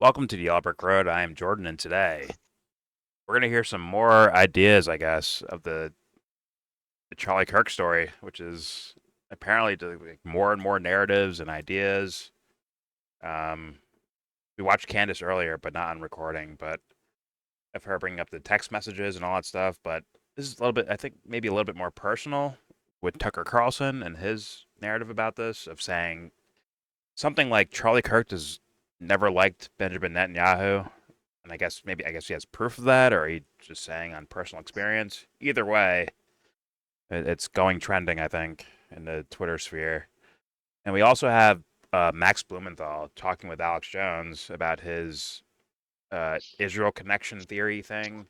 Welcome to the Yellow Brick Road. I am Jordan, and today we're going to hear some more ideas, I guess, of the Charlie Kirk story, which is apparently more and more narratives and ideas. Um, we watched Candace earlier, but not on recording, but of her bringing up the text messages and all that stuff. But this is a little bit, I think, maybe a little bit more personal with Tucker Carlson and his narrative about this, of saying something like Charlie Kirk has never liked Benjamin Netanyahu, and I guess he has proof of that, or he just saying on personal experience. Either way, it's going trending, I think, in the Twitter sphere. And we also have Max Blumenthal talking with Alex Jones about his Israel connection theory thing,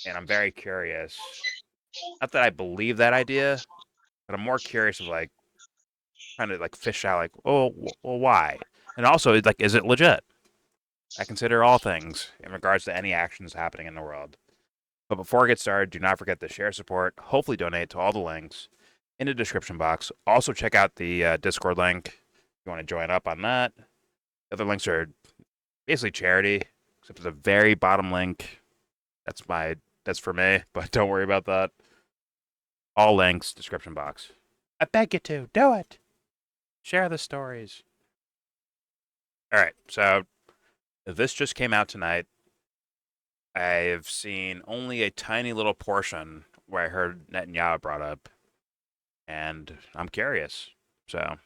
and I'm very curious. Not that I believe that idea, but I'm more curious of like trying to like fish out like, oh, well, why? And also, like, is it legit? I consider all things in regards to any actions happening in the world. But before I get started, do not forget to share, support, hopefully donate to all the links in the description box. Also, check out the Discord link if you want to join up on that. The other links are basically charity, except for the very bottom link. That's for me, but don't worry about that. All links, description box. I beg you to do it. Share the stories. All right, so this just came out tonight. I've seen only a tiny little portion where I heard Netanyahu brought up, and I'm curious. So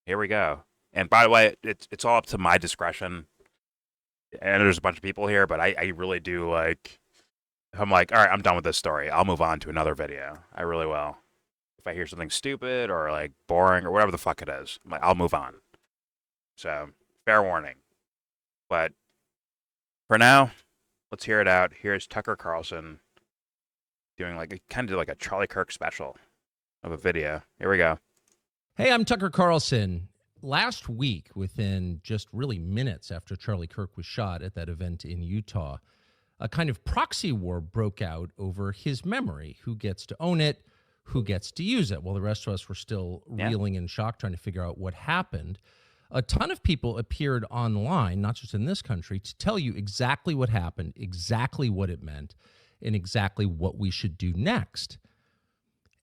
here we go. And by the way, it's all up to my discretion. And there's a bunch of people here, but I really do like. If I'm like, all right, I'm done with this story. I'll move on to another video. I really will. If I hear something stupid or like boring or whatever the fuck it is, I'm like, I'll move on. So fair warning. But for now, let's hear it out. Here's Tucker Carlson doing like kind of like a Charlie Kirk special of a video. Here we go. Hey, I'm Tucker Carlson. Last week, within just really minutes after Charlie Kirk was shot at that event in Utah, a kind of proxy war broke out over his memory. Who gets to own it? Who gets to use it? Well, the rest of us were still reeling in shock, trying to figure out what happened. A ton of people appeared online, not just in this country, to tell you exactly what happened, exactly what it meant, and exactly what we should do next.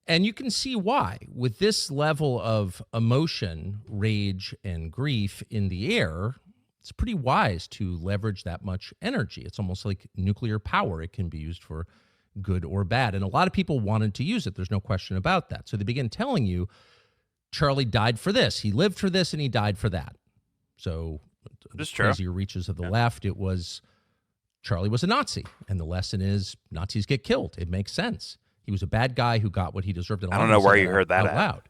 And you can see why. With this level of emotion, rage, and grief in the air, it's pretty wise to leverage that much energy. It's almost like nuclear power. It can be used for good or bad. And a lot of people wanted to use it. There's no question about that. So they begin telling you, Charlie died for this, he lived for this, and he died for that. So the crazier reaches of the left, it was Charlie was a Nazi. And the lesson is Nazis get killed. It makes sense. He was a bad guy who got what he deserved. And I don't know where you heard that out loud.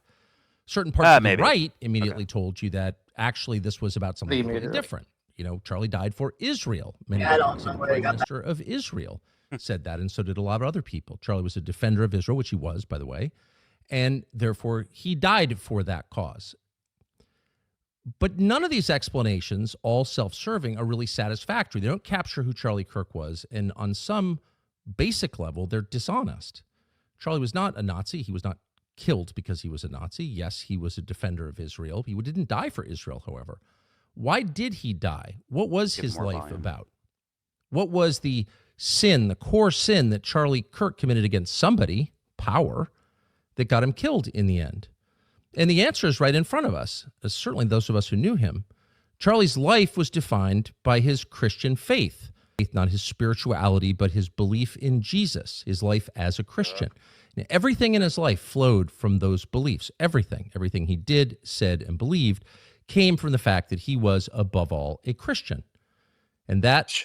Certain parts of the right immediately told you that actually this was about something completely different. You know, Charlie died for Israel. Many times the Prime Minister of Israel said that, and so did a lot of other people. Charlie was a defender of Israel, which he was, by the way, and therefore he died for that cause. But none of these explanations, all self-serving, are really satisfactory. They don't capture who Charlie Kirk was, and on some basic level, they're dishonest. Charlie was not a Nazi. He was not killed because he was a Nazi. Yes, he was a defender of Israel. He didn't die for Israel, however. Why did he die? What was his life about? What was the sin, the core sin that Charlie Kirk committed against somebody, power, that got him killed in the end? And the answer is right in front of us, certainly those of us who knew him. Charlie's life was defined by his Christian faith, not his spirituality, but his belief in Jesus, his life as a Christian. And everything in his life flowed from those beliefs. Everything he did, said, and believed came from the fact that he was, above all, a Christian. And that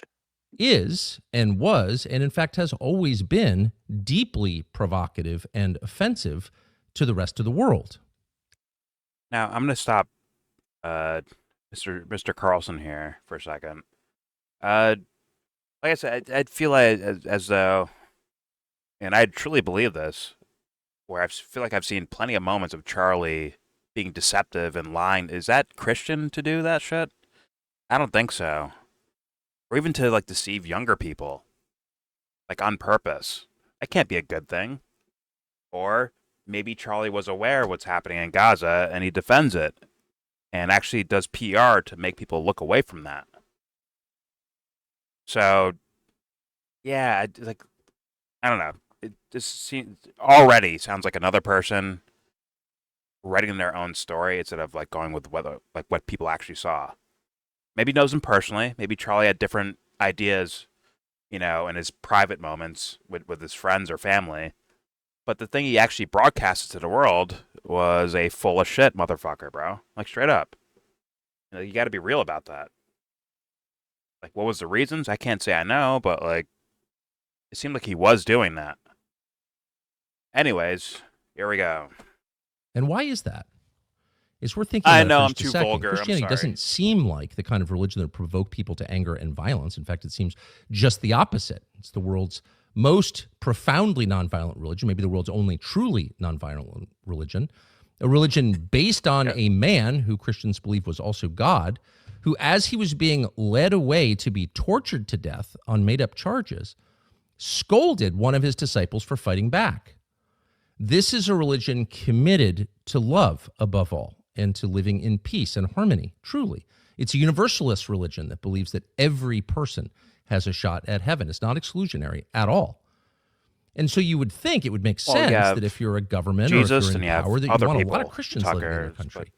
is and was, and in fact has always been, deeply provocative and offensive to the rest of the world. Now, I'm going to stop Mr. Carlson here for a second. Like I said, I'd feel like as though, and I truly believe this, where I feel like I've seen plenty of moments of Charlie being deceptive and lying. Is that Christian to do that shit? I don't think so. Or even to like deceive younger people, like on purpose. That can't be a good thing. Or maybe Charlie was aware of what's happening in Gaza and he defends it and actually does PR to make people look away from that. So, yeah, like, I don't know. It just already sounds like another person writing their own story instead of like going with what people actually saw. Maybe knows him personally. Maybe Charlie had different ideas, in his private moments with his friends or family. But the thing he actually broadcasted to the world was a full of shit motherfucker, bro. Like, straight up. You got to be real about that. Like, what was the reasons? I can't say I know, but like, it seemed like he was doing that. Anyways, here we go. And why is that? It's worth thinking about. I know it I'm too vulgar. Christianity doesn't seem like the kind of religion that provoke people to anger and violence. In fact, it seems just the opposite. It's the world's most profoundly nonviolent religion, maybe the world's only truly nonviolent religion, a religion based on a man who Christians believe was also God, who, as he was being led away to be tortured to death on made-up charges, scolded one of his disciples for fighting back. This is a religion committed to love above all and to living in peace and harmony, truly. It's a universalist religion that believes that every person has a shot at heaven. It's not exclusionary at all. And so you would think it would make sense that if you're a government Jesus, or if you're in power, that you want a lot of Christians living in your country.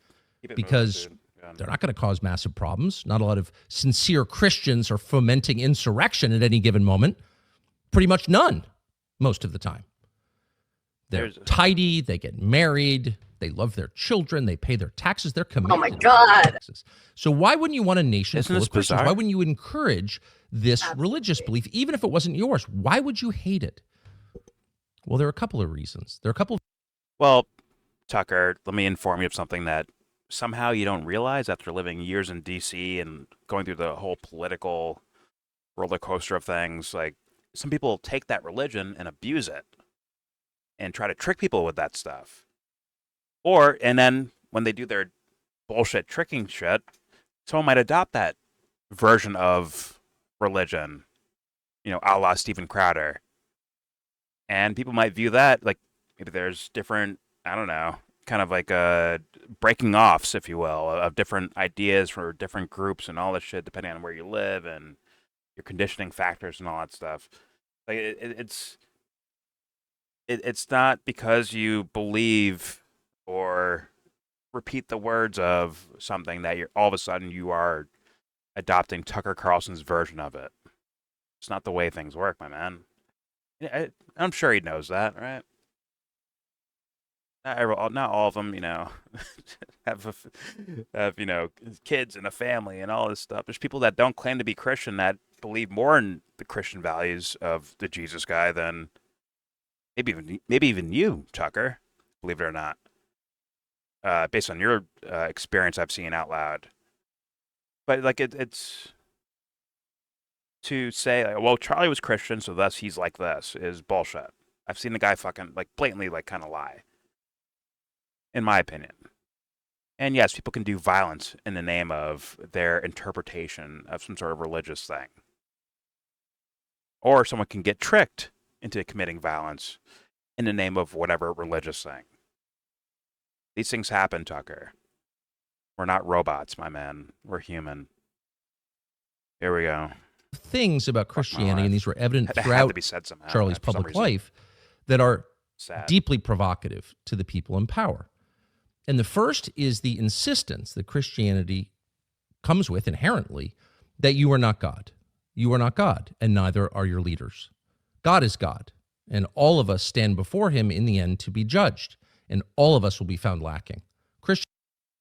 Because they're not going to cause massive problems. Not a lot of sincere Christians are fomenting insurrection at any given moment. Pretty much none, most of the time. They're tidy, they get married, they love their children, they pay their taxes, they're committed. Oh my God. So why wouldn't you want a nation full of Christians? Why wouldn't you encourage this religious belief, even if it wasn't yours? Why would you hate it? Well, there are a couple of reasons. Well, Tucker, let me inform you of something that somehow you don't realize after living years in D.C. and going through the whole political roller coaster of things. Like, some people take that religion and abuse it and try to trick people with that stuff. And then when they do their bullshit tricking shit, someone might adopt that version of religion, a la Stephen Crowder. And people might view that like maybe there's different, I don't know, kind of like breaking offs, if you will, of different ideas for different groups and all this shit, depending on where you live and your conditioning factors and all that stuff. Like it's not because you believe or repeat the words of something that all of a sudden you are adopting Tucker Carlson's version of it. It's not the way things work, my man. I'm sure he knows that, right? Not all of them, have kids and a family and all this stuff. There's people that don't claim to be Christian that believe more in the Christian values of the Jesus guy than maybe even you, Tucker. Believe it or not, based on your experience, I've seen out loud. But like it's to say, like, well, Charlie was Christian, so thus he's like this, is bullshit. I've seen the guy fucking like blatantly like kind of lie, in my opinion. And yes, people can do violence in the name of their interpretation of some sort of religious thing. Or someone can get tricked into committing violence in the name of whatever religious thing. These things happen, Tucker. We're not robots, my man. We're human. Here we go. Things about Christianity, and these were evident throughout Charlie's public life, that are deeply provocative to the people in power. And the first is the insistence that Christianity comes with inherently that you are not God. You are not God, and neither are your leaders. God is God, and all of us stand before him in the end to be judged, and all of us will be found lacking.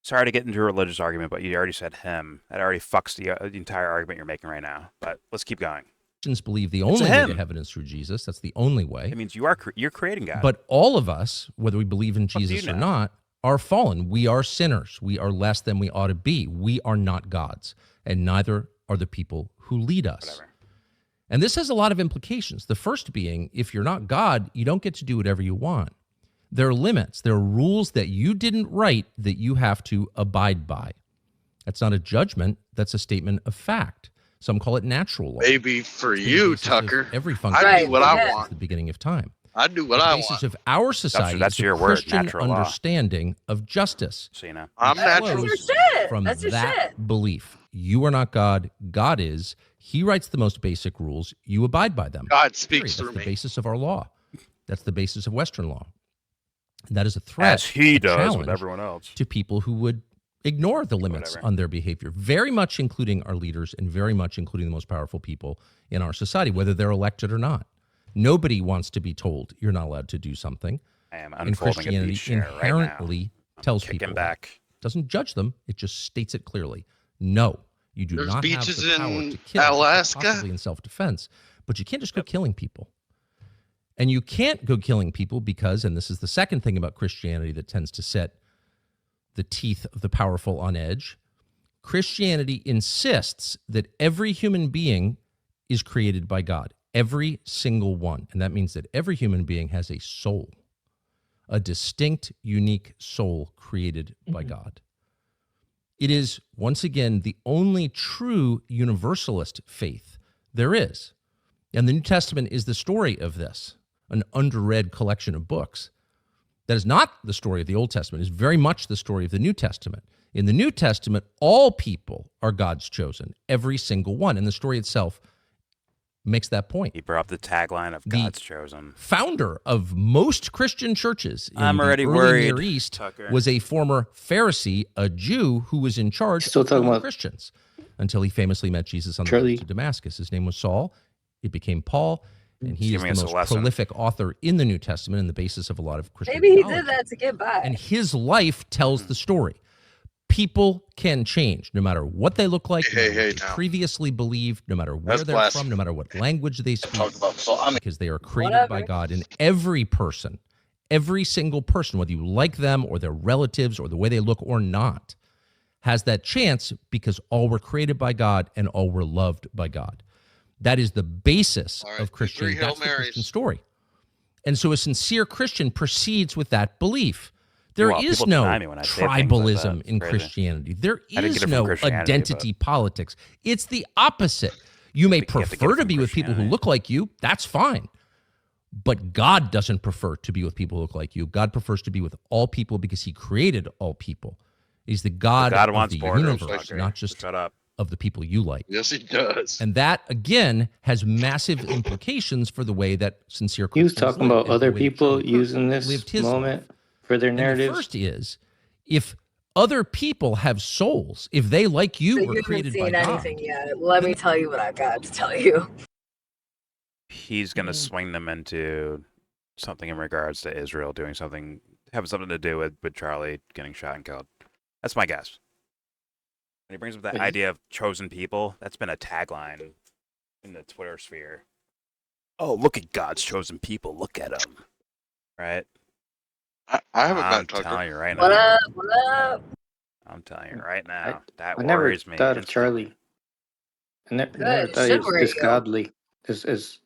Sorry to get into a religious argument, but you already said him. That already fucks the entire argument you're making right now. But let's keep going. Christians believe the only way to heaven is through Jesus. That's the only way. It means you're creating God. But all of us, whether we believe in Jesus or not, are fallen. We are sinners. We are less than we ought to be. We are not gods, and neither are the people who lead us. Whatever. And this has a lot of implications. The first being, if you're not God, you don't get to do whatever you want. There are limits. There are rules that you didn't write that you have to abide by. That's not a judgment. That's a statement of fact. Some call it natural law. Maybe for you, Tucker. Every function. I do what I want. At the beginning of time. I do what I want. The basis of our society that's is your the word, Christian natural understanding of justice. So, I'm natural. That's your shit. From That's your that shit. belief. You are not God. God is. He writes the most basic rules. You abide by them. God speaks through That's the me. basis of our law. That's the basis of Western law. And that is a threat, as he a does with challenge everyone else. to people who would ignore the limits on their behavior, very much including our leaders and very much including the most powerful people in our society, whether they're elected or not. Nobody wants to be told you're not allowed to do something. I am And unfolding a Christianity beach chair inherently right now. tells Kicking people back. that. Doesn't judge them. It just states it clearly. No, you do There's not have beaches the power in to kill, Alaska? possibly in self-defense, but you can't just go killing people. And you can't go killing people because, and this is the second thing about Christianity that tends to set the teeth of the powerful on edge, Christianity insists that every human being is created by God, every single one. And that means that every human being has a soul, a distinct, unique soul created by God. It is, once again, the only true universalist faith there is. And the New Testament is the story of this, an underread collection of books. That is not the story of the Old Testament. It is very much the story of the New Testament. In the New Testament, all people are God's chosen, every single one. And the story itself makes that point. He brought up the tagline of God's chosen. Founder of most Christian churches in I'm the already early worried, Near East Tucker. was a former Pharisee, a Jew who was in charge Still talking of about Christians until he famously met Jesus on the Charlie. road to Damascus. His name was Saul. It became Paul, and he is Giving the us a most lesson. prolific author in the New Testament and the basis of a lot of Christian Maybe he theology. did that to get by. And his life tells the story. People can change no matter what they look like, no matter what they now. previously believed, no matter where That's they're blasphemy. from, no matter what language they speak, Talk about so I mean, because they are created by Whatever. God. And every person, every single person, whether you like them or their relatives or the way they look or not, has that chance because all were created by God and all were loved by God. That is the basis All right, of do Christianity. 3 Hail That's the Christian Marys. story. And so a sincere Christian proceeds with that belief. There Well, is people no deny me when I say things like that. tribalism It's in crazy. Christianity. There I didn't is get it from no Christianity, identity politics. It's the opposite. You may You have to get prefer it to from be with people who Christianity. look like you. That's fine. But God doesn't prefer to be with people who look like you. God prefers to be with all people because he created all people. He's the God, God of wants the borders, universe, Tucker. not just Shut up. of the people you like. yes, he does. And that, again, has massive implications for the way that sincere He was Christians talking live about and other the way that people Charlie Kirk using this lived his moment life. for their And the narratives. first is, if other people have souls, if they, like you, So were you haven't created by seen God, anything yet. Let me tell you what I got to tell you. He's going to swing them into something in regards to Israel doing something, having something to do with Charlie getting shot and killed. That's my guess. When he brings up that But he- idea of chosen people, that's been a tagline in the Twitter sphere. Oh, look at God's chosen people. Look at them. Right? I haven't I'm met Tucker. telling you right What now. up? What up? I'm telling you right now. That I never worries me. thought of instantly. Charlie. I never Good. thought he Should was worry this you. godly as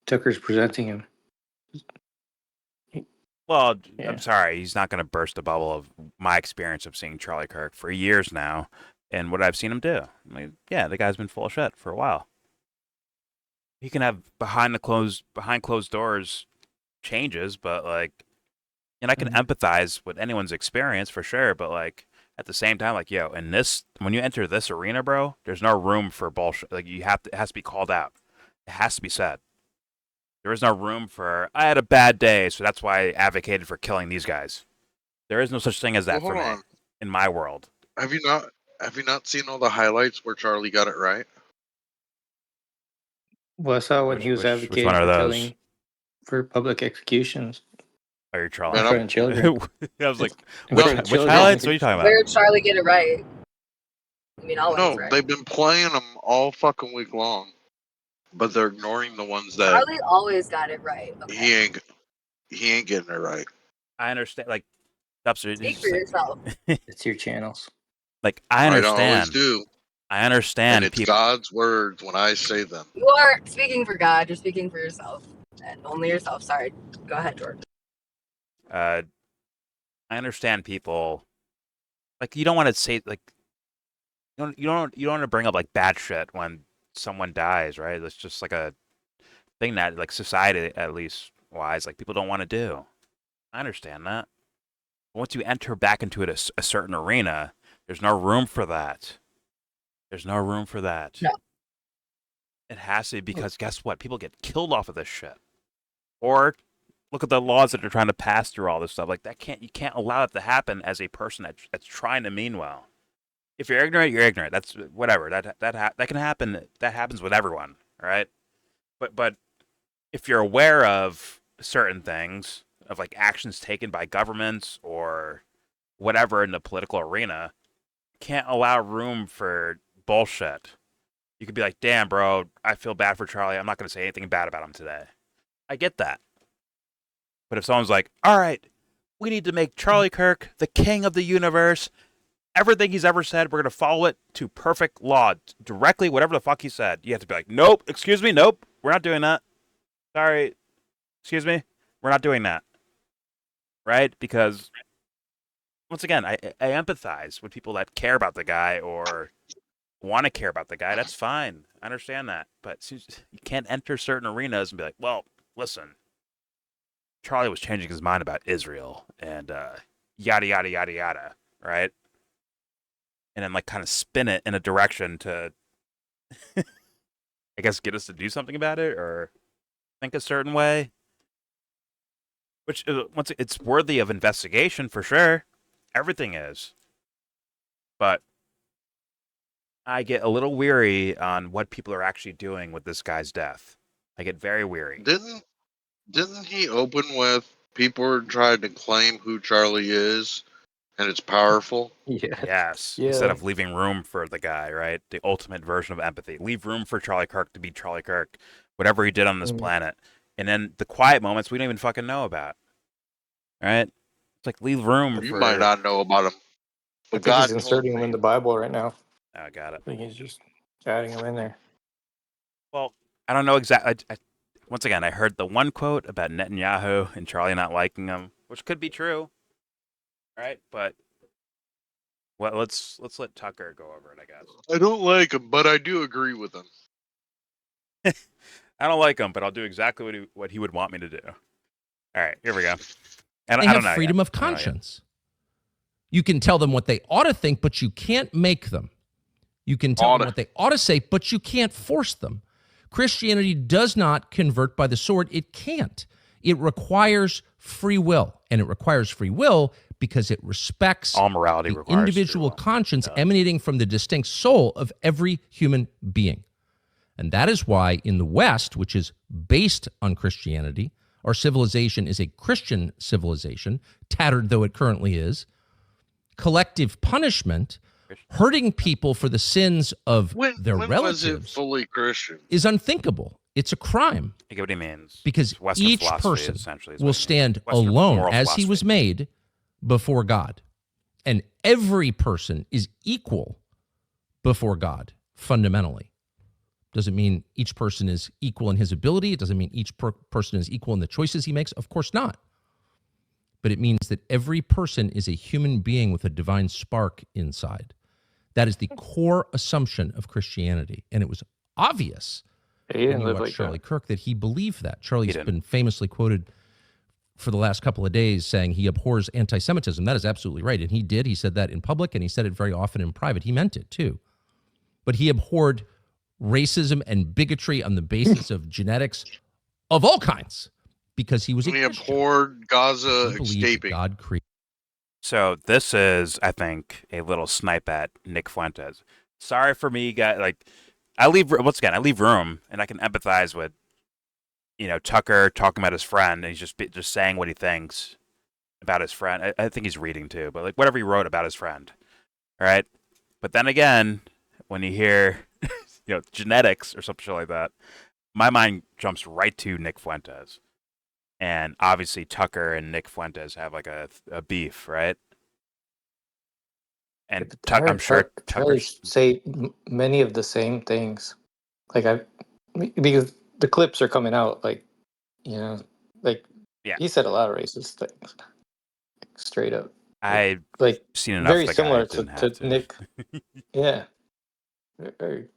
Tucker's presenting him. Well, Yeah. I'm sorry. He's not going to burst the bubble of my experience of seeing Charlie Kirk for years now and what I've seen him do. I mean, yeah, the guy's been full of shit for a while. He can have behind closed doors changes, but like, and I can empathize with anyone's experience for sure, but like at the same time, like, yo, in this, when you enter this arena, bro, there's no room for bullshit. Like, it has to be called out. It has to be said. There is no room for, I had a bad day, so that's why I advocated for killing these guys. There is no such thing as that Well, for hold me on. in my world. Have you not seen all the highlights where Charlie got it right? Well, I saw when Which- he was which advocating one are for those? killing for public executions Are you in trolling? front of children. I was like, In which, front of which children. highlights? What are you talking about? Where did Charlie get it right? I mean, always No, right. they've been playing them all fucking week long, but they're ignoring the ones that Charlie always got it right. Okay. he ain't getting it right. I understand. Like, Dubster, Speak for yourself. It's your channels. like I I always understand. do, I and understand it's people. God's words when I say them. You aren't speaking for God. You're speaking for yourself. And only yourself. Sorry. Go ahead, Jordan. I understand people. Like, you don't want to say like you don't want to bring up like bad shit when someone dies, right? It's just like a thing that like society, at least wise, like people don't want to do. I understand that. Once you enter back into it a certain arena, there's no room for that. There's no room for that. No. It has to be because guess what? People get killed off of this shit. Or look at the laws that they're trying to pass through all this stuff. Like you can't allow it to happen as a person that's trying to mean well. If you're ignorant, you're ignorant. That's whatever. That can happen. That happens with everyone, right? But if you're aware of certain things, of like actions taken by governments or whatever in the political arena, can't allow room for bullshit. You could be like, damn, bro, I feel bad for Charlie. I'm not going to say anything bad about him today. I get that. But if someone's like, all right, we need to make Charlie Kirk the king of the universe. Everything he's ever said, we're going to follow it to perfect law. Directly, whatever the fuck he said. You have to be like, nope, excuse me, nope, we're not doing that. Sorry, excuse me, we're not doing that. Right? Because, once again, I empathize with people that care about the guy or want to care about the guy. That's fine. I understand that. But you can't enter certain arenas and be like, well, listen, Charlie was changing his mind about Israel and yada, yada, yada, yada, right? And then, like, kind of spin it in a direction to, I guess, get us to do something about it or think a certain way. Which, once it's worthy of investigation for sure. Everything is. But I get a little weary on what people are actually doing with this guy's death. I get very weary. Didn't he open with people are trying to claim who Charlie is, and it's powerful? Yes. Yeah. Instead of leaving room for the guy, right? The ultimate version of empathy. Leave room for Charlie Kirk to be Charlie Kirk. Whatever he did on this planet. And then the quiet moments we don't even fucking know about. Right? It's like leave room You for... might not know about him. I But think God he's inserting him in the Bible right now. Oh, I got it. I think he's just adding him in there. Well, I don't know exactly. Once again, I heard the one quote about Netanyahu and Charlie not liking him, which could be true, right? But well, let's let Tucker go over it, I guess. I don't like him, but I do agree with him. I don't like him, but I'll do exactly what he would want me to do. All right, here we go. And They I have don't know freedom yet. of conscience. You can tell them what they ought to think, but you can't make them. You can tell them what they ought to say, but you can't force them. Christianity does not convert by the sword. It can't. It requires free will, and it requires free will because it respects All morality the requires individual conscience emanating from the distinct soul of every human being. And that is why in the West, which is based on Christianity, our civilization is a Christian civilization, tattered though it currently is, collective punishment, hurting people for the sins of their when relatives was it fully Christian? is unthinkable. It's a crime. I get what he means. Because Western each philosophy, person essentially, is will what he means. stand Western alone moral as he was philosophy. made before God. And every person is equal before God, fundamentally. Doesn't mean each person is equal in his ability. It doesn't mean each person is equal in the choices he makes. Of course not. But it means that every person is a human being with a divine spark inside. That is the core assumption of Christianity. And it was obvious He when didn't you live watch like Charlie that. Kirk that he believed that. Charlie's didn't. been famously quoted for the last couple of days saying he abhors anti-Semitism. That is absolutely right. And he did. He said that in public, and he said it very often in private. He meant it, too. But he abhorred racism and bigotry on the basis of genetics of all kinds because he was a He Christian. abhorred Gaza He believed that escaping. God created. So this is, I think, a little snipe at Nick Fuentes. Sorry for me, guys. Like, I leave room, and I can empathize with, Tucker talking about his friend, and he's just saying what he thinks about his friend. I think he's reading too, but like whatever he wrote about his friend, all right. But then again, when you hear, genetics or something like that, my mind jumps right to Nick Fuentes. And obviously Tucker and Nick Fuentes have like a beef, right? And I'm sure Tucker Tucker say many of the same things. Because the clips are coming out, yeah. he said a lot of racist things, straight up. I've Like seen enough. very Of the guy similar didn't have to Nick. Yeah. Very.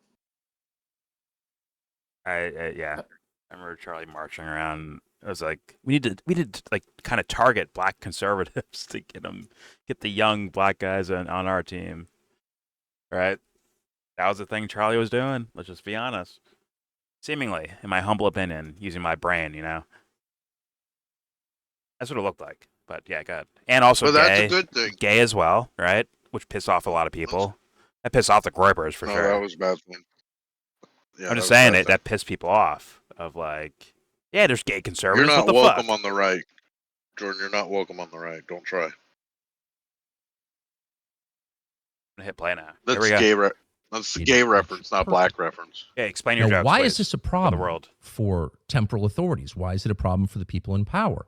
I remember Charlie marching around. I was like, we need to like kind of target black conservatives to get the young black guys on our team, right? That was the thing Charlie was doing. Let's just be honest. Seemingly, in my humble opinion, using my brain, That's what it looked like. But yeah, good. And also But gay. that's a good thing. Gay as well, right? Which pissed off a lot of people. That pissed off the Groypers for No, sure. that was a bad thing. Yeah, I'm just that was a saying bad thing. that pissed people off. Of like, yeah, there's gay You're conservatives. not what the welcome fuck? on the right, Jordan. You're not welcome on the right. Don't try. I'm gonna hit play now. That's Here we go. That's the gay reference, not black reference. Yeah, explain your Now, jokes, why please, is this a for the problem world? for temporal authorities? Why is it a problem for the people in power?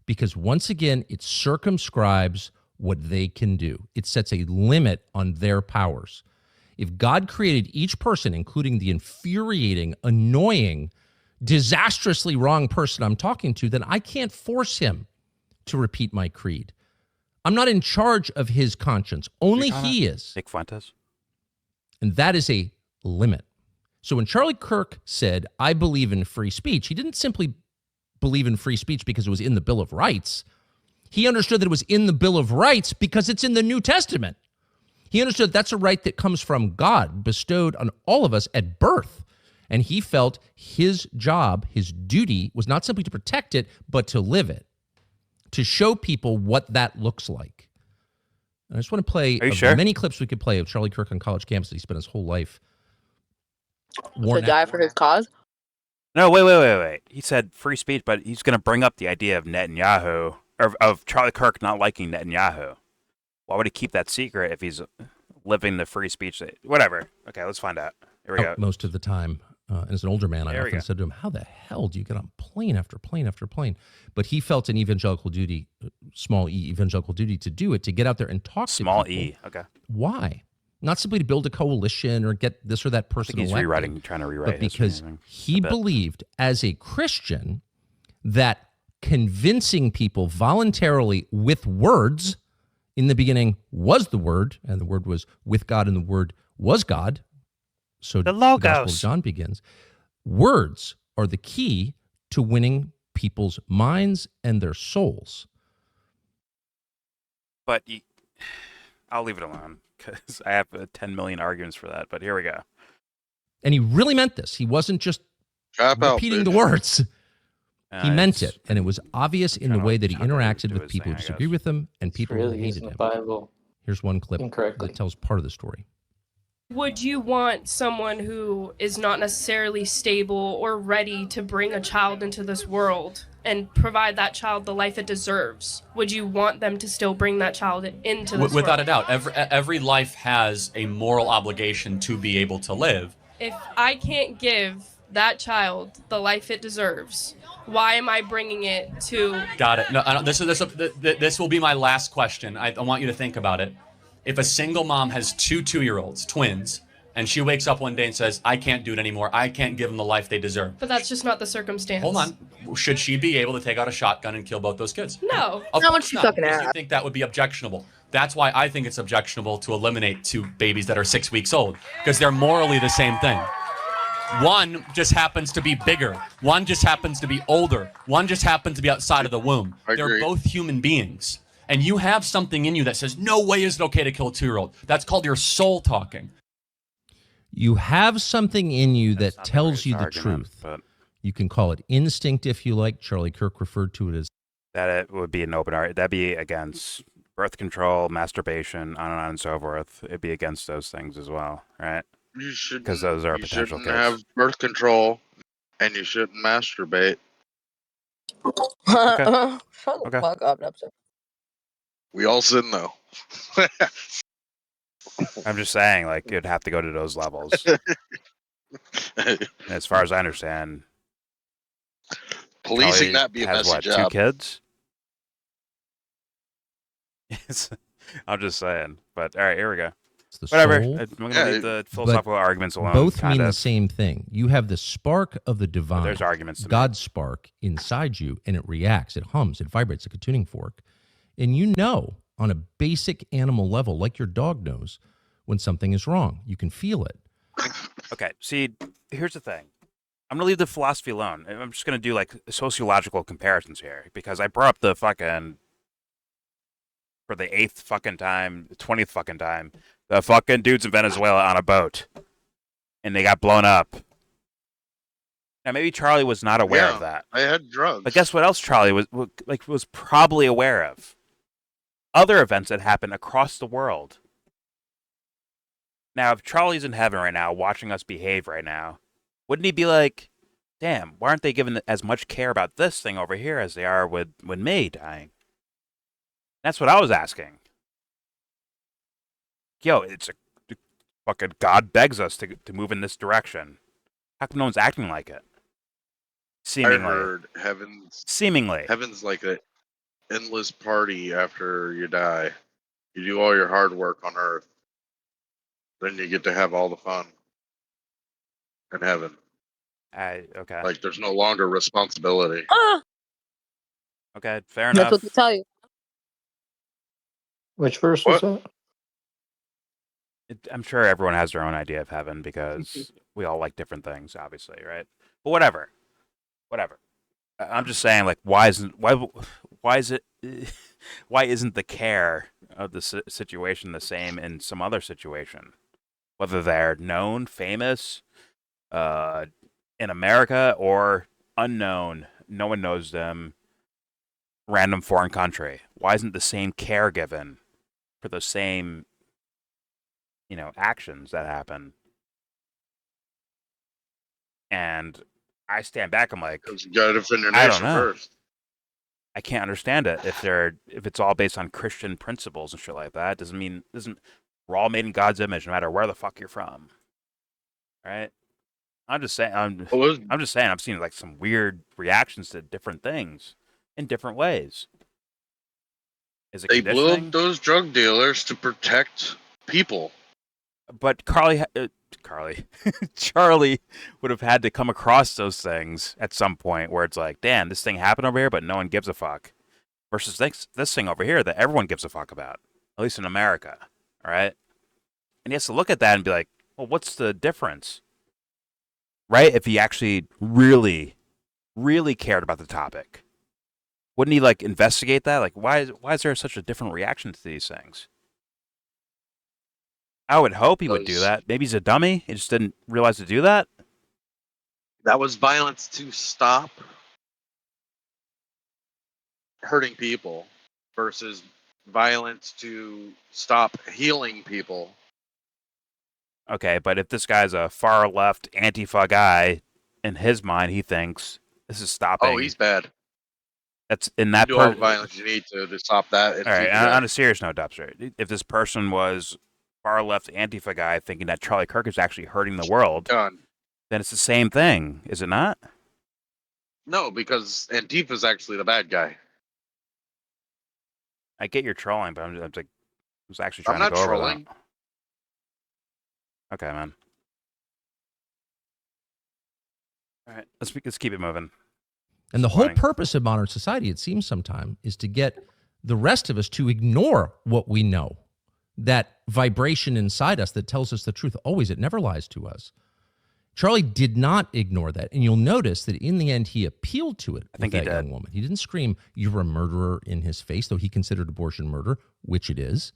Because once again, it circumscribes what they can do. It sets a limit on their powers. If God created each person, including the infuriating, annoying, disastrously wrong person I'm talking to, then I can't force him to repeat my creed. I'm not in charge of his conscience. Only he is. Nick Fuentes. And that is a limit. So when Charlie Kirk said, I believe in free speech, he didn't simply believe in free speech because it was in the Bill of Rights. He understood that it was in the Bill of Rights because it's in the New Testament. He understood that's a right that comes from God, bestowed on all of us at birth. And he felt his job, his duty, was not simply to protect it, but to live it, to show people what that looks like. And I just want to play many clips we could play of Charlie Kirk on college campuses. He spent his whole life To die for his cause? No, wait. He said free speech, but he's going to bring up the idea of Netanyahu, or of Charlie Kirk not liking Netanyahu. Why would he keep that secret if he's living the free speech? Whatever. Okay, let's find out. Here we go. Most of the time. And as an older man, I often said to him, how the hell do you get on plane after plane after plane? But he felt an evangelical duty, small e evangelical duty to do it, to get out there and talk to people. Small e, okay. Why? Not simply to build a coalition or get this or that person elected. Trying to rewrite but because he believed as a Christian that convincing people voluntarily with words, in the beginning was the Word, and the Word was with God, and the Word was God. So the Gospel of John begins. Words are the key to winning people's minds and their souls. But I'll leave it alone because I have 10 million arguments for that. But here we go. And he really meant this. He wasn't just repeating the words. He meant it. And it was obvious in the way that he interacted with people who disagree with him and people who hated him. Bible. Here's one clip that tells part of the story. Would you want someone who is not necessarily stable or ready to bring a child into this world and provide that child the life it deserves? Would you want them to still bring that child into this world? Without a doubt. Every life has a moral obligation to be able to live. If I can't give that child the life it deserves, why am I bringing it to... Got it. No, this will be my last question. I want you to think about it. If a single mom has two 2-year-olds, twins, and she wakes up one day and says, I can't do it anymore, I can't give them the life they deserve. But that's just not the circumstance. Hold on. Should she be able to take out a shotgun and kill both those kids? No. How much you fucking Because you ass? think that would be objectionable. That's why I think it's objectionable to eliminate 2 babies that are 6 weeks old, because they're morally the same thing. One just happens to be bigger. One just happens to be older. One just happens to be outside of the womb. They're both human beings. And you have something in you that says, no way is it okay to kill a 2-year-old. That's called your soul talking. You have something in you that tells you the truth. But you can call it instinct if you like. Charlie Kirk referred to it as... that it would be an open argument. That'd be against birth control, masturbation, on and so forth. It'd be against those things as well, right? You shouldn't, Because those are potential shouldn't kills. have birth control, and you shouldn't masturbate. Shut the fuck up, Neptune. We all sin though. I'm just saying, like, it'd have to go to those levels. And as far as I understand, Policing Kelly that be a has messy what, job. 2 kids? Yes. I'm just saying. But all right, here we go. It's the Whatever. soul. I'm going to leave the philosophical arguments alone. Both kind mean of. the same thing. You have the spark of the divine, There's arguments to make. God's spark inside you, and it reacts, it hums, it vibrates like a tuning fork. And you know on a basic animal level, like your dog knows, when something is wrong. You can feel it. Okay, see, here's the thing. I'm going to leave the philosophy alone. I'm just going to do, like, sociological comparisons here, because I brought up the fucking, for the 8th fucking time, the 20th fucking time, the fucking dudes in Venezuela on a boat. and they got blown up. Now maybe Charlie was not aware of that. I had drugs. But guess what else Charlie was probably aware of? Other events that happened across the world. Now, if Charlie's in heaven right now, watching us behave right now, wouldn't he be like, damn, why aren't they giving as much care about this thing over here as they are with me dying? That's what I was asking. Yo, it's a fucking God begs us to move in this direction. How come no one's acting like it? Seemingly. I heard heaven's like an endless party after you die. You do all your hard work on earth. Then you get to have all the fun in heaven. Okay. Like there's no longer responsibility. Okay, fair That's enough. what they tell you. Which verse was that? I'm sure everyone has their own idea of heaven because we all like different things, obviously, right? But whatever. I'm just saying, like, why isn't the care of the situation the same in some other situation? Whether they're known, famous, in America, or unknown, no one knows them, random foreign country. Why isn't the same care given for the same, actions that happen? And I stand back, I'm like, Because you gotta defend your I don't nation know. first. I can't understand it if it's all based on Christian principles and shit like that. Doesn't we're all made in God's image, no matter where the fuck you're from, right? I'm just saying. I'm just saying. I've seen like some weird reactions to different things in different ways. Is it They blew conditioning? up those drug dealers to protect people. But Charlie would have had to come across those things at some point where it's like, damn, this thing happened over here, but no one gives a fuck. Versus this thing over here that everyone gives a fuck about, at least in America, all right? And he has to look at that and be like, well, what's the difference? Right? If he actually really, really cared about the topic, wouldn't he like investigate that? Like, why is there such a different reaction to these things? I would hope he would do that. Maybe he's a dummy. He just didn't realize to do that. That was violence to stop hurting people versus violence to stop healing people. Okay, but if this guy's a far left Antifa guy, in his mind, he thinks this is stopping. Oh, he's bad. That's in that. You do all the violence you need to stop that. All right. On a serious note, Dubster, if this person was far left Antifa guy thinking that Charlie Kirk is actually hurting the world, then it's the same thing, is it not? No, because Antifa's actually the bad guy. I get your trolling, but I was actually trying to go over that. I'm not trolling. Okay, man. All right, let's keep it moving. And the whole purpose of modern society, it seems sometime, is to get the rest of us to ignore what we know. That vibration inside us that tells us the truth. Always, it never lies to us. Charlie did not ignore that. And you'll notice that in the end, he appealed to it with that young woman. He didn't scream, "You're a murderer," in his face, though he considered abortion murder, which it is.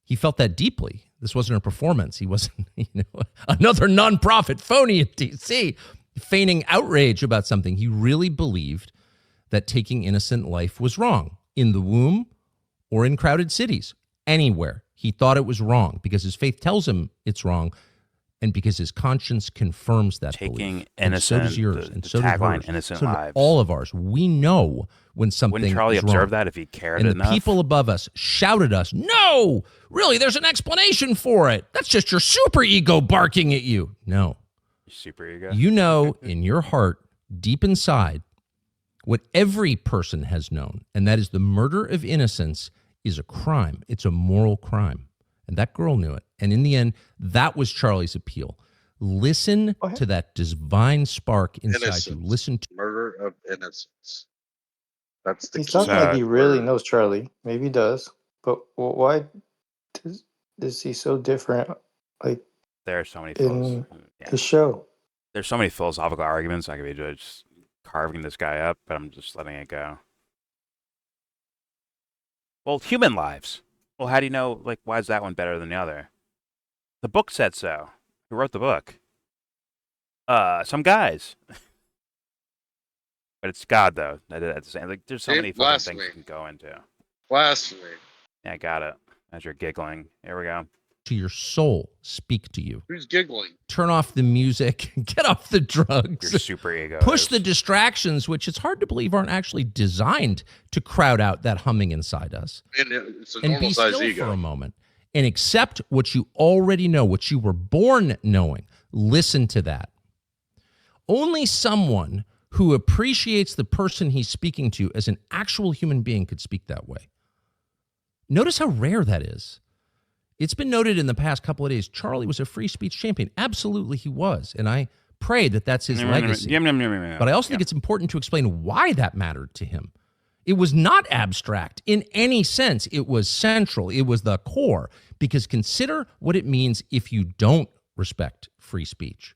He felt that deeply. This wasn't a performance. He wasn't, another nonprofit phony in D.C. feigning outrage about something. He really believed that taking innocent life was wrong in the womb or in crowded cities, anywhere. He thought it was wrong because his faith tells him it's wrong and because his conscience confirms that taking belief. Innocent, and so does yours, and so does hers. Innocent so lives. All of ours. We know when something Wouldn't Charlie is observe wrong. that if he cared and enough? The people above us shouted us, "No, really, there's an explanation for it. That's just your super ego barking at you." No. Super ego? You know in your heart, deep inside, what every person has known, and that is the murder of innocence is a crime. It's a moral crime. And that girl knew it. And in the end, that was Charlie's appeal. Listen to that divine spark inside you. Listen to murder of innocence. That's the He's talking like he really knows Charlie. Maybe he does. But why is he so different? Like, there are so many in the show. There's so many philosophical arguments. I could be just carving this guy up, but I'm just letting it go. Well, human lives. Well, how do you know, like, why is that one better than the other? The book said so. Who wrote the book? Some guys. But it's God, though. At the same, like, there's so many fucking things you can go into. Blasphemy. Yeah, I got it. As you're giggling. Here we go. To your soul speak to you. Who's giggling? Turn off the music. Get off the drugs. Your super ego. Push the distractions, which it's hard to believe aren't actually designed to crowd out that humming inside us. And it's a And normal be size still ego. for a moment and accept what you already know, what you were born knowing. Listen to that. Only someone who appreciates the person he's speaking to as an actual human being could speak that way. Notice how rare that is. It's been noted in the past couple of days, Charlie was a free speech champion. Absolutely he was. And I pray that that's his legacy. But I also think it's important to explain why that mattered to him. It was not abstract in any sense. It was central. It was the core. Because consider what it means if you don't respect free speech,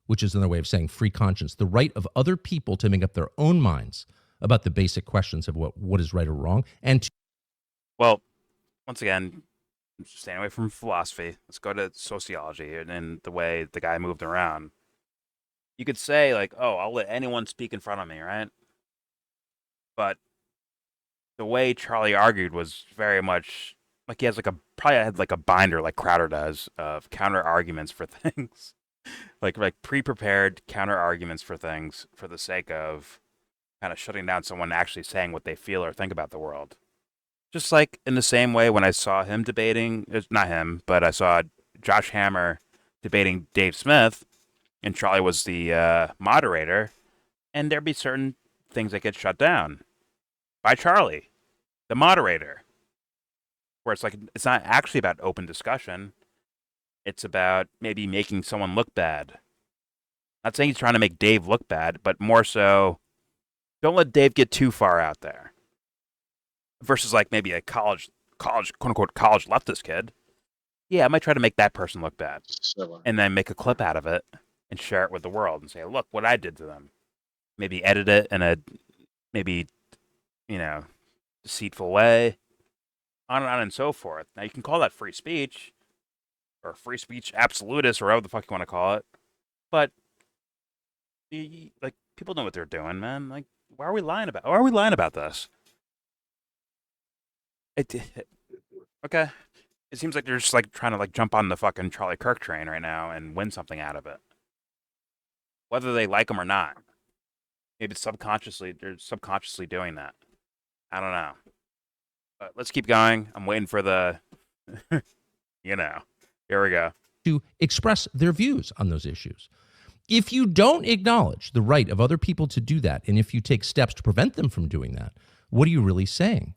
which is another way of saying free conscience, the right of other people to make up their own minds about the basic questions of what is right or wrong. And well, once again, staying away from philosophy. Let's go to sociology and the way the guy moved around. You could say, like, oh, I'll let anyone speak in front of me, right? But the way Charlie argued was very much like he has like probably had like a binder like Crowder does of counter arguments for things. like pre-prepared counter arguments for things for the sake of kind of shutting down someone actually saying what they feel or think about the world. Just like in the same way when I saw him debating, not him, but I saw Josh Hammer debating Dave Smith, and Charlie was the moderator, and there'd be certain things that get shut down by Charlie, the moderator, where it's like it's not actually about open discussion. It's about maybe making someone look bad. Not saying he's trying to make Dave look bad, but more so, don't let Dave get too far out there. Versus like maybe a college quote unquote college leftist kid. Yeah, I might try to make that person look bad. And then make a clip out of it and share it with the world and say, look what I did to them. Maybe edit it in a maybe, deceitful way. On and so forth. Now you can call that free speech or free speech absolutist or whatever the fuck you want to call it. But like people know what they're doing, man. Like, why are we lying about? Why are we lying about this? Okay. It seems like they're just like trying to like jump on the fucking Charlie Kirk train right now and win something out of it. Whether they like him or not. Maybe they're subconsciously doing that. I don't know. But let's keep going. I'm waiting for the, here we go. To express their views on those issues. If you don't acknowledge the right of other people to do that, and if you take steps to prevent them from doing that, what are you really saying?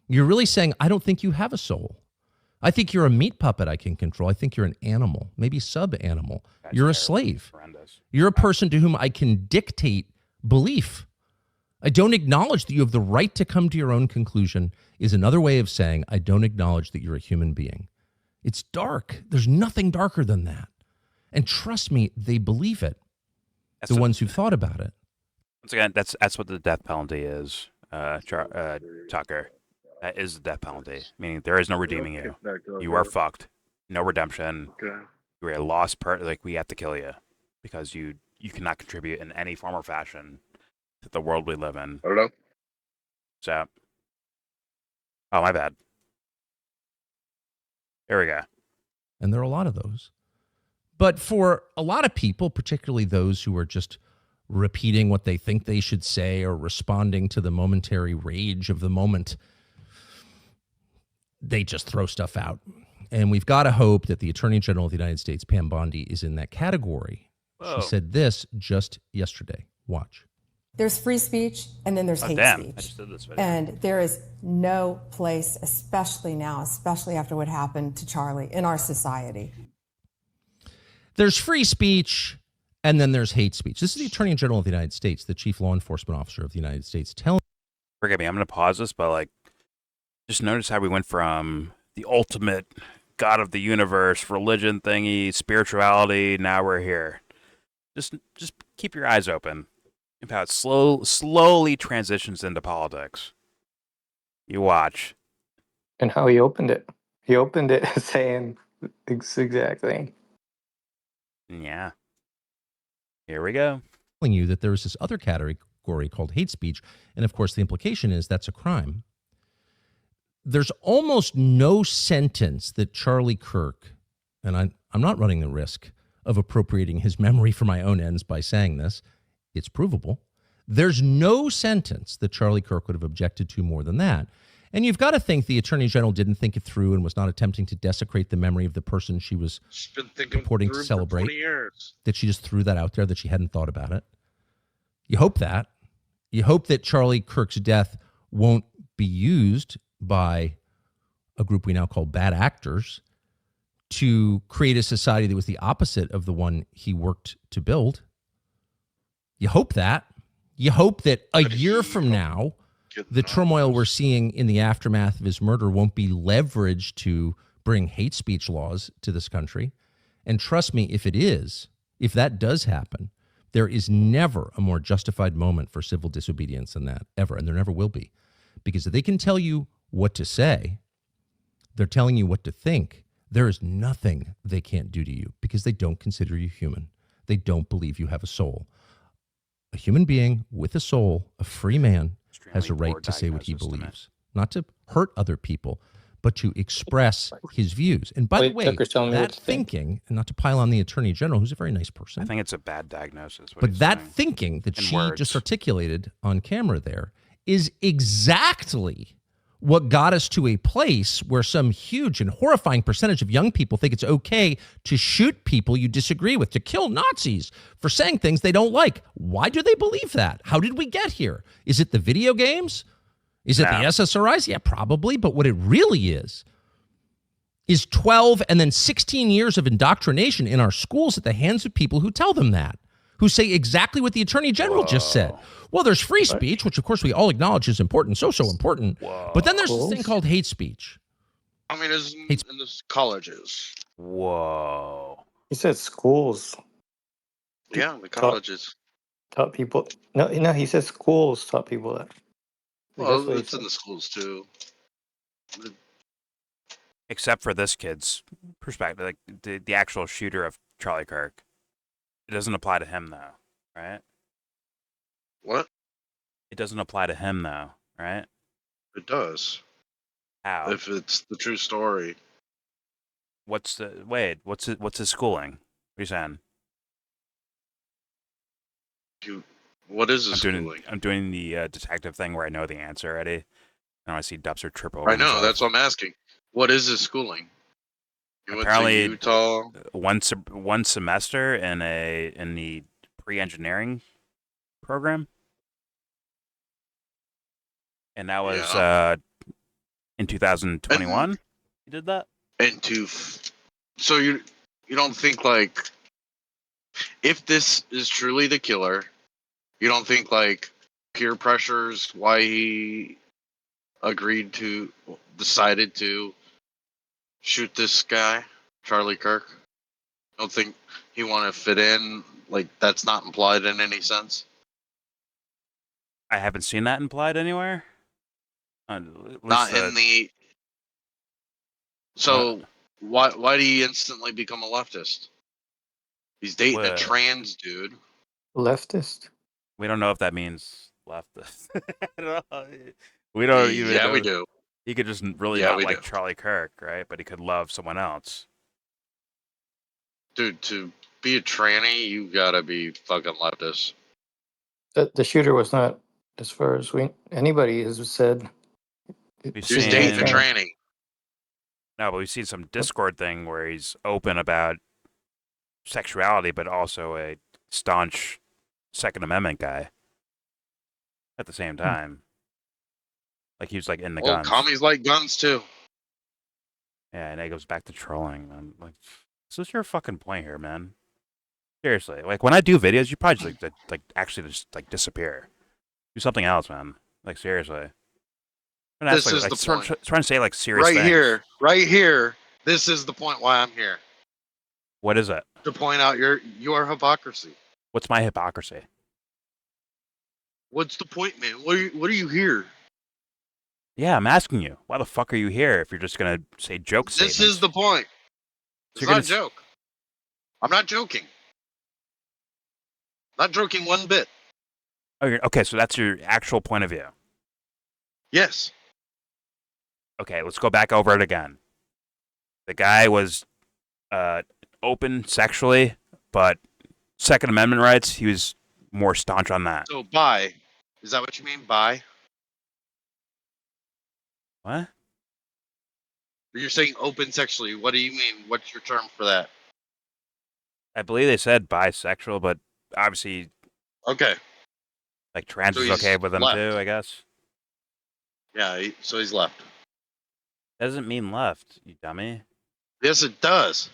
You're really saying, I don't think you have a soul. I think you're a meat puppet I can control. I think you're an animal, maybe sub-animal. You're a slave. Horrendous. You're a person to whom I can dictate belief. I don't acknowledge that you have the right to come to your own conclusion is another way of saying I don't acknowledge that you're a human being. It's dark. There's nothing darker than that. And trust me, they believe it. The ones who've thought about it. Once again, that's what the death penalty is, Tucker. That is the death penalty, meaning there is no redeeming you. You are fucked. No redemption. Okay. You're a lost person. Like, we have to kill you because you cannot contribute in any form or fashion to the world we live in. I don't know. So, oh, my bad. Here we go. And there are a lot of those. But for a lot of people, particularly those who are just repeating what they think they should say or responding to the momentary rage of the moment, they just throw stuff out. And we've got to hope that the Attorney General of the United States, Pam Bondi, is in that category. Whoa. She said this just yesterday. Watch. There's free speech, and then there's hate I speech. just did this video. And there is no place, especially now, especially after what happened to Charlie, in our society. There's free speech, and then there's hate speech. This is the Attorney General of the United States, the Chief Law Enforcement Officer of the United States, telling. Forgive me, I'm going to pause this, but like, just notice how we went from the ultimate God of the universe, religion thingy, spirituality, now we're here. Just keep your eyes open. How it slowly transitions into politics. You watch. And how he opened it. He opened it saying this exact thing. Yeah. Here we go. Telling you that there is this other category called hate speech, and of course the implication is that's a crime. There's almost no sentence that Charlie Kirk, and I'm not running the risk of appropriating his memory for my own ends by saying this, it's provable. There's no sentence that Charlie Kirk would have objected to more than that. And you've got to think the Attorney General didn't think it through and was not attempting to desecrate the memory of the person she was purporting to celebrate, that she just threw that out there, that she hadn't thought about it. You hope that. You hope that Charlie Kirk's death won't be used by a group we now call bad actors to create a society that was the opposite of the one he worked to build. You hope that. You hope that a year from now, the turmoil we're seeing in the aftermath of his murder won't be leveraged to bring hate speech laws to this country. And trust me, if it is, if that does happen, there is never a more justified moment for civil disobedience than that, ever. And there never will be. Because if they can tell you what to say, they're telling you what to think. There is nothing they can't do to you because they don't consider you human. They don't believe you have a soul. A human being with a soul, a free man, has a right to say what he believes, not to hurt other people, but to express his views. And by the way, that thinking, and not to pile on the Attorney General, who's a very nice person. I think it's a bad diagnosis. But that thinking that she just articulated on camera there is exactly what got us to a place where some huge and horrifying percentage of young people think it's okay to shoot people you disagree with, to kill Nazis for saying things they don't like. Why do they believe that? How did we get here? Is it the video games? Is it the SSRIs? Yeah, probably. But what it really is 12 and then 16 years of indoctrination in our schools at the hands of people who tell them that, who say exactly what the Attorney General just said. Well, there's free speech, which of course we all acknowledge is important, so important. But then there's this thing called hate speech. I mean, it's in the colleges. Whoa. He said schools. Yeah, the colleges. Taught people. No, he said schools taught people that. Well, it's in the schools too. Except for this kid's perspective, like the actual shooter of Charlie Kirk. It doesn't apply to him, though, right? What? It doesn't apply to him, though, right? It does. How? If it's the true story. What's his schooling? What are you saying? What is his schooling? I'm doing the detective thing where I know the answer already. And I see Dubster trip over I know, that's what I'm asking. What is his schooling? You apparently went to Utah? one semester in the pre-engineering program, and that was in 2021. You did that. So you don't think, like, if this is truly the killer, you don't think like peer pressures why he decided to shoot this guy, Charlie Kirk? I don't think he wanted to fit in. Like, that's not implied in any sense. I haven't seen that implied anywhere. Not in the. So why do you instantly become a leftist? He's dating a trans dude. Leftist? We don't know if that means leftist. We don't even. Yeah, we do. He could just really not like Charlie Kirk, right? But he could love someone else. Dude, to be a tranny, you gotta be fucking leftist. The shooter was not, as far as anybody has said. He's dating a tranny. No, but we've seen some Discord thing where he's open about sexuality, but also a staunch Second Amendment guy at the same time. Like he was like in the guns. Commies like guns too. Yeah, and it goes back to trolling. I'm like, so what's your fucking point here, man? Seriously, like when I do videos, you probably just like actually just like disappear. Do something else, man. Like seriously. This is the point. Trying to say like serious things. Right here. This is the point why I'm here. What is it? To point out your hypocrisy. What's my hypocrisy? What's the point, man? What are you here? Yeah, I'm asking you. Why the fuck are you here if you're just gonna say joke statements? This is the point. It's not a joke. I'm not joking. Not joking one bit. Okay, so that's your actual point of view. Yes. Okay, let's go back over it again. The guy was open sexually, but Second Amendment rights, he was more staunch on that. So bi. Is that what you mean, bi? What? You're saying open sexually. What do you mean? What's your term for that? I believe they said bisexual, but obviously, Okay. like trans So is he's okay with them left. too, I guess. Yeah, so he's left. Doesn't mean left, you dummy. Yes, it does.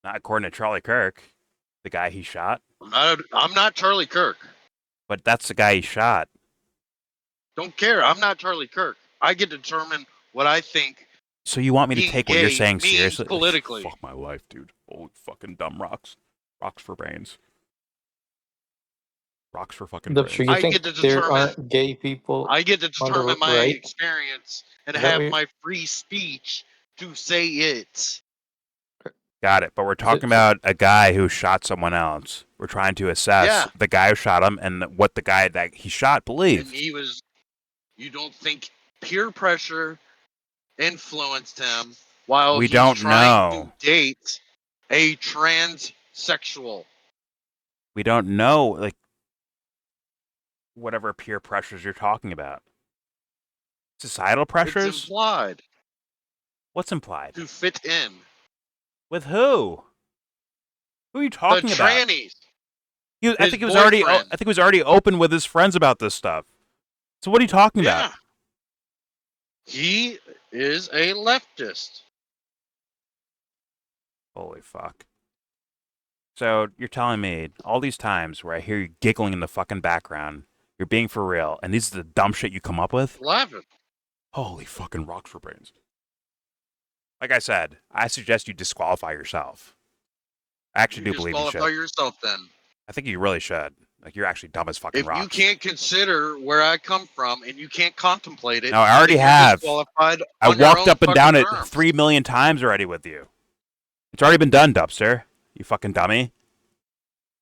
Not according to Charlie Kirk, the guy he shot. I'm not Charlie Kirk. But that's the guy he shot. Don't care. I'm not Charlie Kirk. I get to determine what I think. So you want me to being take what you're gay saying means seriously? politically. Fuck my life, dude. Holy fucking dumb rocks. Rocks for brains. Rocks for fucking brains. You think there aren't gay people? I get to determine my right? experience and Is that have my free speech to say it. Got it. But we're talking about a guy who shot someone else. We're trying to assess the guy who shot him and what the guy that he shot believed. And he was. You don't think peer pressure influenced him while we he's don't trying know. to date a transsexual? We don't know, like, whatever peer pressures you're talking about. Societal pressures? It's implied. What's implied? To fit in. With who? Who are you talking the about? Trannies. I think he was already open with his friends about this stuff. So what are you talking about? He is a leftist. Holy fuck. So you're telling me all these times where I hear you giggling in the fucking background, you're being for real, and these are the dumb shit you come up with? Laughing. Holy fucking rocks for brains. Like I said, I suggest you disqualify yourself. I actually do believe you should. Disqualify yourself then. I think you really should. Like, you're actually dumb as fucking rocks. If you can't consider where I come from and you can't contemplate it, no, I already have. I walked up and down it 3 million times already with you. It's already been done, Dubster. You fucking dummy.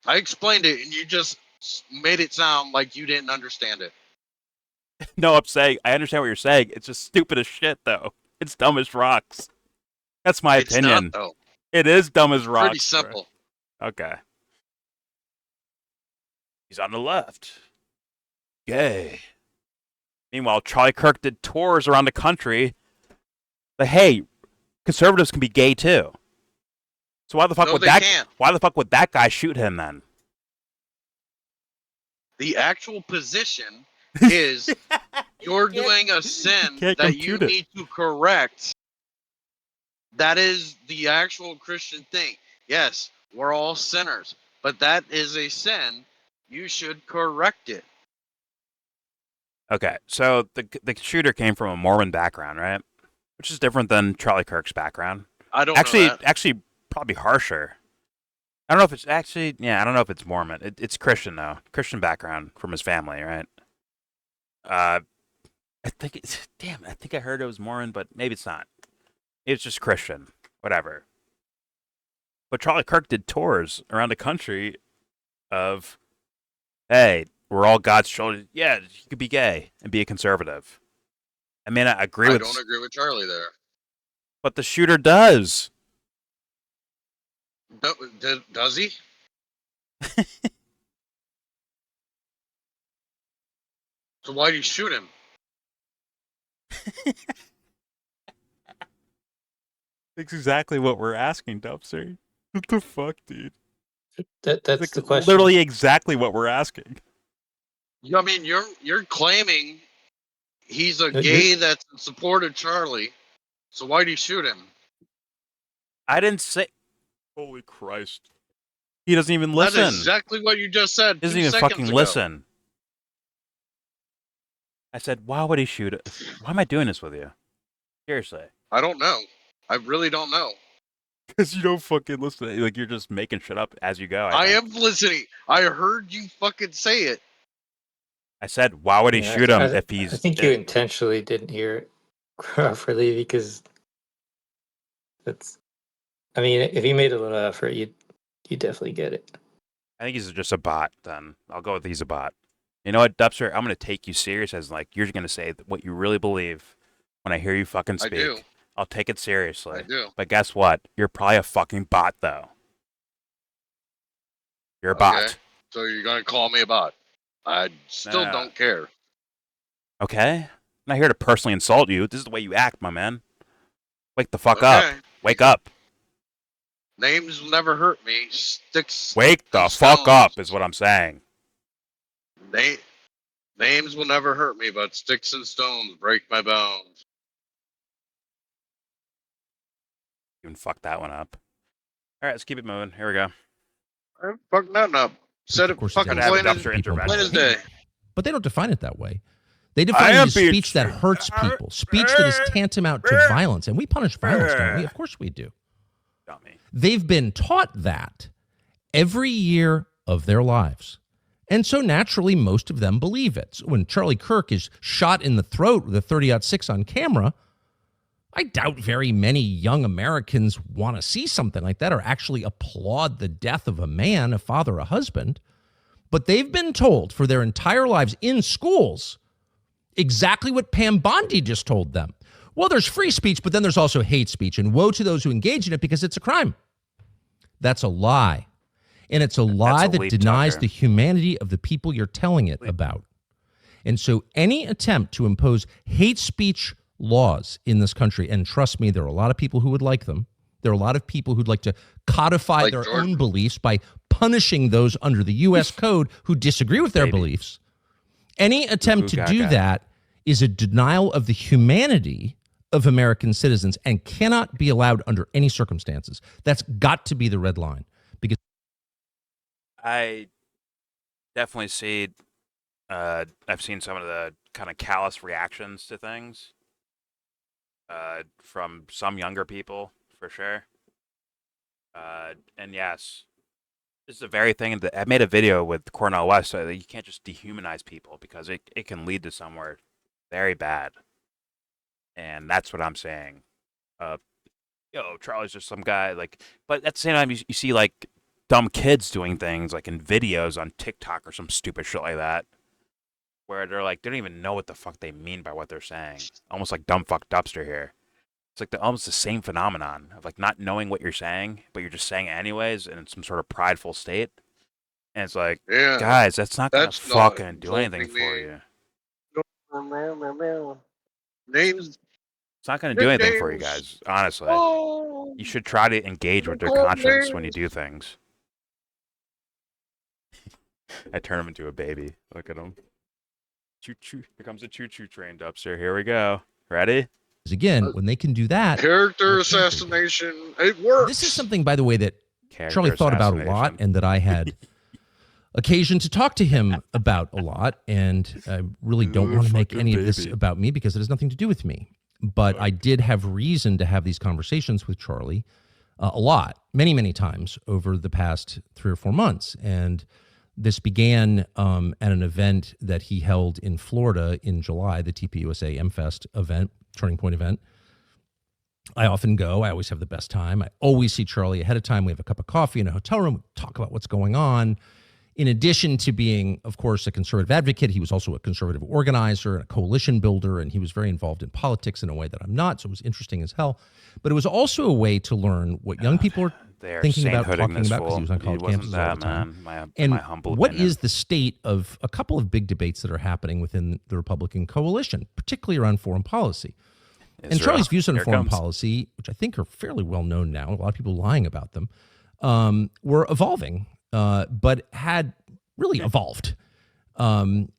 I explained it and you just made it sound like you didn't understand it. No, I'm saying, I understand what you're saying. It's just stupid as shit, though. It's dumb as rocks. That's my opinion. Not, though. It is dumb as rocks. Pretty simple. Bro. Okay. He's on the left. Gay. Meanwhile, Charlie Kirk did tours around the country. Like, hey, conservatives can be gay too. So why the fuck why the fuck would that guy shoot him then? The actual position is you're doing a sin that you need to correct. That is the actual Christian thing. Yes, we're all sinners, but that is a sin. You should correct it. Okay, so the shooter came from a Mormon background, right? Which is different than Charlie Kirk's background. I don't know that. Actually, probably harsher. I don't know if it's actually, I don't know if it's Mormon. It's Christian though, Christian background from his family, right? I think I think I heard it was Mormon, but maybe it's not. It's just Christian, whatever. But Charlie Kirk did tours around the country of, hey, we're all God's children. Yeah, you could be gay and be a conservative. I mean, I agree with. I don't agree with Charlie there. But the shooter does. Does he? So why did you shoot him? That's exactly what we're asking, Dubster. What the fuck, dude? That's like the question. Literally exactly what we're asking. I mean, you're claiming he's a gay that's in support of Charlie. So why do you shoot him? I didn't say. Holy Christ! He doesn't even listen. That's exactly what you just said. He doesn't even fucking listen. I said, why would he shoot it? Why am I doing this with you? Seriously. I don't know. I really don't know. Because you don't fucking listen. Like, you're just making shit up as you go. I am listening. I heard you fucking say it. I said, why would he shoot him if he's... I think you intentionally didn't hear it properly because that's... I mean, if you made a little effort, you definitely get it. I think he's just a bot. Then I'll go with he's a bot. You know what, Dubster? I'm gonna take you serious as like you're gonna say what you really believe when I hear you fucking speak. I do. I'll take it seriously. I do. But guess what? You're probably a fucking bot, though. You're a bot. So you're gonna call me a bot? I still don't care. Okay? I'm not here to personally insult you. This is the way you act, my man. Wake the fuck up. Wake up. Names will never hurt me. Sticks. Wake the fuck up is what I'm saying. Names will never hurt me, but sticks and stones break my bones. Even fuck that one up. All right, let's keep it moving. Here we go. Fuck nothing up. Said it fucking plain as day. But they don't define it that way. They define it as speech that hurts people, speech that is tantamount to violence. And we punish violence, don't we? Of course we do. They've been taught that every year of their lives. And so naturally, most of them believe it. So when Charlie Kirk is shot in the throat with a 30-06 on camera, I doubt very many young Americans want to see something like that or actually applaud the death of a man, a father, a husband. But they've been told for their entire lives in schools exactly what Pam Bondi just told them. Well, there's free speech, but then there's also hate speech, and woe to those who engage in it because it's a crime. That's a lie. And it's a lie that denies the humanity of the people you're telling it about. And so any attempt to impose hate speech laws in this country, and trust me, there are a lot of people who would like them. There are a lot of people who'd like to codify their own beliefs by punishing those under the U.S. code who disagree with their beliefs. Any attempt to do that is a denial of the humanity of American citizens and cannot be allowed under any circumstances. That's got to be the red line. Because I definitely see, I've seen some of the kind of callous reactions to things from some younger people, for sure. And yes, this is the very thing that I made a video with Cornel West, so that you can't just dehumanize people because it can lead to somewhere very bad. And that's what I'm saying. Charlie's just some guy, like, but at the same time, you see, like, dumb kids doing things, like, in videos on TikTok or some stupid shit like that, where they're, like, they don't even know what the fuck they mean by what they're saying. Almost like dumb fuck Dubster here. It's, like, almost the same phenomenon of, like, not knowing what you're saying, but you're just saying it anyways, and in some sort of prideful state. And it's like, guys, that's not going to fucking do anything for you. Names. It's not going to do anything for you guys, honestly. You should try to engage with your conscience when you do things. I turn him into a baby. Look at him. Choo-choo. Here comes a choo-choo train, Dubster. Here we go. Ready? Again, when they can do that. Character assassination. It works. This is something, by the way, that Charlie thought about a lot and that I had occasion to talk to him about a lot. And I really don't want to make any of this about me because it has nothing to do with me. But I did have reason to have these conversations with Charlie a lot, many, many times over the past 3 or 4 months. And this began at an event that he held in Florida in July, the TPUSA M-Fest event, Turning Point event. I often go. I always have the best time. I always see Charlie ahead of time. We have a cup of coffee in a hotel room, we talk about what's going on. In addition to being, of course, a conservative advocate, he was also a conservative organizer and a coalition builder, and he was very involved in politics in a way that I'm not, so it was interesting as hell. But it was also a way to learn what young people are thinking about, talking about, because he was on college campuses all the time. And what is the state of a couple of big debates that are happening within the Republican coalition, particularly around foreign policy? And Charlie's views on foreign policy, which I think are fairly well known now, a lot of people lying about them, were evolving. But had really evolved. And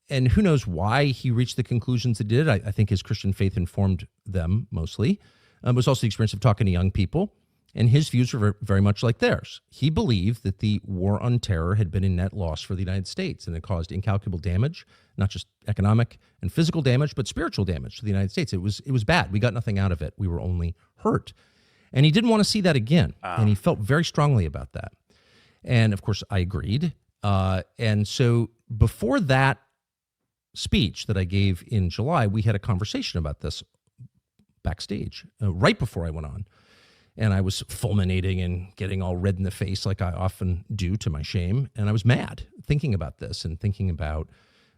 who knows why he reached the conclusions he did. I think his Christian faith informed them mostly. It was also the experience of talking to young people. And his views were very much like theirs. He believed that the war on terror had been a net loss for the United States and it caused incalculable damage, not just economic and physical damage, but spiritual damage to the United States. It was bad. We got nothing out of it. We were only hurt. And he didn't want to see that again. And he felt very strongly about that. And, of course, I agreed. And so before that speech that I gave in July, we had a conversation about this backstage right before I went on. And I was fulminating and getting all red in the face like I often do, to my shame. And I was mad thinking about this and thinking about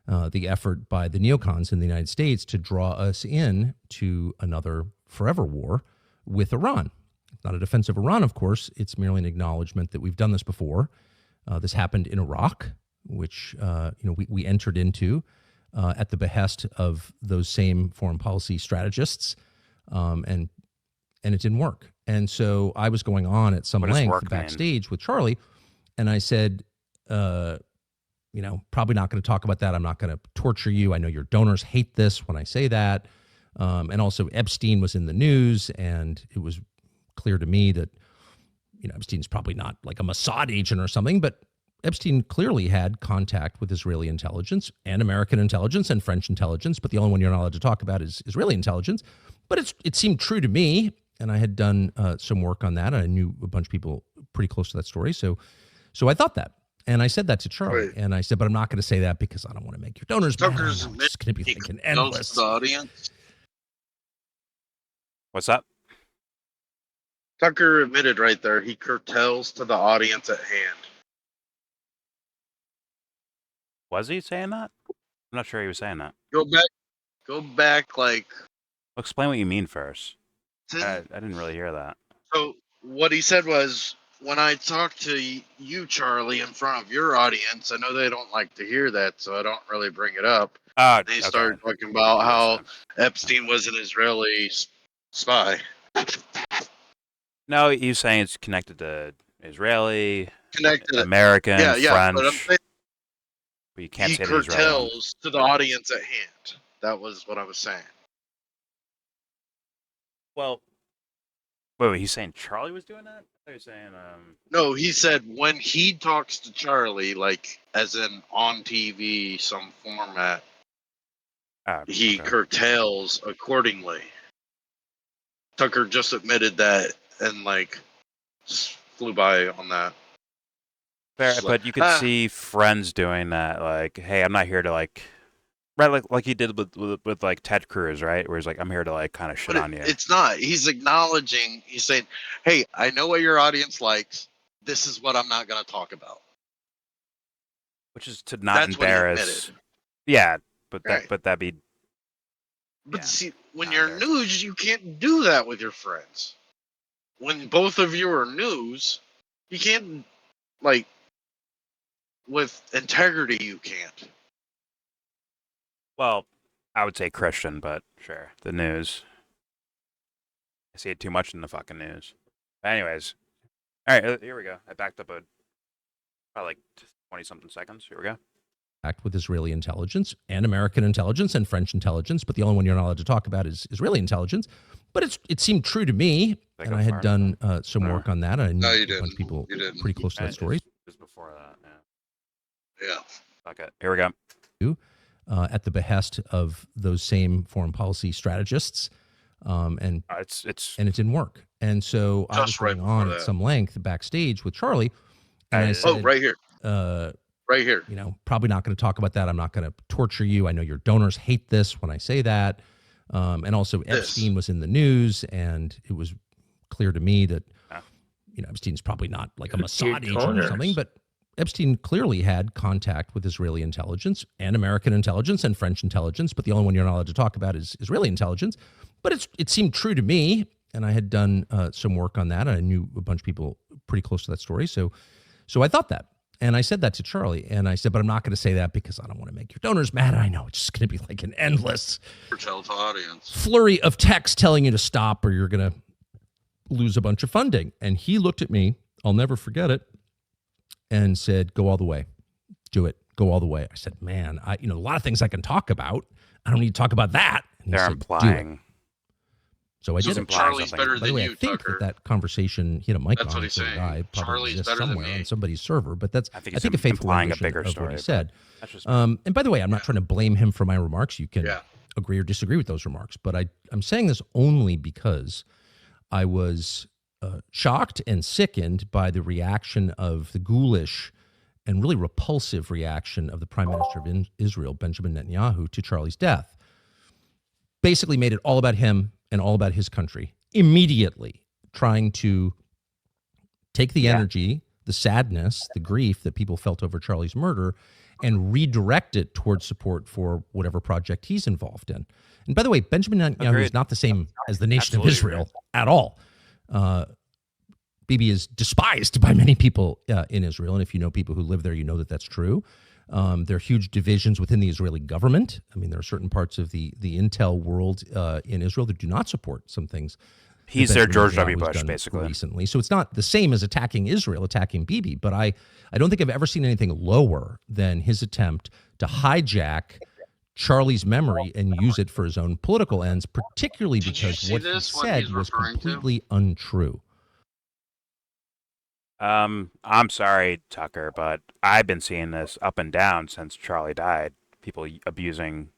the effort by the neocons in the United States to draw us in to another forever war with Iran. It's not a defense of Iran, of course. It's merely an acknowledgement that we've done this before. This happened in Iraq, which we entered into at the behest of those same foreign policy strategists, and it didn't work. And so I was going on at some length backstage with Charlie, and I said, probably not going to talk about that. I'm not going to torture you. I know your donors hate this when I say that. And also Epstein was in the news, and it was clear to me that, Epstein's probably not like a Mossad agent or something, but Epstein clearly had contact with Israeli intelligence and American intelligence and French intelligence, but the only one you're not allowed to talk about is Israeli intelligence. But it seemed true to me, and I had done some work on that. I knew a bunch of people pretty close to that story, so I thought that. And I said that to Charlie, and I said, but I'm not going to say that because I don't want to make your donors mad. It's going to be like an endless. The audience. What's up? Tucker admitted right there he curtails to the audience at hand. Was he saying that? I'm not sure he was saying that. Go back like... Well, explain what you mean first. I didn't really hear that. So what he said was, when I talk to you, Charlie, in front of your audience, I know they don't like to hear that, so I don't really bring it up. They started talking about how Epstein was an Israeli spy. No, he's saying it's connected to Israeli, American, French. But I'm saying but you can't say Israeli. He curtails to the audience at hand. That was what I was saying. Well, wait, he's saying Charlie was doing that? I thought you were saying, No, he said when he talks to Charlie, like as in on TV, some format, he curtails accordingly. Tucker just admitted that and flew by on that. Fair, but you could see friends doing that. Like, hey, I'm not here to right, like he did with Ted Cruz, right? Where he's like, I'm here to kind of shit on you. It's not. He's acknowledging. He's saying, hey, I know what your audience likes. This is what I'm not going to talk about. Which is to not embarrass. Yeah, but that'd be. But see, when you're news, you can't do that with your friends. When both of you are news, you can't, with integrity, you can't. Well, I would say Christian, but sure, the news. I see it too much in the fucking news. But anyways, all right, here we go. I backed up probably 20-something seconds. Here we go. Act with Israeli intelligence and American intelligence and French intelligence, but the only one you're not allowed to talk about is Israeli intelligence. But it seemed true to me, and I had done some work on that. I knew a bunch of people pretty close to that story. It was before that, yeah. Okay, here we go. At the behest of those same foreign policy strategists, and it didn't work. And so I was going on at some length backstage with Charlie, and I said, right here. Right here. Probably not going to talk about that. I'm not going to torture you. I know your donors hate this when I say that. And also Epstein was in the news, and it was clear to me that, Epstein's probably not like a Mossad agent or something, but Epstein clearly had contact with Israeli intelligence and American intelligence and French intelligence, but the only one you're not allowed to talk about is Israeli intelligence. But it seemed true to me, and I had done some work on that. I knew a bunch of people pretty close to that story, so I thought that. And I said that to Charlie, and I said, but I'm not going to say that because I don't want to make your donors mad. I know it's just going to be like an endless flurry of text telling you to stop or you're going to lose a bunch of funding. And he looked at me, I'll never forget it, and said, go all the way. Do it. Go all the way. I said, man, a lot of things I can talk about. I don't need to talk about that. And they're implying. So I did it. Charlie's better than you, I think Tucker. that conversation hit a mic That's on what he's for saying. a guy, probably Charlie's exists better than somewhere me. on somebody's server, but that's I think a faithful implying a rendition bigger of story, what he said. That's just And by the way, I'm not trying to blame him for my remarks. You can agree or disagree with those remarks, but I'm saying this only because I was shocked and sickened by the reaction of the ghoulish and really repulsive reaction of the Prime Minister of Israel, Benjamin Netanyahu, to Charlie's death. Basically made it all about him and all about his country immediately. trying to take the energy, the sadness, the grief that people felt over Charlie's murder and redirect it towards support for whatever project he's involved in. And by the way, Benjamin Netanyahu is not the same as the nation of Israel at all. Bibi is despised by many people in Israel. And if you know people who live there, you know that that's true. There are huge divisions within the Israeli government. I mean, there are certain parts of the intel world in Israel that do not support some things. He's their George W. Bush, basically. Recently. So it's not the same as attacking Israel, attacking Bibi. But I don't think I've ever seen anything lower than his attempt to hijack Charlie's memory and use it for his own political ends, particularly because what he said was completely untrue. I'm sorry, Tucker, but I've been seeing this up and down since Charlie died. People abusing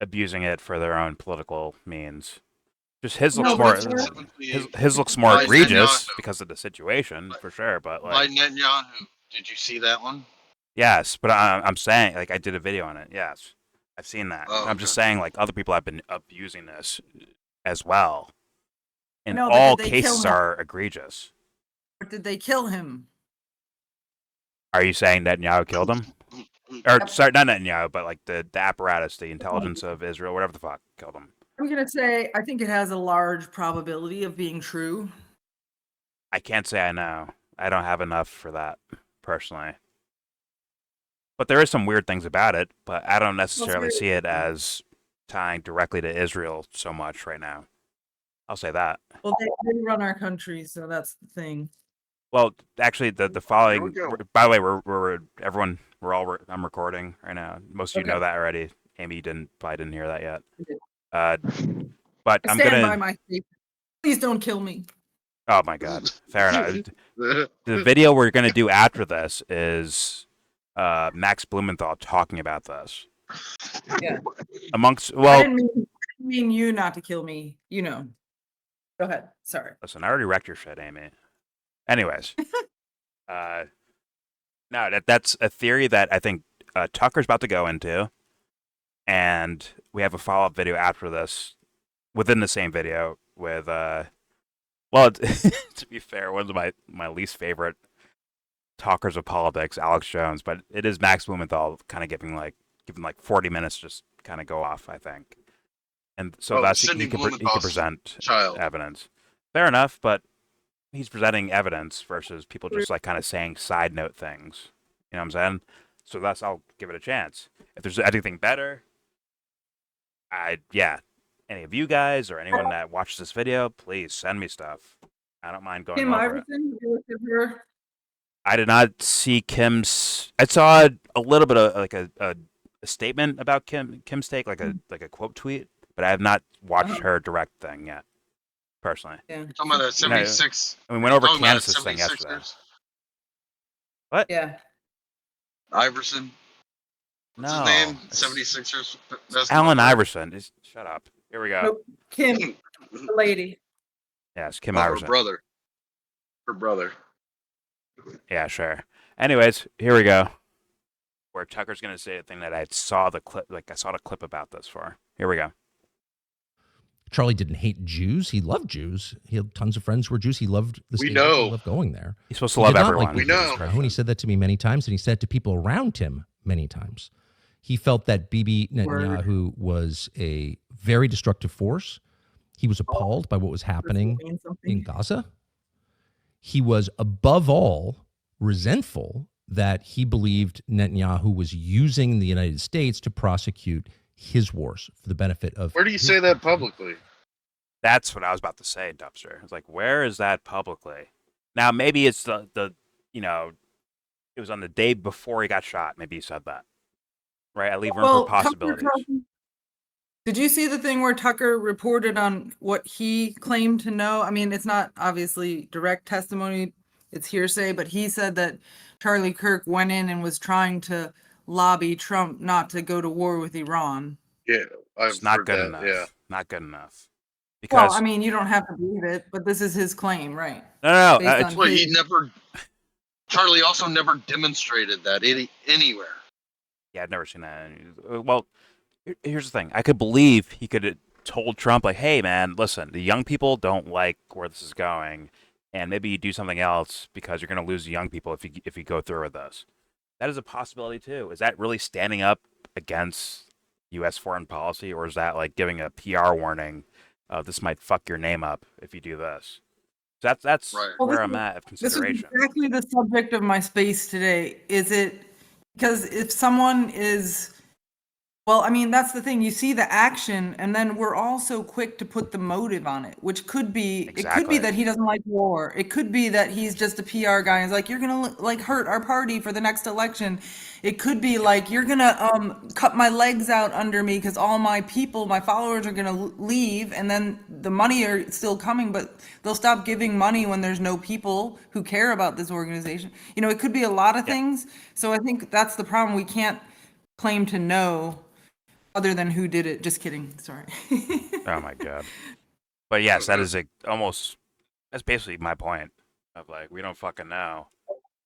it for their own political means. Just his looks more egregious because of the situation, for sure. But by Netanyahu, did you see that one? Yes, but I'm saying, like, I did a video on it. Yes, I've seen that. Oh, I'm just saying, like, other people have been abusing this as well. And all cases are egregious. Or did they kill him? Are you saying Netanyahu killed him? Or sorry, not Netanyahu, but like the apparatus, the intelligence of Israel, whatever the fuck, killed him. I'm going to say I think it has a large probability of being true. I can't say I know. I don't have enough for that, personally. But there is some weird things about it, but I don't necessarily see it as tying directly to Israel so much right now. I'll say that. Well, they run our country, so that's the thing. Well, actually, the following. By the way, I'm recording right now. Most of you know that already. Amy, you probably didn't hear that yet. But I'm gonna. By my statement. Please don't kill me. Oh my God! Fair enough. The video we're gonna do after this is Max Blumenthal talking about this. Yeah. I didn't mean you not to kill me. You know. Go ahead. Sorry. Listen, I already wrecked your shit, Amy. Anyways, no, that's a theory that I think Tucker's about to go into, and we have a follow-up video after this, within the same video with, well, to be fair, one of my least favorite talkers of politics, Alex Jones, but it is Max Blumenthal kind of giving like 40 minutes just kind of go off, I think. And so he can present evidence. Fair enough, but he's presenting evidence versus people just like kind of saying side note things. You know what I'm saying? So I'll give it a chance. If there's anything better, any of you guys or anyone that watches this video, please send me stuff. I don't mind going over it. I did not see Kim's. I saw a little bit of like a statement about Kim's take, like a quote tweet, but I have not watched her direct thing yet. Personally, yeah. Talking about the 76. We went over Candace's thing yesterday. What? Yeah. Iverson. What's his name? 76ers. Allen Iverson. Shut up. Here we go. Nope. Kim, the lady. Yes, Kim Iverson. Her brother. Yeah, sure. Anyways, here we go. Where Tucker's gonna say a thing that I saw the clip about this for. Here we go. Charlie didn't hate Jews. He loved Jews. He had tons of friends who were Jews. He loved the state. We know. He loved going there. He's supposed to love everyone. Like we know. He said that to me many times, and he said it to people around him many times. He felt that Bibi Netanyahu was a very destructive force. He was appalled by what was happening in Gaza. He was, above all, resentful that he believed Netanyahu was using the United States to prosecute his wars for the benefit of. Where do you say that publicly? That's what I was about to say, Dubster. It's like, where is that publicly? Now, maybe it's the it was on the day before he got shot. Maybe he said that. Right? I leave room for possibilities. Did you see the thing where Tucker reported on what he claimed to know? I mean, it's not obviously direct testimony. It's hearsay, but he said that Charlie Kirk went in and was trying to lobby Trump not to go to war with Iran. Yeah, it's not good enough. Yeah. Not good enough. Because, well, I mean, you don't have to believe it, but this is his claim, right? No. Charlie also never demonstrated that anywhere. Yeah, I've never seen that. Well, here's the thing. I could believe he could told Trump, like, hey, man, listen, the young people don't like where this is going, and maybe you do something else because you're going to lose the young people if you go through with this. That is a possibility, too. Is that really standing up against U.S. foreign policy, or is that like giving a PR warning of this might fuck your name up if you do this? That's Right. where I'm at of consideration. This is exactly the subject of my space today. Is it because if someone is, well, I mean, that's the thing. You see the action, and then we're all so quick to put the motive on it, which could be, it could be that he doesn't like war. It could be that he's just a PR guy. He's like, you're gonna like hurt our party for the next election. It could be like, you're gonna cut my legs out under me because all my people, my followers are gonna leave, and then the money are still coming, but they'll stop giving money when there's no people who care about this organization. You know, it could be a lot of things. So I think that's the problem. We can't claim to know other than who did it. Just kidding. Sorry. Oh my god. But yes, that is that's basically my point of like, we don't fucking know.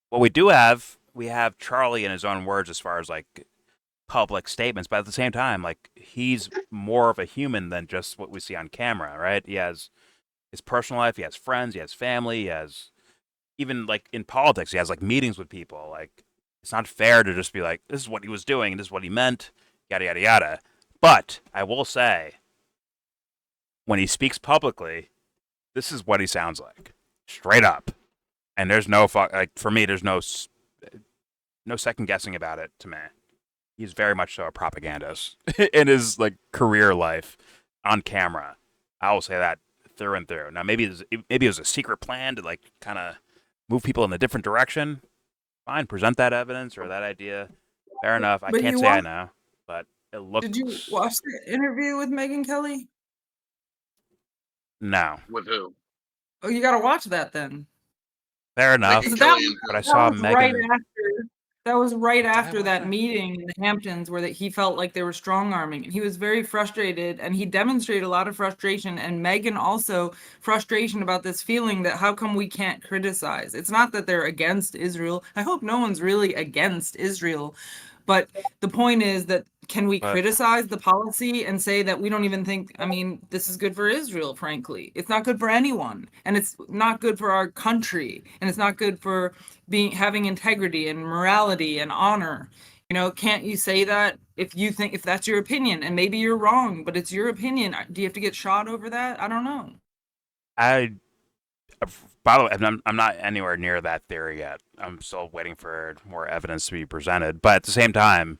What we do have, we have Charlie in his own words as far as like public statements, but at the same time, like, he's more of a human than just what we see on camera, right? He has his personal life, he has friends, he has family, he has, even like in politics, he has like meetings with people. Like, it's not fair to just be like, this is what he was doing, this is what he meant, yada yada yada. But I will say, when he speaks publicly, this is what he sounds like, straight up. And there's no like, for me, there's no second guessing about it. To me, he's very much so a propagandist in his like career life on camera. I will say that through and through. Now, maybe it was a secret plan to like kind of move people in a different direction. Fine, present that evidence or that idea. Fair enough. I can't say I know, but it looks. Did you watch the interview with Megyn Kelly? No. With who? Oh, you got to watch that then. Fair enough. But I saw Megyn. That was right after that meeting in the Hamptons where he felt like they were strong arming. He was very frustrated, and he demonstrated a lot of frustration. And Megyn also frustration about this feeling that how come we can't criticize? It's not that they're against Israel. I hope no one's really against Israel. But the point is that can we criticize the policy and say that we don't even think, I mean, this is good for Israel, frankly. It's not good for anyone. And it's not good for our country. And it's not good for having integrity and morality and honor. You know, can't you say that if that's your opinion? And maybe you're wrong, but it's your opinion. Do you have to get shot over that? I don't know. By the way, I'm not anywhere near that theory yet. I'm still waiting for more evidence to be presented. But at the same time,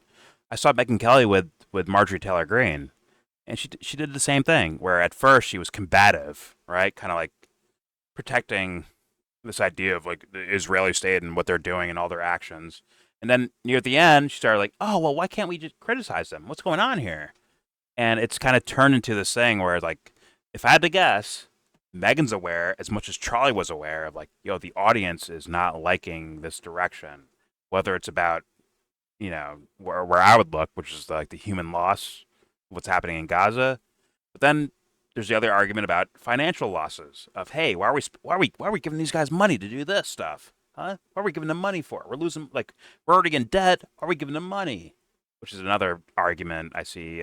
I saw Megyn Kelly with Marjorie Taylor Greene, and she did the same thing. Where at first she was combative, right, kind of like protecting this idea of like the Israeli state and what they're doing and all their actions. And then near the end, she started like, oh well, why can't we just criticize them? What's going on here? And it's kind of turned into this thing where like, if I had to guess, Megyn's aware as much as Charlie was aware of like, yo, the audience is not liking this direction, whether it's about, you know, where I would look, which is like the human loss, what's happening in Gaza. But then there's the other argument about financial losses of, hey, why are we giving these guys money to do this stuff? Huh? What are we giving them money for? We're losing, like, we're already in debt. Why are we giving them money? Which is another argument I see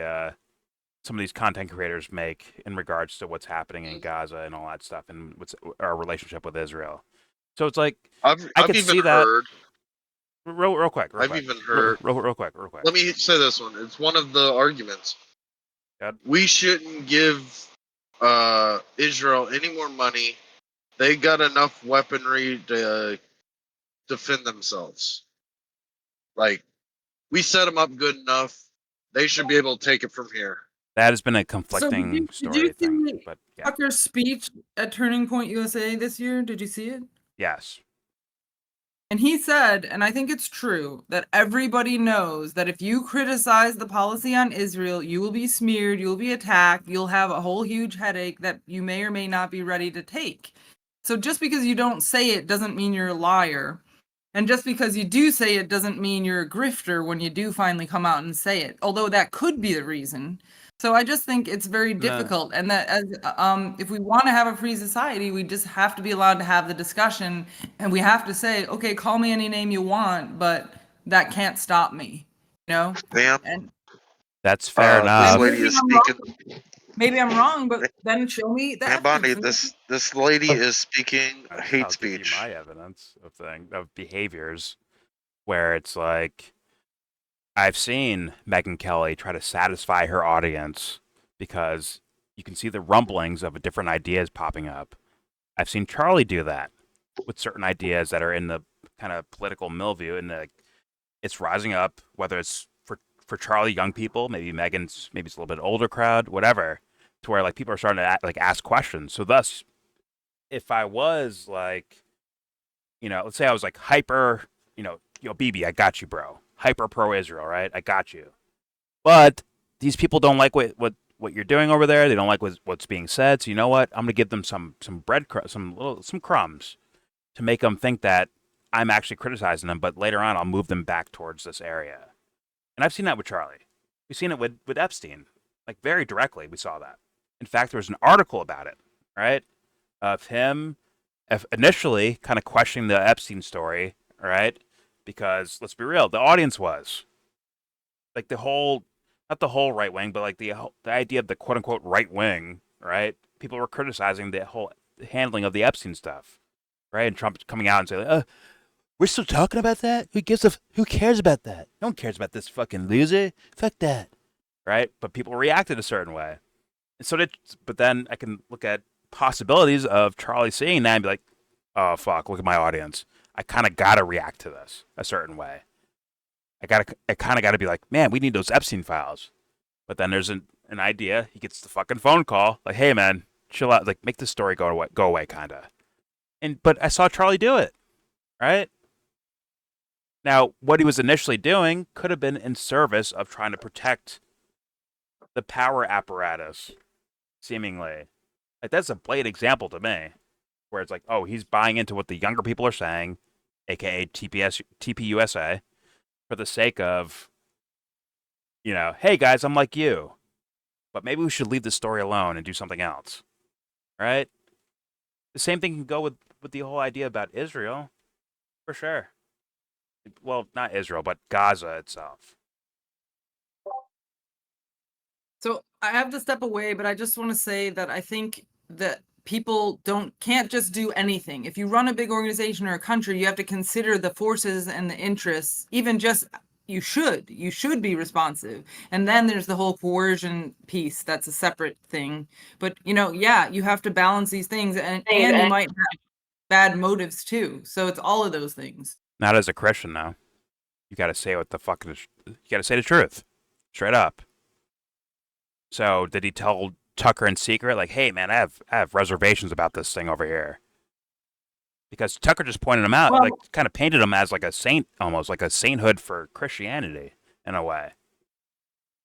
some of these content creators make in regards to what's happening in Gaza and all that stuff, and what's our relationship with Israel. So it's like, I could see that. Real quick. I've even heard. Real quick. Let me say this one. It's one of the arguments. We shouldn't give Israel any more money. They got enough weaponry to defend themselves. Like, we set them up good enough. They should be able to take it from here. That has been a conflicting story. Did you thing, see but yeah. Tucker's speech at Turning Point USA this year? Did you see it? Yes. And he said, and I think it's true, that everybody knows that if you criticize the policy on Israel, you will be smeared, you'll be attacked, you'll have a whole huge headache that you may or may not be ready to take. So just because you don't say it doesn't mean you're a liar. And just because you do say it doesn't mean you're a grifter when you do finally come out and say it, although that could be the reason. So I just think it's very difficult, and that as if we want to have a free society, we just have to be allowed to have the discussion, and we have to say, okay, call me any name you want, but that can't stop me, you know? Bam. And that's fair enough. Maybe I'm wrong, but then show me the And Bonnie, evidence. this lady is speaking hate I'll speech. give you my evidence of behaviors where it's like I've seen Megyn Kelly try to satisfy her audience because you can see the rumblings of different ideas popping up. I've seen Charlie do that with certain ideas that are in the kind of political milieu, and it's rising up. Whether it's for Charlie, young people, maybe Megan's, maybe it's a little bit older crowd, whatever, to where like people are starting to ask questions. So thus, if I was like, let's say I was like hyper, BB, I got you, bro. Hyper pro Israel, right? I got you. But these people don't like what you're doing over there. They don't like what's being said. So you know what? I'm gonna give them some some crumbs to make them think that I'm actually criticizing them. But later on, I'll move them back towards this area. And I've seen that with Charlie. We've seen it with Epstein, like very directly. We saw that. In fact, there was an article about it, right, of him initially kind of questioning the Epstein story, right? Because let's be real, the audience was like not the whole right wing, but like the idea of the quote unquote right wing, right? People were criticizing the whole handling of the Epstein stuff, right? And Trump coming out and saying, we're still talking about that? Who cares about that? No one cares about this fucking loser. Fuck that, right? But people reacted a certain way, and but then I can look at possibilities of Charlie seeing that and be like, oh fuck, look at my audience. I kind of gotta react to this a certain way. I kind of gotta be like, man, we need those Epstein files. But then there's an idea. He gets the fucking phone call, like, hey man, chill out, like make this story go away, kinda. But I saw Charlie do it, right? Now, what he was initially doing could have been in service of trying to protect the power apparatus, seemingly. Like that's a blatant example to me, where it's like, oh, he's buying into what the younger people are saying, aka TPUSA, for the sake of, hey guys, I'm like you, but maybe we should leave this story alone and do something else, right? The same thing can go with the whole idea about Israel, for sure. Well, not Israel, but Gaza itself. So I have to step away, but I just want to say that I think that people can't just do anything. If you run a big organization or a country, you have to consider the forces and the interests. Even just you should be responsive. And then there's the whole coercion piece. That's a separate thing. But you have to balance these things, and you might have bad motives too. So it's all of those things. Not as a Christian, though. You got to say what the fuck is. You got to say the truth, straight up. So did he tell Tucker in secret, like, hey man, I have reservations about this thing over here? Because Tucker just pointed him out, like kind of painted him as like a saint, almost like a sainthood for Christianity in a way,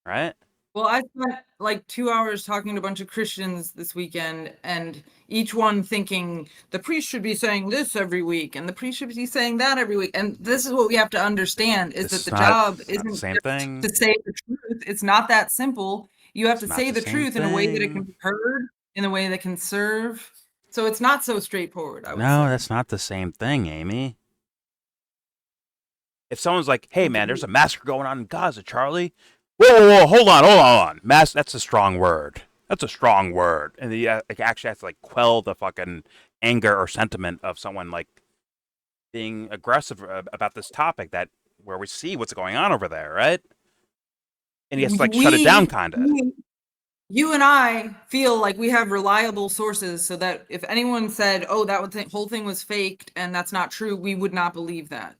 right? Well, I spent like 2 hours talking to a bunch of Christians this weekend, and each one thinking the priest should be saying this every week, and the priest should be saying that every week. And this is what we have to understand: is that the job isn't the same thing to say the truth. It's not that simple. You have to say the truth in a way that it can be heard, in a way that can serve. So it's not so straightforward. I would say. That's not the same thing, Amy. If someone's like, hey man, there's a massacre going on in Gaza, Charlie. Whoa, hold on. That's a strong word. That's a strong word. And you actually have to like quell the fucking anger or sentiment of someone like being aggressive about this topic where we see what's going on over there, right? And he has to like shut it down, kind of. You and I feel like we have reliable sources, so that if anyone said, oh, that whole thing was faked and that's not true, we would not believe that.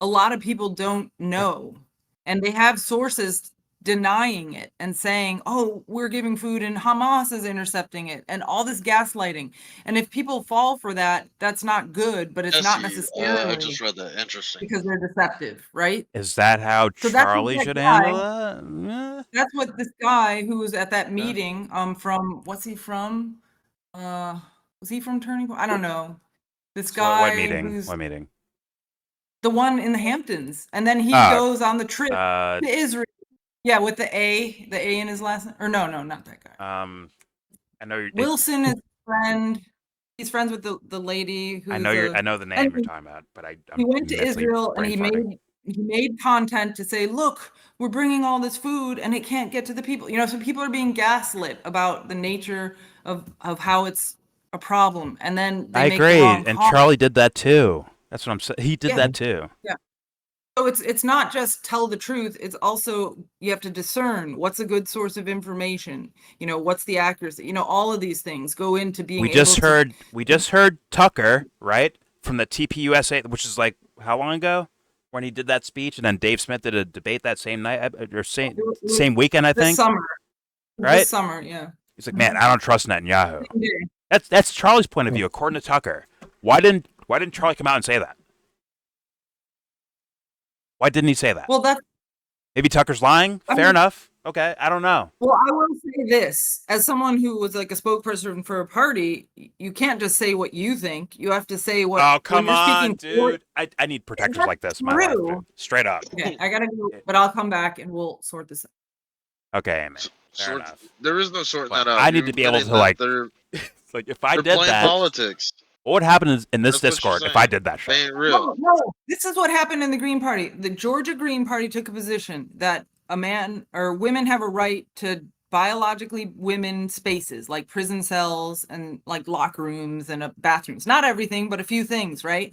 A lot of people don't know, and they have sources denying it and saying, oh, we're giving food and Hamas is intercepting it, and all this gaslighting. And if people fall for that, that's not good, but it's not necessarily. I just read that. Interesting. Because they're deceptive, right? Is that how Charlie should handle that? Yeah. That's what this guy who was at that meeting, what's he from? Was he from Turning Point? I don't know. This guy. What meeting? What meeting? The one in the Hamptons. And then he goes on the trip to Israel. Yeah, with the A in his last name. Or no, not that guy. I know you're Wilson is friend. He's friends with the lady who I know the name you're talking about, but he went to Israel and he he made content to say, look, we're bringing all this food and it can't get to the people. You know, so people are being gaslit about the nature of how it's a problem. And then they make the wrong and call. Charlie did that too. That's what I'm saying. He did that too. Yeah. So it's not just tell the truth. It's also, you have to discern what's a good source of information. You know, what's the accuracy. You know, all of these things go into being we just heard Tucker, right, from the TPUSA, which is like how long ago, when he did that speech, and then Dave Smith did a debate that same night or same weekend, I think. This summer. Right? This summer, yeah. He's like, man, I don't trust Netanyahu. That's Charlie's point of view, according to Tucker. Why didn't Charlie come out and say that? Why didn't he say that? Well, maybe Tucker's lying. Fair enough. Okay, I don't know. Well, I will say this. As someone who was like a spokesperson for a party, you can't just say what you think. You have to say what... Oh, come on, dude. I need protectors like this in my life, dude. Straight up. Okay, I gotta go, but I'll come back and we'll sort this out. Okay, Amy. Fair enough. There is no sorting that out. I need to be able to, like... like, if I did that... politics. What would happen in this Discord if I did that shit? Ain't real. No, this is what happened in the Green Party. The Georgia Green Party took a position that a man or women have a right to biologically women spaces like prison cells and like locker rooms and bathrooms. Not everything, but a few things, right?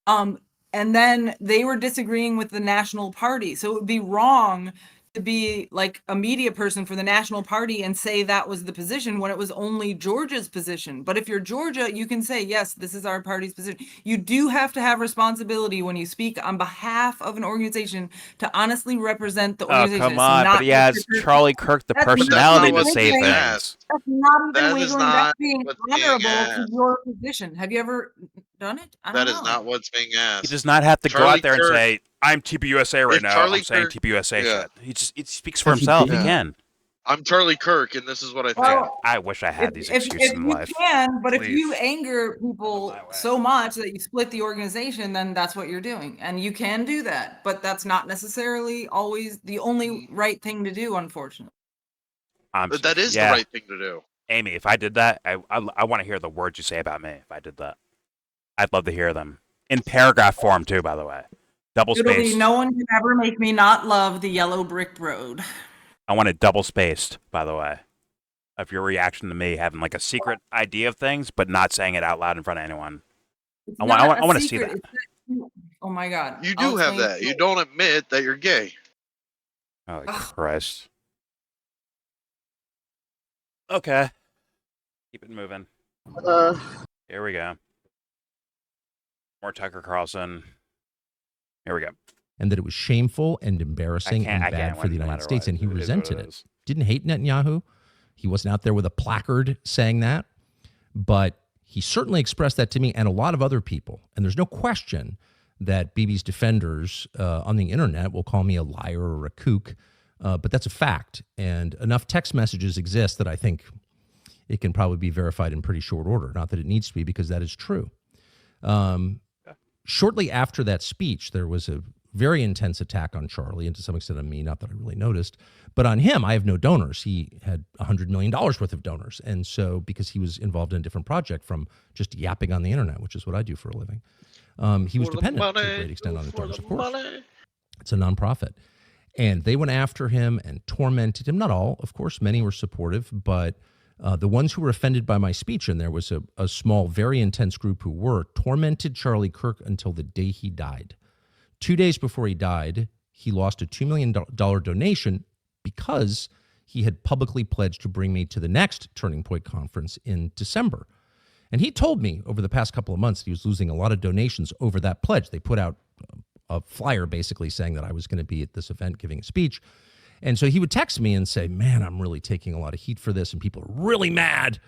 And then they were disagreeing with the National Party. So it would be wrong to be like a media person for the National Party and say that was the position when it was only Georgia's position. But if you're Georgia, you can say, yes, this is our party's position. You do have to have responsibility when you speak on behalf of an organization to honestly represent the organization. Oh, come on, but he has Charlie Kirk, the personality to say things. That's not even wiggling. That's being honorable to your position. Have you ever done it? That is not what's being asked. He does not have to go out there and say, I'm TPUSA right now. I'm saying TPUSA shit. He speaks for himself. He can. I'm Charlie Kirk, and this is what I think. Well, I wish I had these excuses in life. You can, but if you anger people so much that you split the organization, then that's what you're doing. And you can do that, but that's not necessarily always the only right thing to do, unfortunately. But that is the right thing to do. Amy, if I did that, I want to hear the words you say about me if I did that. I'd love to hear them. In paragraph form, too, by the way. Double spaced. No one can ever make me not love the yellow brick road. I want it double spaced, by the way, of your reaction to me having like a secret idea of things, but not saying it out loud in front of anyone. I want to see that. Oh my God. You do have that. You don't admit that you're gay. Oh, Christ. Okay. Keep it moving. Here we go. More Tucker Carlson. Here we go. And that it was shameful and embarrassing and bad for the United States, and he resented it. Didn't hate Netanyahu. He wasn't out there with a placard saying that, but he certainly expressed that to me and a lot of other people. And there's no question that Bibi's defenders on the internet will call me a liar or a kook, but that's a fact. And enough text messages exist that I think it can probably be verified in pretty short order. Not that it needs to be, because that is true. Shortly after that speech, there was a very intense attack on Charlie, and to some extent on me, not that I really noticed. But on him, I have no donors. He had $100 million worth of donors. And so, because he was involved in a different project from just yapping on the internet, which is what I do for a living, he was dependent to a great extent on his donors, of course. It's a nonprofit. And they went after him and tormented him. Not all, of course, many were supportive, but the ones who were offended by my speech, and there was a small, very intense group who were, tormented Charlie Kirk until the day he died. 2 days before he died, he lost a $2 million donation because he had publicly pledged to bring me to the next Turning Point conference in December. And he told me over the past couple of months he was losing a lot of donations over that pledge. They put out a flyer basically saying that I was going to be at this event giving a speech. And so he would text me and say, man, I'm really taking a lot of heat for this, and people are really mad.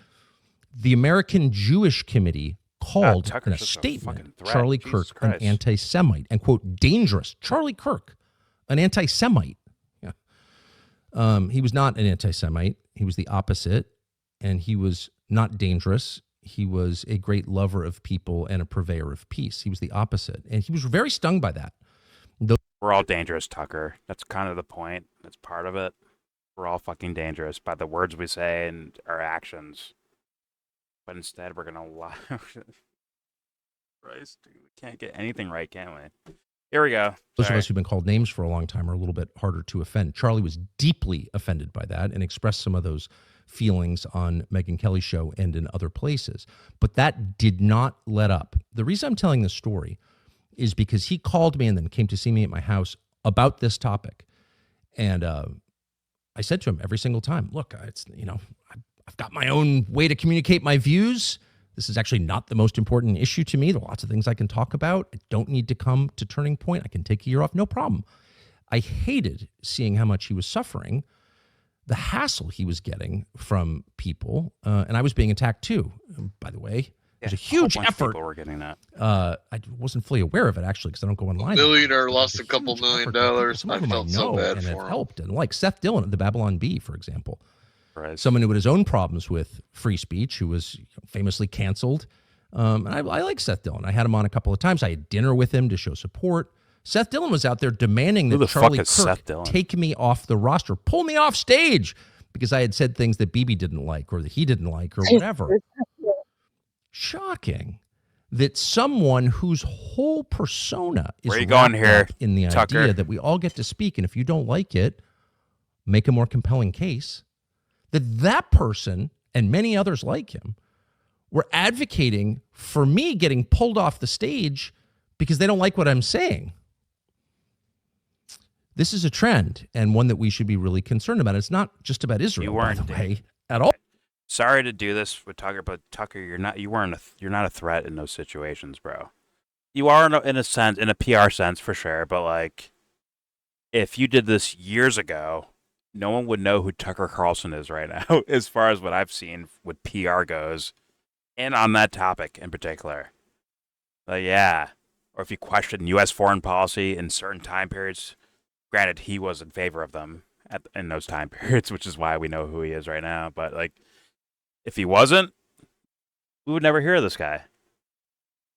The American Jewish Committee called in a statement Charlie Kirk an anti-Semite and, quote, dangerous. Charlie Kirk, an anti-Semite. Yeah. He was not an anti-Semite. He was the opposite, and he was not dangerous. He was a great lover of people and a purveyor of peace. He was the opposite, and he was very stung by that. We're all dangerous, Tucker. That's kind of the point. That's part of it. We're all fucking dangerous by the words we say and our actions. But instead, we're going to lie. Christ, dude, we can't get anything right, can we? Here we go. Those of us who've been called names for a long time are a little bit harder to offend. Charlie was deeply offended by that and expressed some of those feelings on Megyn Kelly's show and in other places. But that did not let up. The reason I'm telling this story is because he called me and then came to see me at my house about this topic. And I said to him every single time, look, I've got my own way to communicate my views. This is actually not the most important issue to me. There are lots of things I can talk about. I don't need to come to Turning Point. I can take a year off, no problem. I hated seeing how much he was suffering, the hassle he was getting from people, and I was being attacked too, by the way. There's a huge effort. People were getting that. I wasn't fully aware of it, actually, because I don't go online. Millionaire lost a couple $1 million. I felt so bad and for have him. helped. And like Seth Dillon at the Babylon Bee, for example. Right. Someone who had his own problems with free speech, who was famously canceled. And I like Seth Dillon. I had him on a couple of times. I had dinner with him to show support. Seth Dillon was out there demanding that Charlie Kirk take me off the roster, pull me off stage, because I had said things that Bibi didn't like or that he didn't like or whatever. Shocking that someone whose whole persona is Where are you going here, in the Tucker? idea that we all get to speak, and if you don't like it, make a more compelling case, that person and many others like him were advocating for me getting pulled off the stage because they don't like what I'm saying. This is a trend, and one that we should be really concerned about. It's not just about Israel, by the way, at all. Sorry to do this with Tucker, but Tucker, you're not a threat in those situations, bro. You are in a sense, in a PR sense for sure, but like, if you did this years ago, no one would know who Tucker Carlson is right now, as far as what I've seen with PR goes, and on that topic in particular. But yeah, or if you question U.S. foreign policy in certain time periods, granted, he was in favor of them in those time periods, which is why we know who he is right now. But like, if he wasn't, we would never hear of this guy.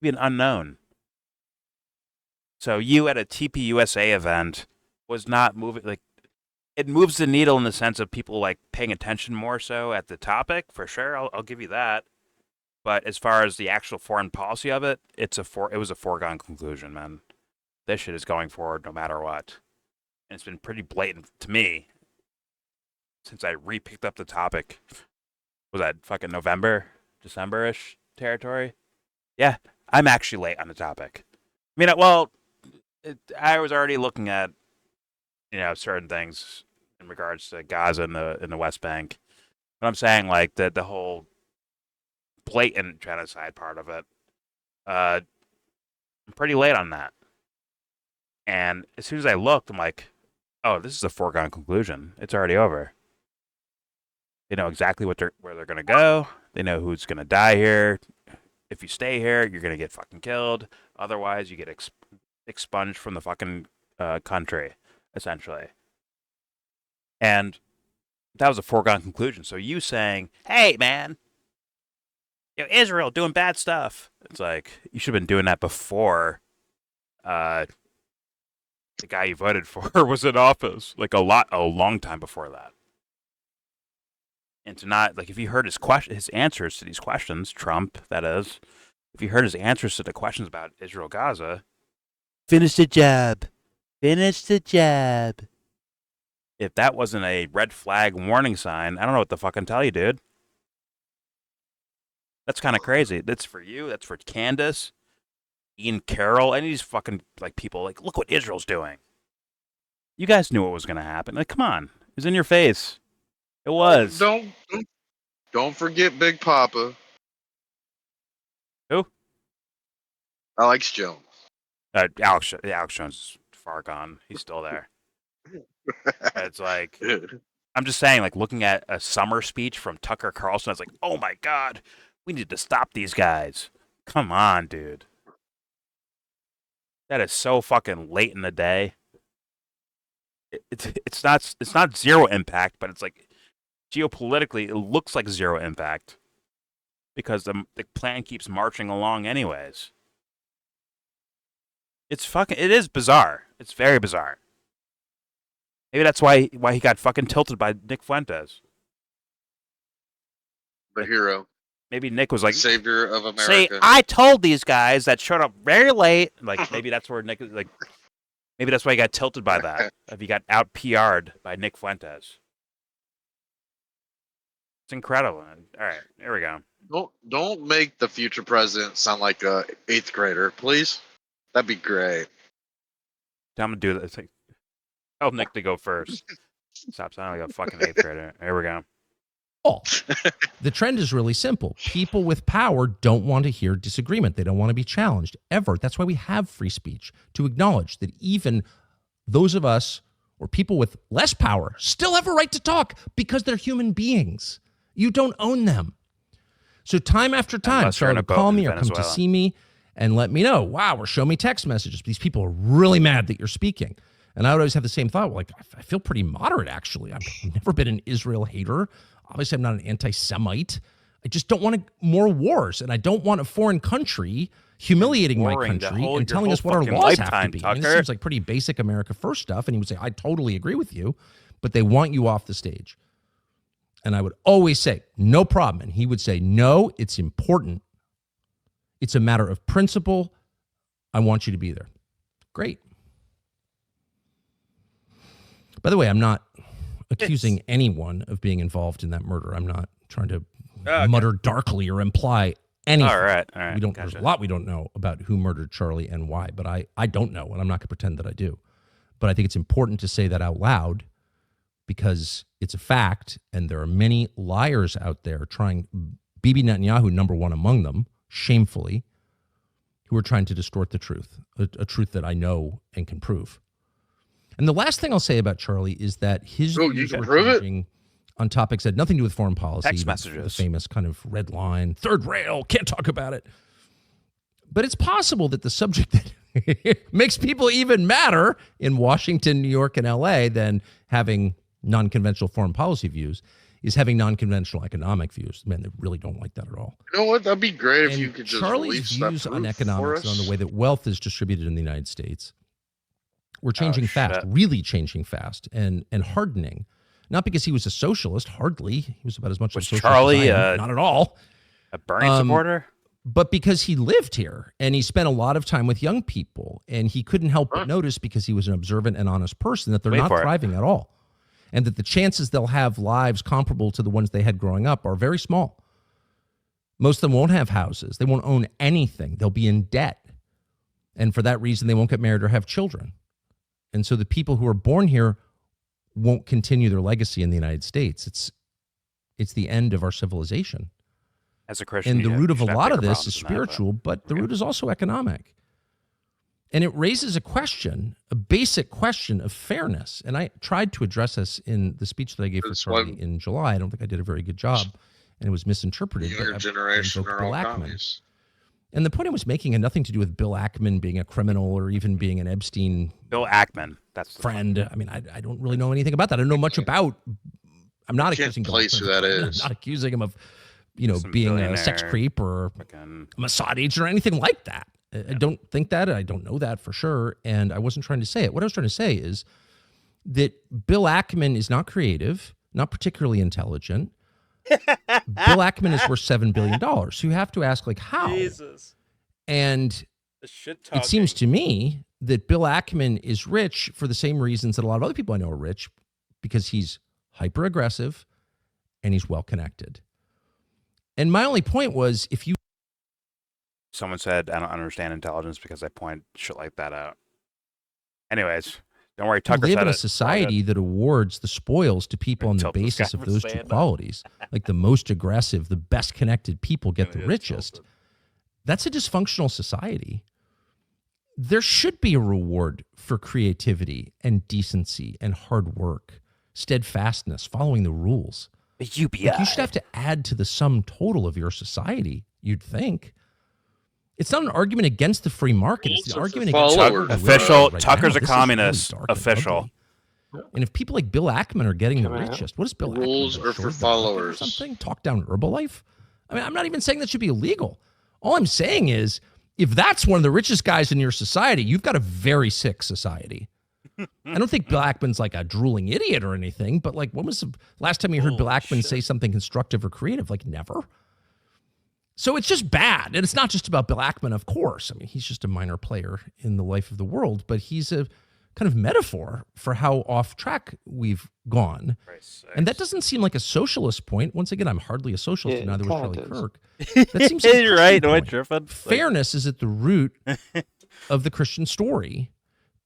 He'd be an unknown. So you at a TPUSA event was not moving, like, it moves the needle in the sense of people like paying attention more so at the topic, for sure. I'll give you that. But as far as the actual foreign policy of it, it was a foregone conclusion, man. This shit is going forward no matter what. And it's been pretty blatant to me since I re-picked up the topic. Was that fucking November, December-ish territory? Yeah, I'm actually late on the topic. I mean, I was already looking at, certain things in regards to Gaza in the West Bank. But I'm saying, like, the whole blatant genocide part of it, I'm pretty late on that. And as soon as I looked, I'm like, oh, this is a foregone conclusion. It's already over. They know exactly where they're going to go. They know who's going to die here. If you stay here, you're going to get fucking killed. Otherwise, you get expunged from the fucking country, essentially. And that was a foregone conclusion. So you saying, hey, man, Israel doing bad stuff. It's like, you should have been doing that before the guy you voted for was in office. Like a long time before that. And to not, like, if you heard his answers to these questions, Trump, that is, if you heard his answers to the questions about Israel-Gaza, finish the job. Finish the job. If that wasn't a red flag warning sign, I don't know what the fuck I'm tell you, dude. That's kind of crazy. That's for you. That's for Candace, Ian Carroll, any of these fucking like people. Like, look what Israel's doing. You guys knew what was going to happen. Like, come on. It was in your face. It was. Don't forget Big Papa. Who? Alex Jones. Alex Jones is far gone. He's still there. It's like, I'm just saying, like, looking at a summer speech from Tucker Carlson, I was like, oh my God, we need to stop these guys. Come on, dude. That is so fucking late in the day. It's not zero impact, but it's like, geopolitically, it looks like zero impact because the plan keeps marching along anyways. It is bizarre. It's very bizarre. Maybe that's why he got fucking tilted by Nick Fuentes. The hero. Maybe Nick was like, the savior of America. See, I told these guys that showed up very late. Like, maybe that's where Nick is like, Maybe that's why he got tilted by that. If he got out PR'd by Nick Fuentes. It's incredible. All right, here we go. Don't make the future president sound like a 8th grader, please. That'd be great. I'm gonna do this. Tell Nick to go first. Stop sounding like a fucking 8th grader. Here we go. The trend is really simple. People with power don't want to hear disagreement. They don't want to be challenged ever. That's why we have free speech, to acknowledge that even those of us or people with less power still have a right to talk because they're human beings. You don't own them. So time after time, Charlie would call me or come to see me and let me know, wow, or show me text messages. These people are really mad that you're speaking. And I would always have the same thought, like, I feel pretty moderate, actually. I've never been an Israel hater. Obviously, I'm not an anti-Semite. I just don't want more wars, and I don't want a foreign country humiliating my country and telling us what our laws have to be. I mean, it seems like pretty basic America First stuff, and he would say, I totally agree with you, but they want you off the stage. And I would always say, no problem. And he would say, no, it's important. It's a matter of principle. I want you to be there. Great. By the way, I'm not accusing anyone of being involved in that murder. I'm not trying to mutter darkly or imply anything. All right. There's a lot we don't know about who murdered Charlie and why, but I don't know, and I'm not going to pretend that I do. But I think it's important to say that out loud because it's a fact, and there are many liars out there trying, Bibi Netanyahu, number one among them, shamefully, who are trying to distort the truth, a truth that I know and can prove. And the last thing I'll say about Charlie is that his views were changing on topics that had nothing to do with foreign policy. Text messages. The famous kind of red line, third rail, can't talk about it. But it's possible that the subject that makes people even madder in Washington, New York, and LA than having non-conventional foreign policy views is having non-conventional economic views. Man, they really don't like that at all. You know what? That'd be great if you could just Charlie's views on economics and on the way that wealth is distributed in the United States. We're changing fast, really changing fast, and hardening. Not because he was a socialist, hardly. He was about as much a socialist Charlie, as I am. Not at all. A Bernie supporter? But because he lived here, and he spent a lot of time with young people, and he couldn't help but notice, because he was an observant and honest person, that they're not thriving at all. And that the chances they'll have lives comparable to the ones they had growing up are very small. Most of them won't have houses. They won't own anything. They'll be in debt. And for that reason, they won't get married or have children. And so the people who are born here won't continue their legacy in the United States. It's the end of our civilization. As a Christian, and the root of a lot of this is spiritual, but the root is also economic. And it raises a question, a basic question of fairness. And I tried to address this in the speech that I gave for Charlie in July. I don't think I did a very good job, and it was misinterpreted. The younger generation are all commies. And the point I was making had nothing to do with Bill Ackman being a criminal or even being an Epstein. Bill Ackman, that's the friend. I mean, I don't really know anything about that. I don't know much about. I'm not accusing Bill Ackman. Who that is. I'm not accusing him of, being a sex creep or a Mossad agent or anything like that. I don't think that. I don't know that for sure. And I wasn't trying to say it. What I was trying to say is that Bill Ackman is not creative, not particularly intelligent. Bill Ackman is worth $7 billion. So you have to ask, how? Jesus. And it seems to me that Bill Ackman is rich for the same reasons that a lot of other people I know are rich, because he's hyper aggressive and he's well connected. And my only point was, if you. Someone said, I don't understand intelligence because I point shit like that out. Anyways, don't worry. Tucker live said in a society that awards the spoils to people on the basis of those two qualities. Like the most aggressive, the best connected people get the richest. That's a dysfunctional society. There should be a reward for creativity and decency and hard work, steadfastness, following the rules. UBI. You should have to add to the sum total of your society, you'd think. It's not an argument against the free market. It's an argument against official. Tucker's a communist. Official. And if people like Bill Ackman are getting the richest, what is Bill Ackman? Rules are for followers. Something? Talk down Herbalife? I mean, I'm not even saying that should be illegal. All I'm saying is, if that's one of the richest guys in your society, you've got a very sick society. I don't think Bill Ackman's like a drooling idiot or anything, but when was the last time you heard Bill Ackman say something constructive or creative? Never. So it's just bad. And it's not just about Bill Ackman, of course. I mean, he's just a minor player in the life of the world, but he's a kind of metaphor for how off track we've gone. And that doesn't seem like a socialist point. Once again, I'm hardly a socialist, and neither was Charlie Kirk. That seems like a right. point. Fairness is at the root of the Christian story.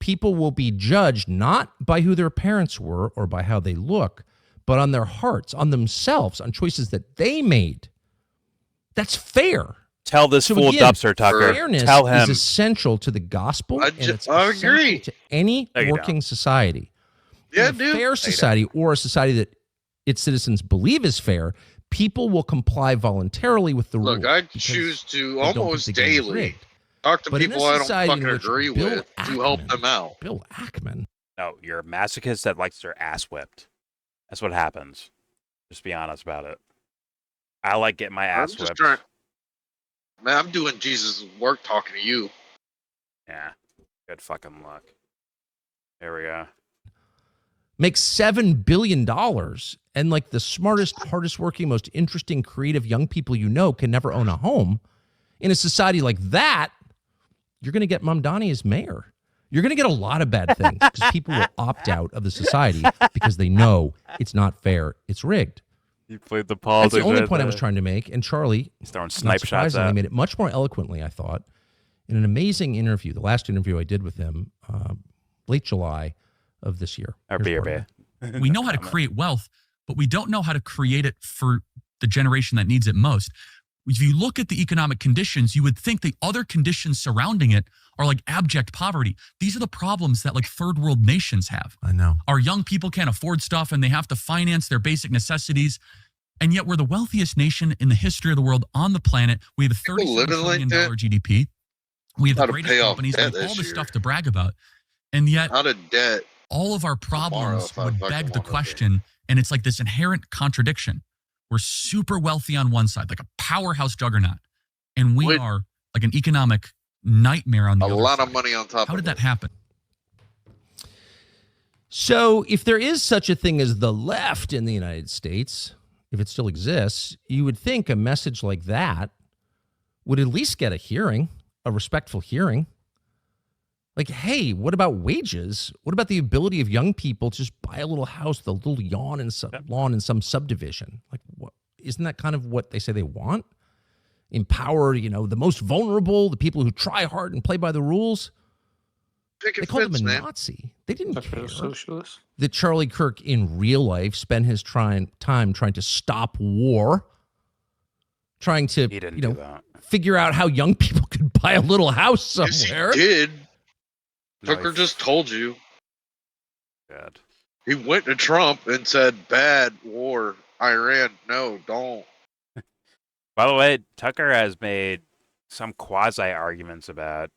People will be judged not by who their parents were or by how they look, but on their hearts, on themselves, on choices that they made. That's fair. Tell this fool Dubster, Tucker. Fairness Tell him. is essential to the gospel, and it's I essential agree. to any working society. Yeah, In a fair society, or a society that its citizens believe is fair, people will comply voluntarily with the rules. Look, I choose to almost daily talk to people I don't fucking agree with to help them out. Bill Ackman. No, you're a masochist that likes their ass whipped. That's what happens. Just be honest about it. I like getting my ass whipped. Man, I'm doing Jesus' work talking to you. Yeah. Good fucking luck. There we go. Makes $7 billion. And like the smartest, hardest working, most interesting, creative young people you know can never own a home. In a society like that, you're going to get Mamdani as mayor. You're going to get a lot of bad things because people will opt out of the society because they know it's not fair. It's rigged. You played the politics. That's the only point I was trying to make. And Charlie, he's throwing snipe shots at. Made it much more eloquently, I thought, in an amazing interview. The last interview I did with him, late July of this year. We know how to create wealth, but we don't know how to create it for the generation that needs it most. If you look at the economic conditions, you would think the other conditions surrounding it are like abject poverty. These are the problems that like third world nations have. I know. Our young people can't afford stuff and they have to finance their basic necessities. And yet we're the wealthiest nation in the history of the world on the planet. We have a $37 trillion GDP. We have the greatest companies. We have all this stuff to brag about. And yet out of debt, all of our problems would beg the question. And it's like this inherent contradiction. We're super wealthy on one side, like a powerhouse juggernaut. And we are like an economic nightmare on the other side. A lot of money on top of it. How did that happen? So if there is such a thing as the left in the United States, if it still exists, you would think a message like that would at least get a hearing, a respectful hearing. Like, hey, what about wages? What about the ability of young people to just buy a little house with a little lawn in some subdivision? Like, what, isn't that kind of what they say they want? Empower, the most vulnerable, the people who try hard and play by the rules. They called him a Nazi. They didn't care socialist. That Charlie Kirk in real life spent his time trying to stop war, trying to figure out how young people could buy a little house somewhere. Yes, he did. Tucker just told you. Bad. He went to Trump and said, "Bad war, Iran. No, don't." By the way, Tucker has made some quasi arguments about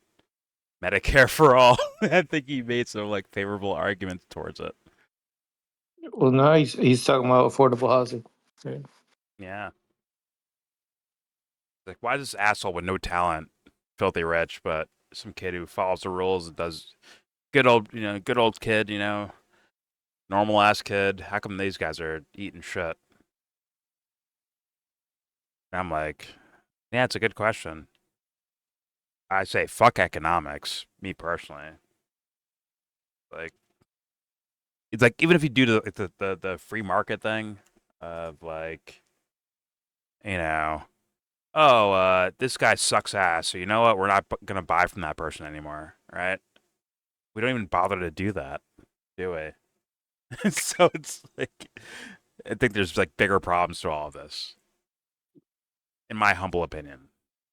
Medicare for all. I think he made some favorable arguments towards it. Well, no, he's talking about affordable housing. Yeah. Like, why is this asshole with no talent, filthy rich, but some kid who follows the rules and does good old kid, normal ass kid? How come these guys are eating shit? And I'm like, yeah, it's a good question. I say fuck economics, me personally. It's like, even if you do the free market thing of this guy sucks ass, so you know what? We're not going to buy from that person anymore, right? We don't even bother to do that, do we? So it's I think there's bigger problems to all of this. In my humble opinion.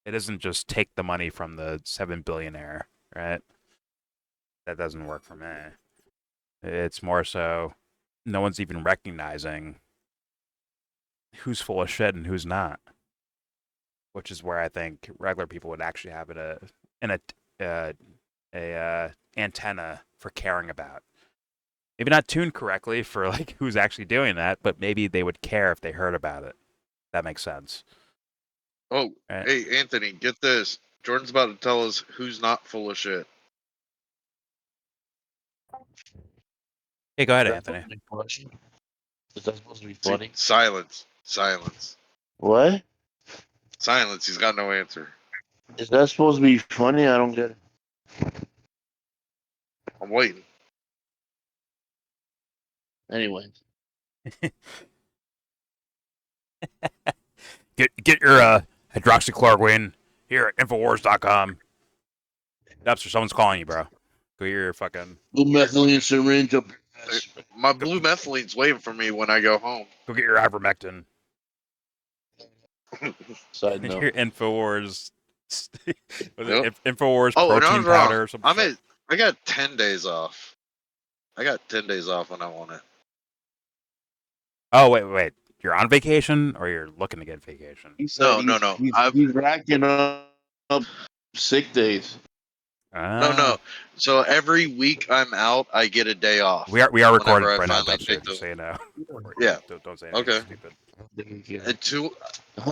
It isn't just take the money from the 7 billionaire, right? That doesn't work for me. It's more so no one's even recognizing who's full of shit and who's not. Which is where I think regular people would actually have a antenna for caring about. Maybe not tuned correctly for who's actually doing that, but maybe they would care if they heard about it. That makes sense. Oh, right. Hey, Anthony, get this. Jordan's about to tell us who's not full of shit. Hey, go ahead, Anthony. Is that supposed to be funny? Silence. Silence. What? Silence. He's got no answer. Is that supposed to be funny? I don't get it. I'm waiting. Anyway. Get your hydroxychloroquine here at Infowars.com. Dubster, someone's calling you, bro. Go get your fucking Blumenthal syringe up. My Blumenthal's waiting for me when I go home. Go get your ivermectin. Side note. Your Infowars. Yep. Infowars Oh, protein powder or something. I got 10 days off. I got 10 days off when I want it. Oh, wait. You're on vacation or you're looking to get vacation? No. He's racking up sick days. No. So every week I'm out, I get a day off. We are recording I right now, finally Dubster, take just so you know. Yeah. Don't say anything Okay. stupid.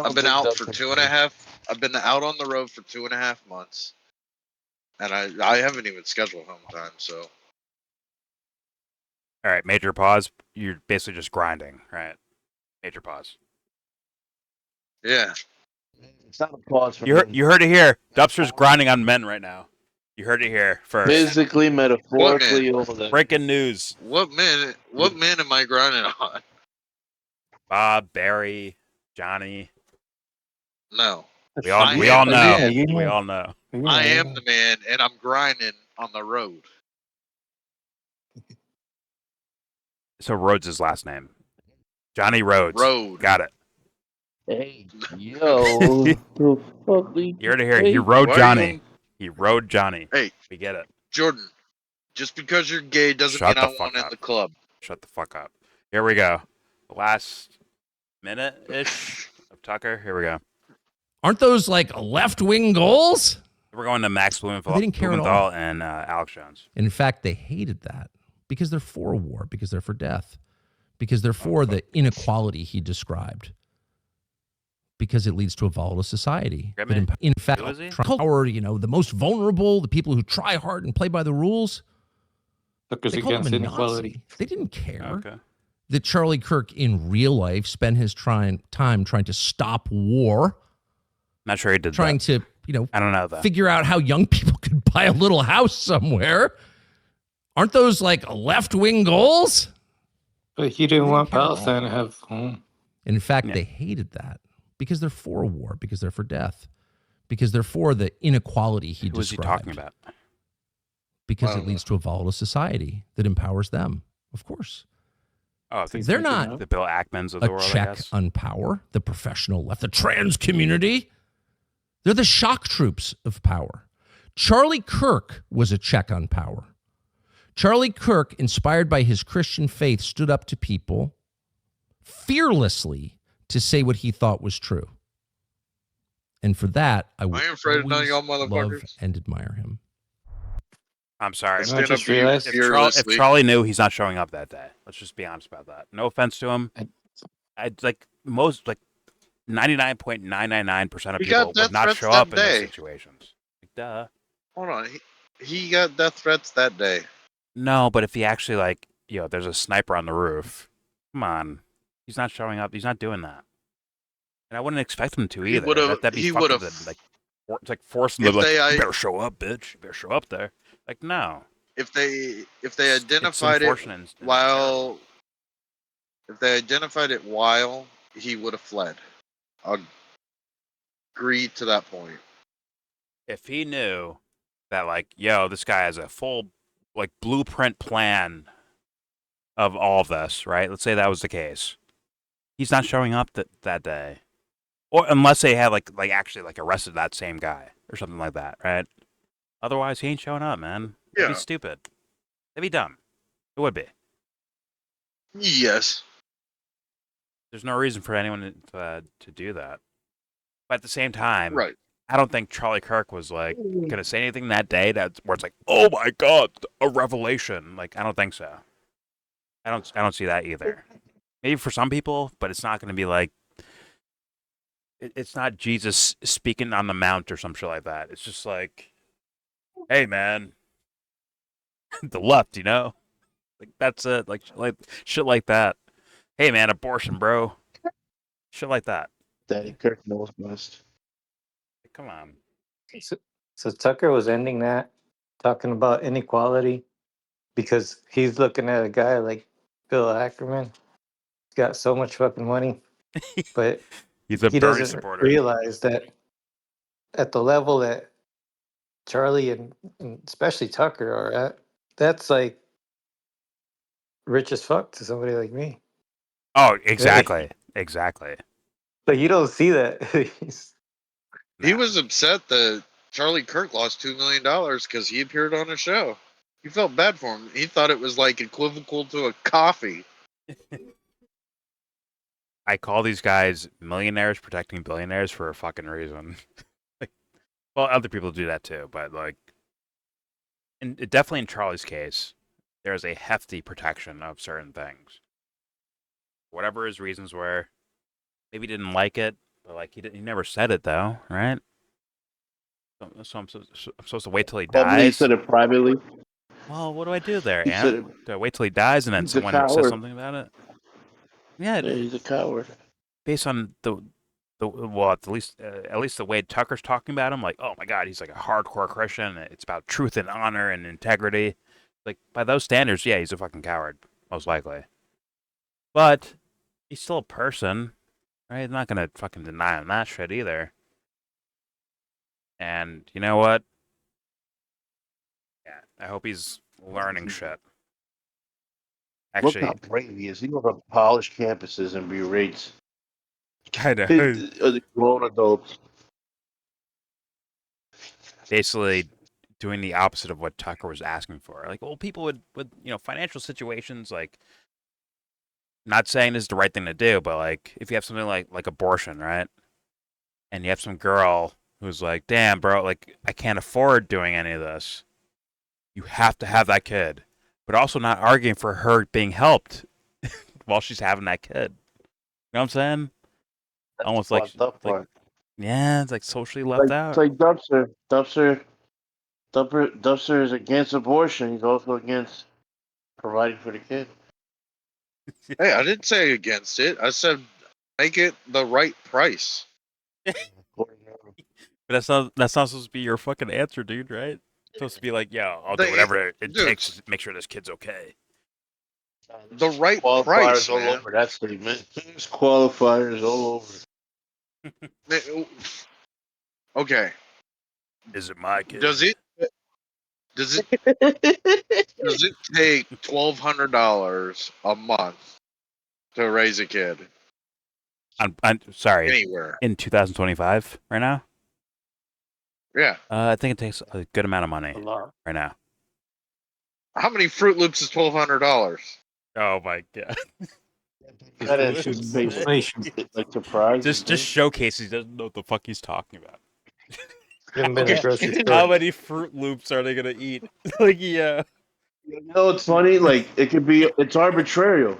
I've been out for 2.5. I've been out on the road for 2.5 months, and I haven't even scheduled home time. So. All right, major pause. You're basically just grinding, right? Major pause. Yeah. It's not a pause for you heard it here. Dubster's grinding on men right now. You heard it here first. Physically, metaphorically, all that. Breaking news. What man am I grinding on? Bob, Barry, Johnny. No. We all know. We all know. I am the man, and I'm grinding on the road. So Rhodes' his last name. Johnny Rhodes. Road. Got it. Hey, yo. You heard it here. He rode Johnny. He rode Johnny. Hey. We get it. Jordan, just because you're gay doesn't mean I want in the club. Shut the fuck up. Here we go. The last minute-ish of Tucker. Here we go. Aren't those like left-wing goals? We're going to Max Blumenthal, They didn't care at all. and Alex Jones. In fact, they hated that because they're for war, because they're for death, because they're for the inequality he described, because it leads to a volatile society. In fact, power, the most vulnerable, the people who try hard and play by the rules, they called him a Nazi. They didn't care that Charlie Kirk in real life spent his time trying to stop war. Not sure he did trying that. to, I don't know though. Figure out how young people could buy a little house somewhere. Aren't those like left-wing goals? But he didn't want Palestine to have home. In fact, they hated that because they're for war, because they're for death, because they're for the inequality he described. Who was he talking about? Because it leads to a volatile society that empowers them, of course. Oh, I think they're not the Bill Ackmans of the world, a check on power, the professional left, the trans community. They're the shock troops of power. Charlie Kirk was a check on power. Charlie Kirk, inspired by his Christian faith, stood up to people fearlessly to say what he thought was true. And for that, I would always love and admire him. I'm sorry. If Charlie knew, he's not showing up that day. Let's just be honest about that. No offense to him. I'd like 99.999% of people would not show up in those situations. Like, duh. Hold on. He got death threats that day. No, but if he actually there's a sniper on the roof. Come on. He's not showing up. He's not doing that. And I wouldn't expect him to either. That'd be fucking it's like forcing them, you better show up, bitch. You better show up there. Like, no. If they identified it while he would have fled. I'll agree to that point. If he knew that this guy has a full blueprint plan of all of this, right? Let's say that was the case. He's not showing up that day. Or unless they had actually arrested that same guy or something like that, right? Otherwise, he ain't showing up, man. That'd be stupid. That'd be dumb. It would be. Yes. There's no reason for anyone to do that. But at the same time, right. I don't think Charlie Kirk was gonna say anything that day where it's oh my god, a revelation. I don't think so. I don't see that either. Maybe for some people, but it's not gonna be it's not Jesus speaking on the mount or some shit like that. It's just hey man, the left, that's it. Shit like that. Hey man, abortion, bro. Shit like that. Daddy Kirk knows best. Come on. So Tucker was ending that, talking about inequality, because he's looking at a guy Bill Ackerman. He's got so much fucking money, but he's a he Bernie doesn't supporter. realize that at the level that Charlie and especially Tucker are at, that's like rich as fuck to somebody like me. Oh, exactly. Exactly. But you don't see that. He was upset that Charlie Kirk lost $2 million because he appeared on a show. He felt bad for him. He thought it was like equivocal to a coffee. I call these guys millionaires protecting billionaires for a fucking reason. Like, well, other people do that too, but like, definitely in Charlie's case, there's a hefty protection of certain things. Whatever his reasons were, maybe he didn't like it, but like he never said it though, right? So I'm supposed to wait till he Probably he dies. said it privately. Well, what do I do there, He said Ant? Do I wait till he dies and then he's a someone says coward. something about it? Yeah, he's a coward. Based on the well, at least the way Tucker's talking about him, like, oh my God, he's like a hardcore Christian. It's about truth and honor and integrity. Like by those standards, yeah, he's a fucking coward, most likely. But he's still a person, right? I'm not gonna fucking deny him that shit either. And you know what? Yeah, I hope he's learning shit. Actually, Look how brave he is. He goes on college campuses and berates I know. grown adults. Basically doing the opposite of what Tucker was asking for. Like, well, people with financial situations, like, not saying this is the right thing to do, but like if you have something like abortion, right? And you have some girl who's like, damn, bro, like I can't afford doing any of this. You have to have that kid. But also not arguing for her being helped while she's having that kid. You know what I'm saying? That's Almost like, yeah, it's like socially left out. It's like Dubster is against abortion. He's also against providing for the kid. Hey, I didn't say against it. I said make it the right price. But that's not supposed to be your fucking answer, dude, right? It's supposed to be like, yeah, I'll do whatever it takes to make sure this kid's okay. The right qualifiers price, all man. over that statement. There's qualifiers all over. Okay. Is it my kid? Does it take $1,200 a month to raise a kid? I'm sorry. Anywhere. In 2025, right now? Yeah. I think it takes a good amount of money right now. How many Fruit Loops is $1,200? Oh my God. That inflation, like surprise. Just showcases he doesn't know what the fuck he's talking about. Okay. How many Fruit Loops are they gonna eat? Like, yeah. You know, it's funny. Like it's arbitrary.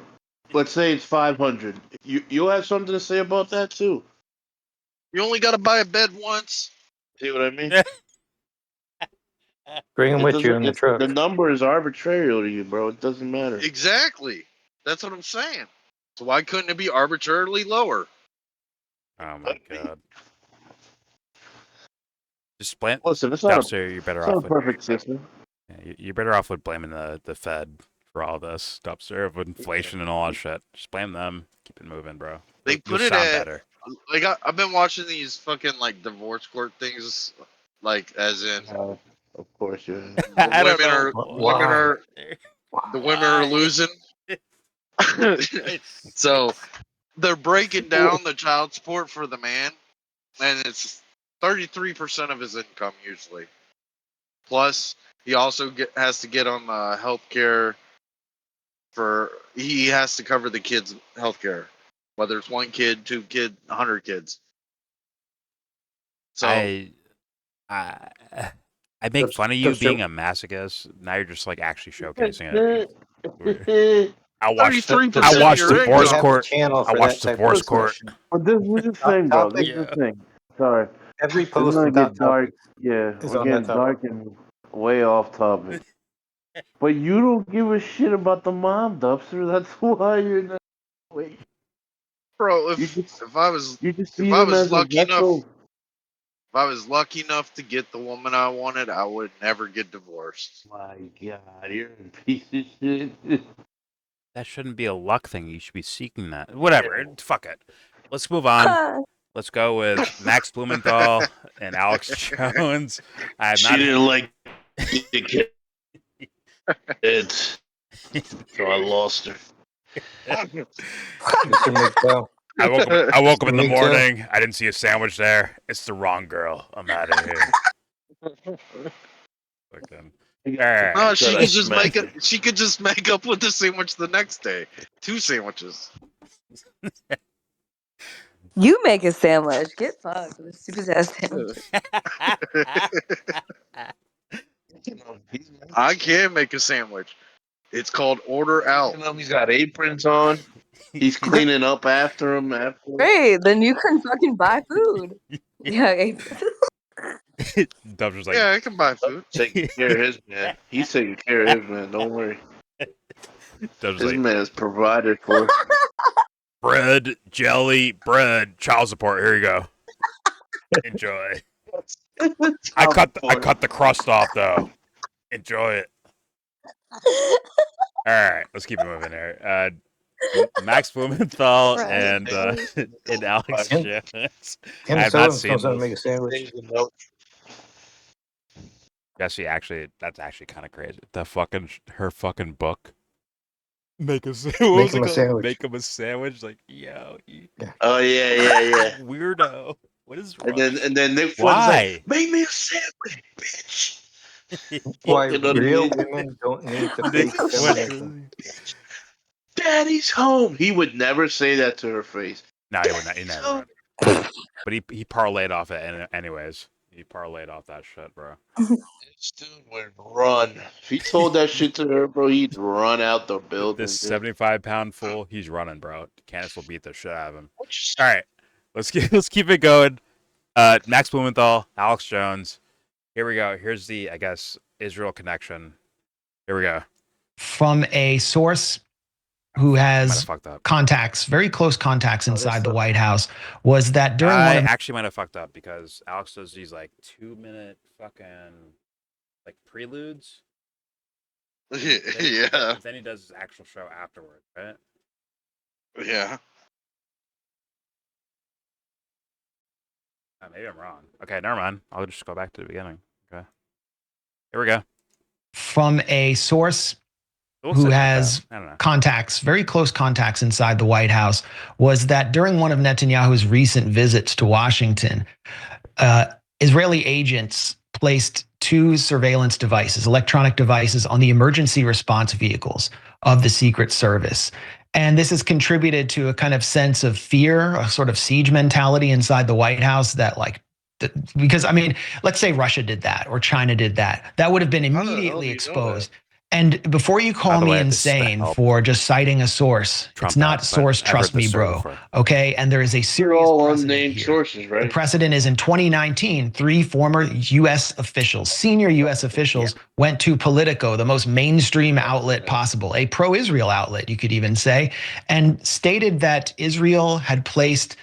Let's say it's 500. You'll have something to say about that too. You only got to buy a bed once. See what I mean? Bring him with you in the truck. The number is arbitrary to you, bro. It doesn't matter. Exactly. That's what I'm saying. So why couldn't it be arbitrarily lower? Oh my God. Just blame. Listen, it's not you're better off. It's not a perfect system. Yeah, you're better off with blaming the Fed for all this Dubster with inflation and all that shit. Just blame them. Keep it moving, bro. They put it at better. Like I've been watching these fucking like divorce court things, like as in. Of course, yeah. The women are losing. So they're breaking down the child support for the man, and it's 33% of his income usually. Plus, he also has to get on the health care he has to cover the kids' health care, whether it's 1 kid, 2 kids, 100 kids. So I make fun of you being a masochist. Now you're just like actually showcasing it. I watched divorce court. I watched divorce court. But this is the thing, bro. This is the thing. Sorry. Every post gonna without get dark. topic We're getting dark and way off topic. But you don't give a shit about the mom, Dubster. That's why you're not. Wait. Bro, if I was lucky enough to get the woman I wanted, I would never get divorced. My God, you're a piece of shit. That shouldn't be a luck thing. You should be seeking that. Whatever. Fuck it. Let's move on. Let's go with Max Blumenthal and Alex Jones. I have she not. Didn't like it, so I lost her. I woke up in the morning. I didn't see a sandwich there. It's the wrong girl. I'm out of here. Right. No, she could just make it. She could just make up with the sandwich the next day. 2 sandwiches. You make a sandwich. Get fucked with a stupid ass sandwich. I can make a sandwich. It's called order out. He's got aprons on. He's cleaning up after him. Great, then you can fucking buy food. Yeah. Dubs was like, yeah, I can buy food. Taking care of his man. He's taking care of his man. Don't worry. Dubs His like, man is provided for. Bread, jelly, bread, child support. Here you go. Enjoy. I cut the crust off though. Enjoy it. All right, let's keep it moving here. Max Blumenthal and Alex Jones. I have not seen this. Make a sandwich. That's actually kind of crazy. Her fucking book. Make him a sandwich. Make him a sandwich. Like, yo. Oh yeah. Weirdo. What is wrong? And then Nick Why? Like, make me a sandwich, bitch. Why real women don't need to fake feminism. Daddy's home. He would never say that to her face. No, he would not. He never would. But he parlayed off it anyways. He parlayed off that shit, bro. This dude would run. If he told that shit to her, bro, he'd run out the building. This 75-pound fool, he's running, bro. Candace will beat the shit out of him. All right, let's keep it going. Max Blumenthal, Alex Jones. Here we go. Here's the, I guess, Israel connection. Here we go. From a source who has contacts, very close contacts inside the White House, was that during I actually might have fucked up because Alex does these like 2-minute fucking like preludes. Yeah. Then he does his actual show afterward, right? Yeah. Maybe I'm wrong. Okay, never mind. I'll just go back to the beginning. Okay. Here we go. From a source who has contacts, very close contacts inside the White House, was that during one of Netanyahu's recent visits to Washington, Israeli agents placed 2 surveillance devices, electronic devices, on the emergency response vehicles of the Secret Service. And this has contributed to a kind of sense of fear, a sort of siege mentality inside the White House that because, I mean, let's say Russia did that or China did that. That would have been immediately exposed. And before you call me insane for just citing a source, it's not source, trust me, bro. Okay? And there is a serious unnamed sources, right? The precedent is in 2019, 3 former U.S. officials, senior U.S. officials, went to Politico, the most mainstream outlet possible, a pro-Israel outlet, you could even say, and stated that Israel had placed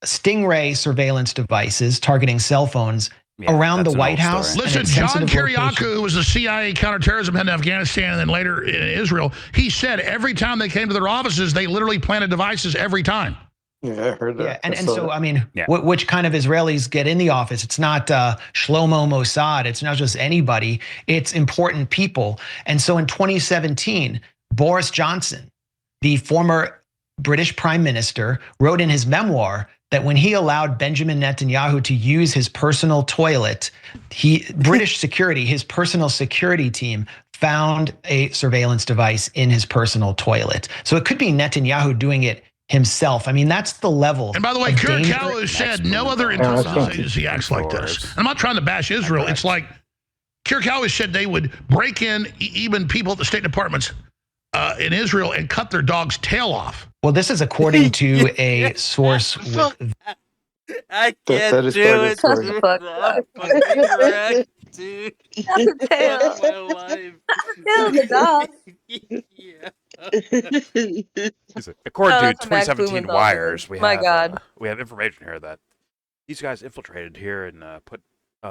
Stingray surveillance devices targeting cell phones around the White House. Listen, John Kiriakou, who was the CIA counterterrorism head in Afghanistan and then later in Israel, he said every time they came to their offices, they literally planted devices every time. Yeah, I heard that. Yeah, and so, I mean, which kind of Israelis get in the office? It's not Shlomo Mossad. It's not just anybody. It's important people. And so in 2017, Boris Johnson, the former British prime minister, wrote in his memoir that when he allowed Benjamin Netanyahu to use his personal toilet, British security, his personal security team, found a surveillance device in his personal toilet. So it could be Netanyahu doing it himself. I mean, that's the level. And by the way, Kirk said no other intelligence agency acts like this. And I'm not trying to bash Israel. It's like Kirk said they would break in even people at the State Departments in Israel and cut their dog's tail off. Well, this is according to a source with... I can't do it. Correct, dude. Tail. My life. Tail the dog. According to 2017 wires, we have information here that these guys infiltrated here and put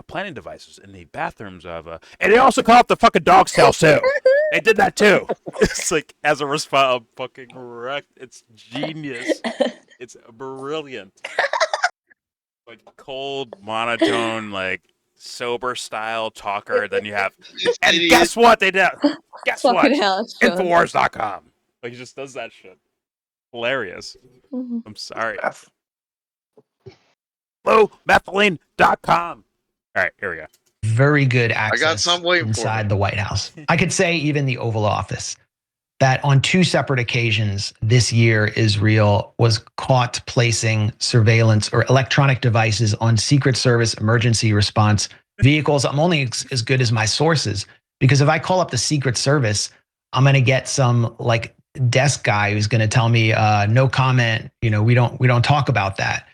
planting devices in the bathrooms of and they also call up the fucking dog tails too. They did that too. It's like as a response, fucking wrecked. It's genius. It's brilliant. Like cold, monotone, like sober style talker. Then you have, and guess what they did? Guess what? Infowars.com. Like he just does that shit. Hilarious. I'm sorry. Blumenthal.com. All right, here we go. Very good access I got some waiting inside the White House. I could say even the Oval Office. That on 2 separate occasions this year, Israel was caught placing surveillance or electronic devices on Secret Service emergency response vehicles. I'm only as good as my sources, because if I call up the Secret Service, I'm going to get some like desk guy who's going to tell me no comment. You know, we don't talk about that.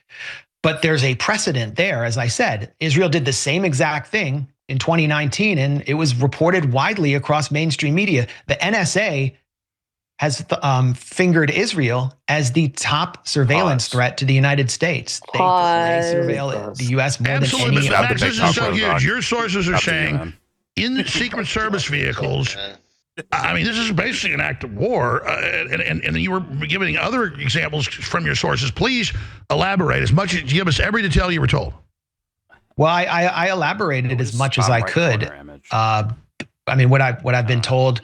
But there's a precedent there. As I said, Israel did the same exact thing in 2019, and it was reported widely across mainstream media. The NSA has fingered Israel as the top surveillance threat to the United States. They surveil the U.S. more Absolutely, than any Max, this is so huge. Your sources are saying in Secret Service vehicles, I mean, this is basically an act of war, and you were giving other examples from your sources. Please elaborate as much as give us every detail you were told. Well, I elaborated as much as I could. I mean, what I've been told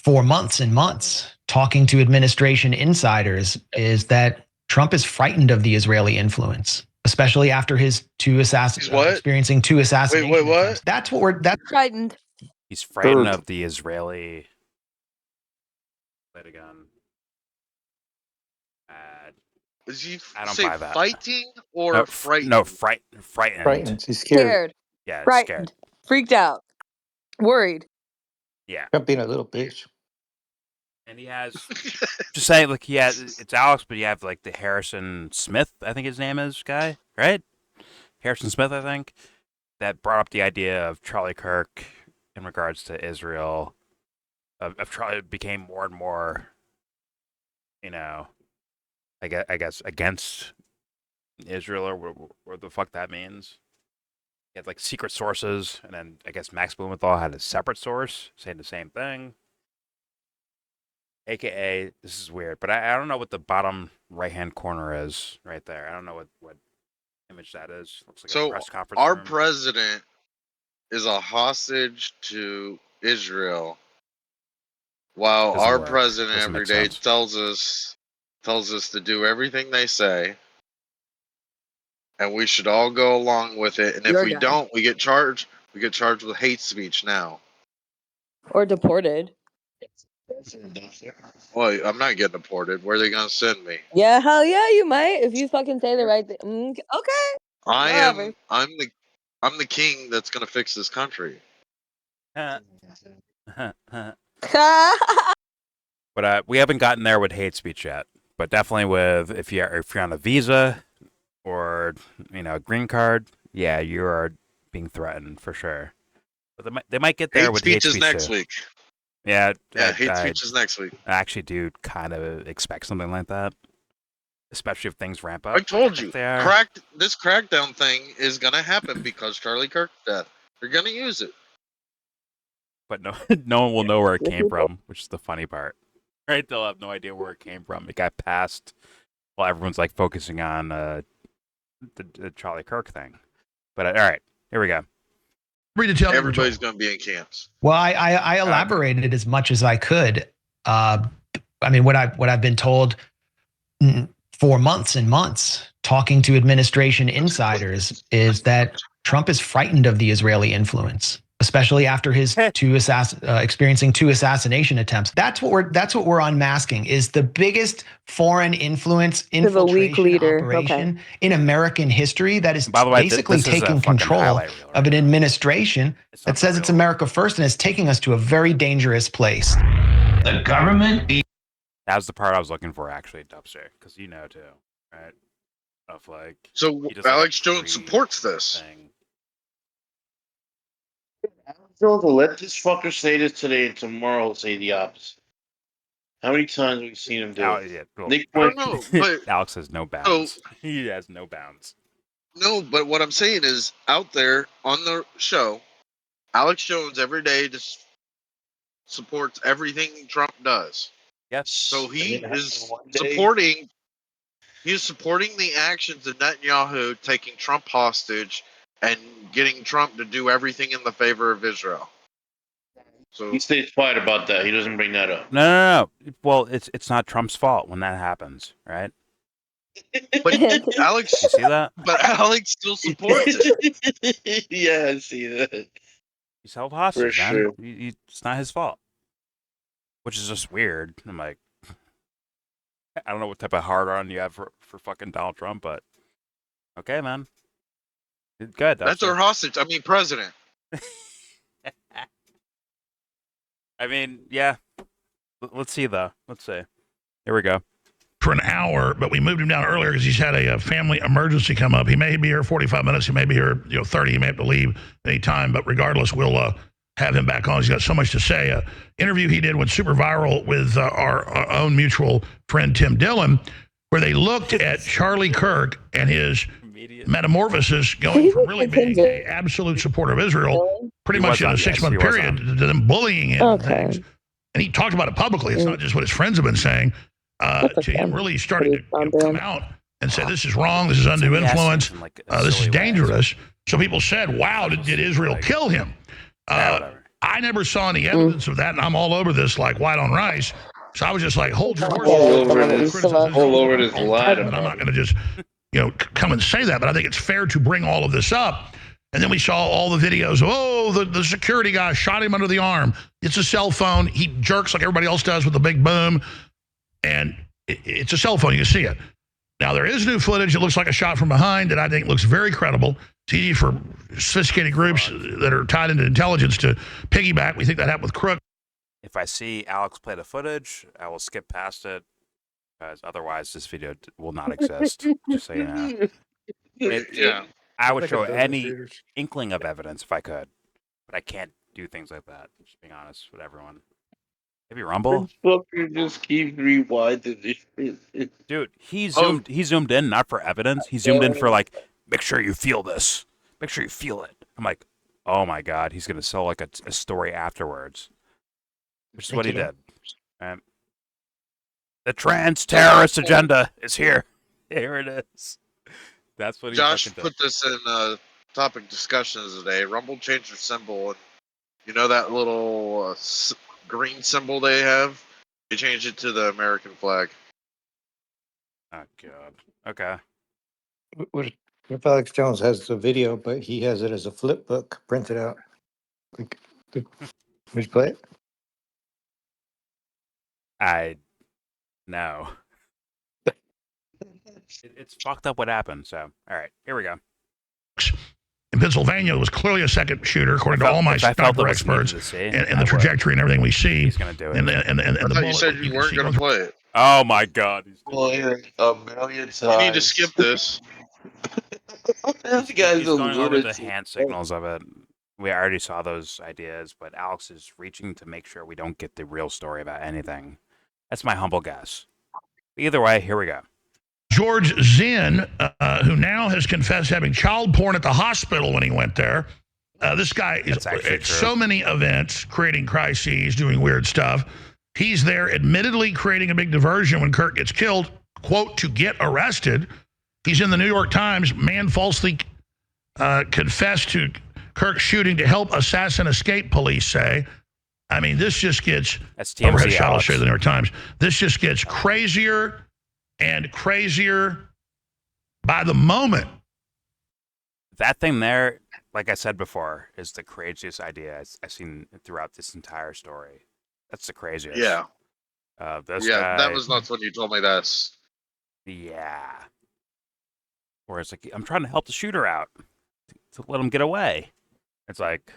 for months and months, talking to administration insiders, is that Trump is frightened of the Israeli influence, especially after his experiencing 2 assassinations. Wait, what? That's what that's frightened. He's frightened of the Israeli. Play it again. Is he I don't say buy that. fighting or frightened? No, frightened. Frightened. He's scared. Yeah, frightened, scared. Freaked out, worried. Yeah. Trump being a little bitch. And he has, just saying, like he has, it's Alex, but you have like the Harrison Smith, I think his name is, guy, right? Harrison Smith, I think, that brought up the idea of Charlie Kirk in regards to Israel. Of Charlie became more and more, you know, I guess against Israel or what the fuck that means. He had like secret sources, and then I guess Max Blumenthal had a separate source saying the same thing. AKA, this is weird, but I don't know what the bottom right-hand corner is right there. I don't know what image that is. Looks like a press conference our room. president is a hostage to Israel, while our president every day tells us to do everything they say, and we should all go along with it. And if we don't, we get charged. We get charged with hate speech now, or deported. Well, I'm not getting deported. Where are they gonna send me? Yeah, hell yeah, you might if you fucking say the right thing. Okay. I'm the king that's gonna fix this country. But we haven't gotten there with hate speech yet. But definitely with if you're on a visa or a green card, yeah, you are being threatened for sure. But they might get there with hate speech next week. Yeah, hate speech is next week. I actually do kind of expect something like that, especially if things ramp up. I told you, this crackdown thing is gonna happen because Charlie Kirk's death. They're gonna use it, but no one will know where it came from, which is the funny part. Right? They'll have no idea where it came from. It got passed while everyone's like focusing on the Charlie Kirk thing. But all right, here we go. Everybody's going to be in camps. Well, I elaborated as much as I could. I mean, what I've been told for months and months, talking to administration insiders, is that Trump is frightened of the Israeli influence, especially after his experiencing 2 assassination attempts. That's what we're unmasking, is the biggest foreign influence infiltration operation in American history that is basically taking control of an administration that says it's America first and is taking us to a very dangerous place. The government. That was the part I was looking for, actually, Dubster, because you know too, right? Of like. So Alex Jones supports this. Jones will let this fucker say this today, and tomorrow he'll say the opposite. How many times have we seen him do it? Yeah, well, I don't know, but Alex has no bounds. He has no bounds. No, but what I'm saying is, out there on the show, Alex Jones every day just supports everything Trump does. Yes. So he is supporting. He is supporting the actions of Netanyahu taking Trump hostage and getting Trump to do everything in the favor of Israel. So he stays quiet about that. He doesn't bring that up. No. Well, it's not Trump's fault when that happens, right? But Alex, you see that? But Alex still supports it. Yeah, I see that. He's held hostage, For man. sure. It's not his fault, which is just weird. I'm like, I don't know what type of hard on you have for fucking Donald Trump, but okay, man. Good. That's our hostage. I mean, president. I mean, yeah. Let's see, though. Let's see. Here we go. For an hour, but we moved him down earlier because he's had a family emergency come up. He may be here 45 minutes. He may be here 30. He may have to leave any time, but regardless, we'll have him back on. He's got so much to say. Interview he did went super viral with our own mutual friend Tim Dillon, where they looked at Charlie Kirk and his metamorphosis going from really being an absolute supporter of Israel, pretty much in a 6-month period, to them bullying him and things. And he talked about it publicly. It's not just what his friends have been saying. To him really starting to come out and say, this is wrong, this is undue influence, this is dangerous. So people said, wow, did Israel kill him? I never saw any evidence of that, and I'm all over this like white on rice. So I was just like, hold your horses. All over this lie. But I'm not going to just come and say that, but I think it's fair to bring all of this up. And then we saw all the videos of, the security guy shot him under the arm. It's a cell phone. He jerks like everybody else does with the big boom. And it's a cell phone. You can see it. Now, there is new footage. It looks like a shot from behind that I think looks very credible. It's easy for sophisticated groups that are tied into intelligence to piggyback. We think that happened with Crook. If I see Alex play the footage, I will skip past it, because otherwise this video will not exist. Just so you know. Yeah. I would show any inkling of evidence if I could, but I can't do things like that. Just being honest with everyone. Maybe Rumble. Fucker just keeps rewinding this. Dude, he zoomed in not for evidence. He zoomed in for like, make sure you feel this. Make sure you feel it. I'm like, oh my god, he's gonna sell like a story afterwards, which is what he did. The trans-terrorist agenda is here. Here it is. That's what he Josh did. put this in topic discussions today. Rumble changed their symbol, and you know that little green symbol they have? They changed it to the American flag. Oh god. Okay. What if Alex Jones has the video, but he has it as a flip book printed out? Would you play it? No. It's fucked up what happened. So, all right, here we go. In Pennsylvania, it was clearly a second shooter, according to all my sniper experts, and the trajectory and everything we see. He's going to do it. I thought you said you weren't going to play it. Oh my god. Well, yeah, a million times. You need to skip this. This guy's He's going over the hand signals of it. We already saw those ideas, but Alex is reaching to make sure we don't get the real story about anything. That's my humble guess. Either way, here we go. George Zinn, who now has confessed having child porn at the hospital when he went there. This guy is at so many events, creating crises, doing weird stuff. He's there admittedly creating a big diversion when Kirk gets killed, quote, to get arrested. He's in the New York Times. Man falsely confessed to Kirk's shooting to help assassin escape, police say. I mean, this just gets, that's TMZ, overhead shot, I'll show you the New York Times. This just gets crazier and crazier by the moment. That thing there, like I said before, is the craziest idea I've seen throughout this entire story. That's the craziest. Yeah. This guy, that was nuts when you told me that. Yeah. Where it's like, I'm trying to help the shooter out to let him get away. It's like,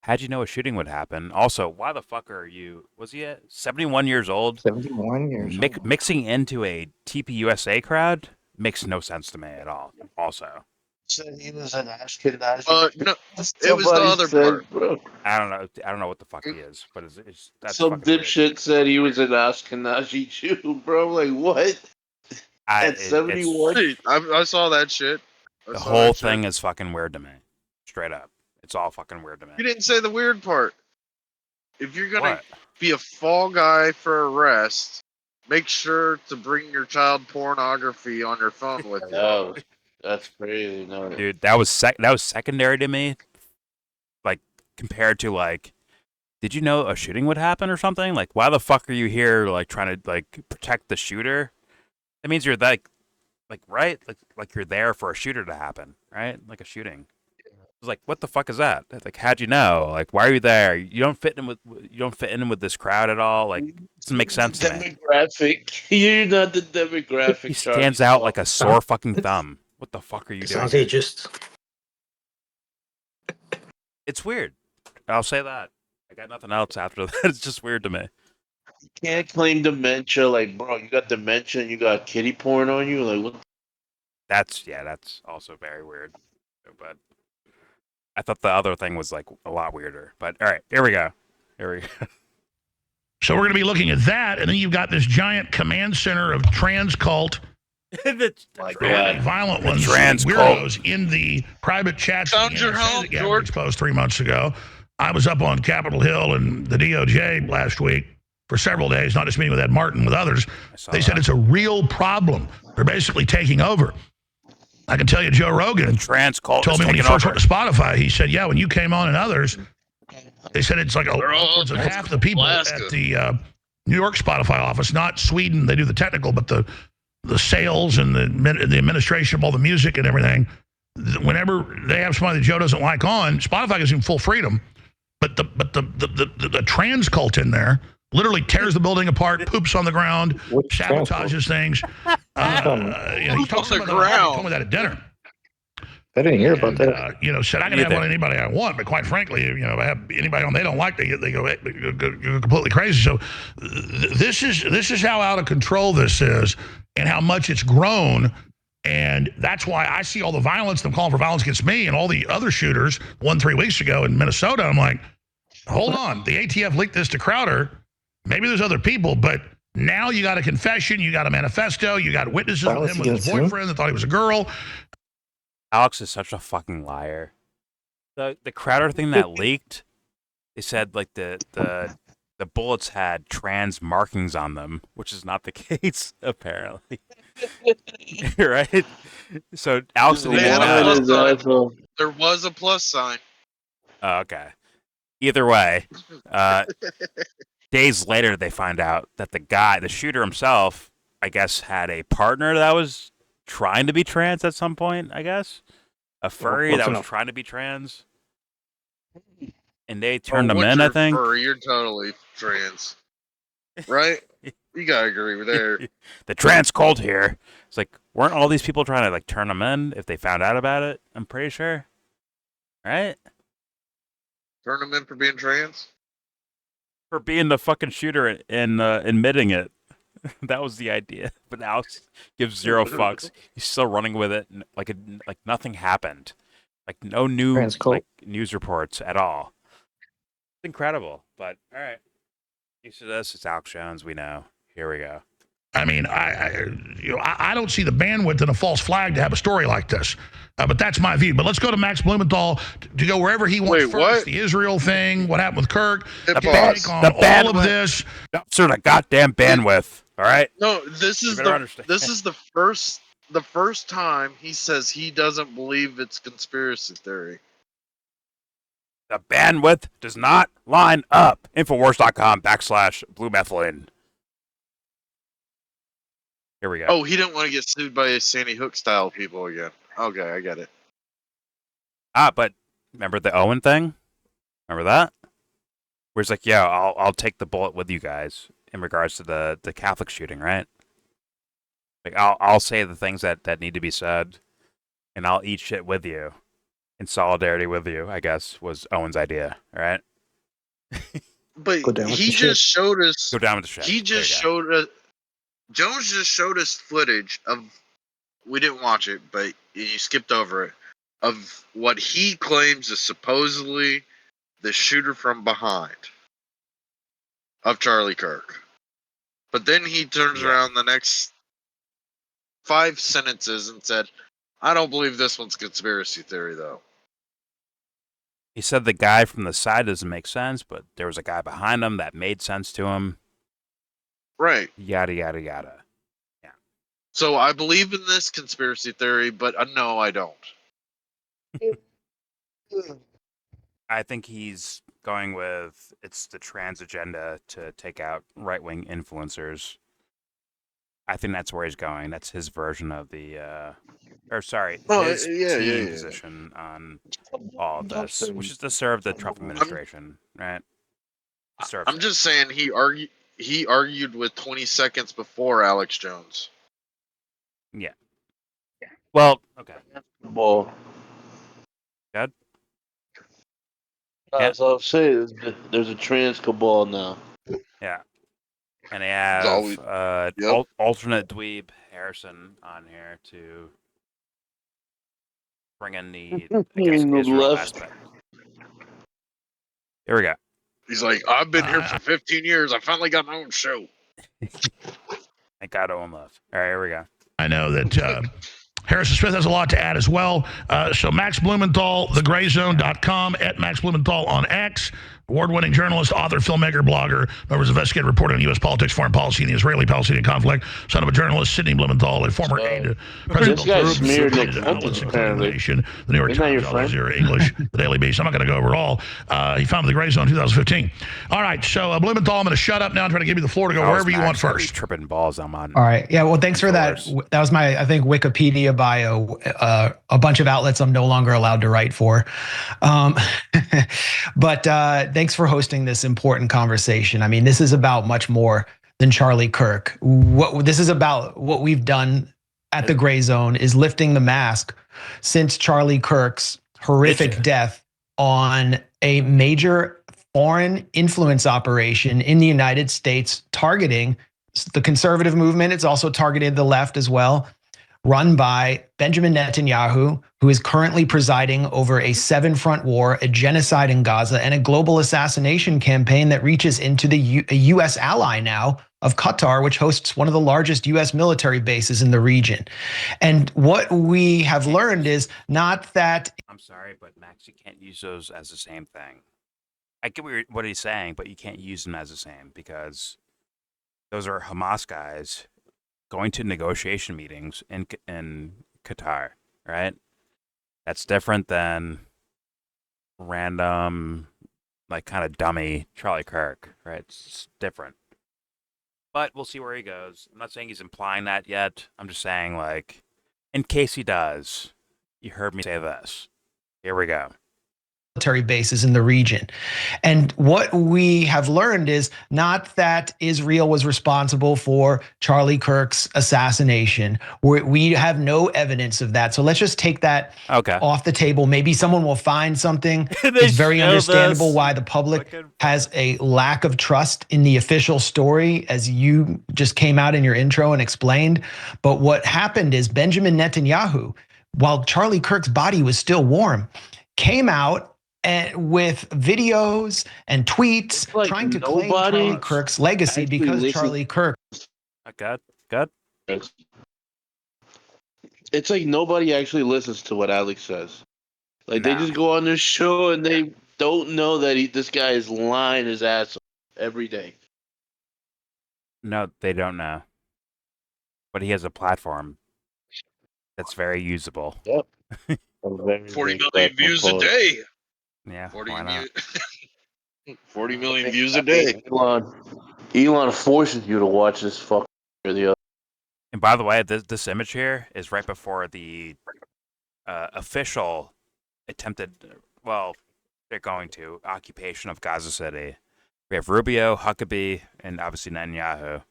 how'd you know a shooting would happen? Also, why the fuck are you, was he at 71 years old? 71 years old. Mixing into a TPUSA crowd makes no sense to me at all. Also. Said he was an Ashkenazi. No, it was the other part. Bro. I don't know what the fuck he is, but it's that's some dipshit said he was an Ashkenazi Jew, bro. Like what? At 71, I saw that shit. The whole thing is fucking weird to me. Straight up. It's all fucking weird to me. You didn't say the weird part. If you're gonna be a fall guy for arrest, make sure to bring your child pornography on your phone with you. No, that's crazy. No. Dude, that was secondary to me. Like, compared to, like, did you know a shooting would happen or something? Like, why the fuck are you here, like, trying to, like, protect the shooter? That means you're, like right? Like you're there for a shooter to happen, right? Like a shooting. It's like, what the fuck is that? Like, how'd you know? Like, why are you there? You don't fit in with this crowd at all. Like, it doesn't make sense to me. Demographic. You're not the demographic. He stands out like a sore fucking thumb. What the fuck are you doing? Sounds ageist. It's weird. I'll say that. I got nothing else after that. It's just weird to me. You can't claim dementia. Like, bro, you got dementia and you got kitty porn on you. Like, what? That's also very weird. But I thought the other thing was, like, a lot weirder. But all right, here we go. So we're going to be looking at that, and then you've got this giant command center of trans cult. Violent ones, trans weirdos in the private chats. Found your home, George. Exposed 3 months ago. I was up on Capitol Hill and the DOJ last week for several days, not just meeting with Ed Martin, with others. They said it's a real problem. They're basically taking over. I can tell you, Joe Rogan trans cult told me when he first went to Spotify, he said, yeah, when you came on and others, they said it's like upwards of half the people at the New York Spotify office, not Sweden, they do the technical, but the sales and the administration of all the music and everything. Whenever they have somebody that Joe doesn't like on, Spotify gives him full freedom. But the trans cult in there literally tears the building apart, poops on the ground, sabotages things. He talks about told me that at dinner. I didn't hear about that. Said I can have on anybody I want, but quite frankly, if I have anybody on they don't like, they go you're completely crazy. So this is how out of control this is, and how much it's grown. And that's why I see all the violence, them calling for violence against me, and all the other shooters, 3 weeks ago in Minnesota. I'm like, hold on, the ATF leaked this to Crowder. Maybe there's other people, but now you got a confession, you got a manifesto, you got witnesses of him with his boyfriend that thought he was a girl. Alex is such a fucking liar. The Crowder thing that leaked, they said, like, the bullets had trans markings on them, which is not the case, apparently. Right? So Alex didn't even know. There was a plus sign. Oh, okay. Either way, days later they find out that the shooter himself, I guess, had a partner that was trying to be trans at some point, I guess. A furry that was trying to be trans. And they turned him in, I think. Furry, you're totally trans. Right? You gotta agree with there. The trans cult here. It's like, weren't all these people trying to, like, turn him in if they found out about it? I'm pretty sure. Right? Turn him in for being trans? For being the fucking shooter and admitting it. That was the idea. But Alex gives zero fucks. He's still running with it, like nothing happened. Like, no new news reports at all. It's incredible. But all right, used to this. It's Alex Jones. We know. Here we go. I mean, I don't see the bandwidth in a false flag to have a story like this. But that's my view. But let's go to Max Blumenthal to go wherever he wants first. What? The Israel thing, what happened with Kirk, all of this. Sort of goddamn bandwidth. All right. No, this is the first time he says he doesn't believe it's conspiracy theory. The bandwidth does not line up. Infowars.com/Blumenthal. Here we go. Oh, he didn't want to get sued by Sandy Hook style people again. Okay, I get it. But remember the Owen thing? Remember that? Where it's like, yeah, I'll take the bullet with you guys in regards to the Catholic shooting, right? Like, I'll say the things that need to be said, and I'll eat shit with you in solidarity with you, I guess, was Owen's idea, right? But he just showed us. Go down with the shit. He just showed us. Jones just showed us footage of. We didn't watch it, but you skipped over it. Of what he claims is supposedly the shooter from behind of Charlie Kirk. But then he turns around the next 5 sentences and said, I don't believe this one's conspiracy theory, though. He said the guy from the side doesn't make sense, but there was a guy behind him that made sense to him. Right. Yada, yada, yada. Yeah. So I believe in this conspiracy theory, but no, I don't. I think he's going with it's the trans agenda to take out right-wing influencers. I think that's where he's going. That's his version of the, his team position on all of this, which is to serve the Trump administration, right? I'm just saying he argued with 20 seconds before Alex Jones. Yeah. Well, okay. Ball. Good. That's all I'm saying. There's a trans cabal now. Yeah. And they have alternate dweeb Harrison on here to bring in the, I guess, Israel aspect. Here we go. He's like, I've been here for 15 years. I finally got my own show. Thank God, Owen Love. All right, here we go. I know that Harrison Smith has a lot to add as well. So Max Blumenthal, thegrayzone.com, at Max Blumenthal on X. Award-winning journalist, author, filmmaker, blogger, members investigative reporter on U.S. politics, foreign policy, and the Israeli-Palestinian conflict. Son of a journalist, Sidney Blumenthal, a former aide to President this guy Trump, smeared Nick outlets Hamptons, including The Nation, The New York Isn't that Times, your Al friend? Jazeera, English, The Daily Beast. I'm not going to go over it all. He founded the Gray Zone in 2015. All right, so Blumenthal, I'm going to shut up now and try to give you the floor to go wherever you want first. Tripping balls on All right. Yeah. Well, thanks for that. That was my, I think, Wikipedia bio. A bunch of outlets I'm no longer allowed to write for. But thanks for hosting this important conversation. I mean, this is about much more than Charlie Kirk. What this is about, what we've done at the Gray Zone is lifting the mask since Charlie Kirk's horrific death on a major foreign influence operation in the United States targeting the conservative movement. It's also targeted the left as well, run by Benjamin Netanyahu, who is currently presiding over a 7-front war, a genocide in Gaza, and a global assassination campaign that reaches into the U.S. ally now of Qatar, which hosts one of the largest U.S. military bases in the region. And what we have learned is not that... I'm sorry, but Max, you can't use those as the same thing. I get what he's saying, but you can't use them as the same because those are Hamas guys going to negotiation meetings in Qatar, right? That's different than random, like, kind of dummy Charlie Kirk, right? It's different. But we'll see where he goes. I'm not saying he's implying that yet. I'm just saying, like, in case he does, you heard me say this. Here we go. Military bases in the region. And what we have learned is not that Israel was responsible for Charlie Kirk's assassination. We have no evidence of that. So let's just take that off the table. Maybe someone will find something. It's very understandable why the public has a lack of trust in the official story, as you just came out in your intro and explained. But what happened is Benjamin Netanyahu, while Charlie Kirk's body was still warm, came out and with videos and tweets trying to claim Charlie Kirk's legacy because Charlie Kirk. God. It's like nobody actually listens to what Alex says. Like they just go on this show and they don't know that this guy is lying his ass off every day. No, they don't know. But he has a platform that's very usable. Yep. 40 million views a day. Yeah, 40 why not? 40 million views a day. Elon forces you to watch this fuck or the other. And by the way, this image here is right before the official attempted, well, they're going to, occupation of Gaza City. We have Rubio, Huckabee, and obviously Netanyahu.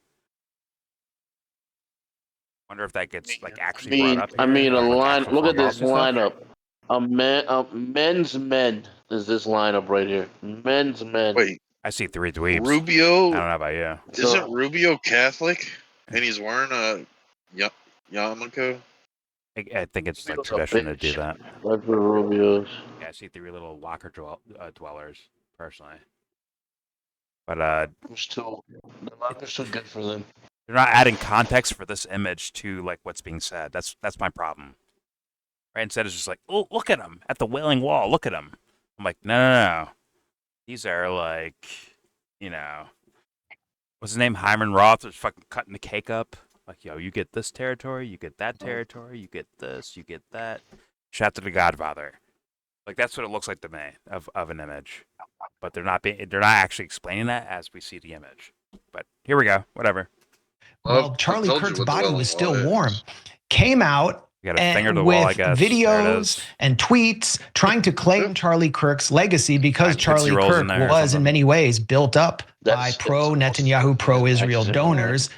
Wonder if that gets like actually brought up. I mean, a line. Look at this lineup. Men's men is this lineup right here. Men's men. Wait, I see 3 dweebs. Rubio. I don't know about you. Isn't Rubio Catholic? And he's wearing a yarmulke. I think it's like tradition to do that. That's for Rubio's. Yeah, I see 3 little locker dwellers personally. But the lockers so good for them. They're not adding context for this image to like what's being said. That's my problem. right? Instead, it's just like, oh, look at him at the Wailing Wall. Look at him. I'm like, no. These are like, what's his name? Hyman Roth was fucking cutting the cake up. Like, yo, you get this territory, you get that territory, you get this, you get that. Shout out to the Godfather. Like, that's what it looks like to me of an image. But they're not actually explaining that as we see the image. But here we go. Whatever. Well, Charlie Kirk's body was still warm. Came out and with videos and tweets trying to claim Charlie Kirk's legacy because Charlie Kirk was in many ways built up by pro-Netanyahu, pro-Israel donors.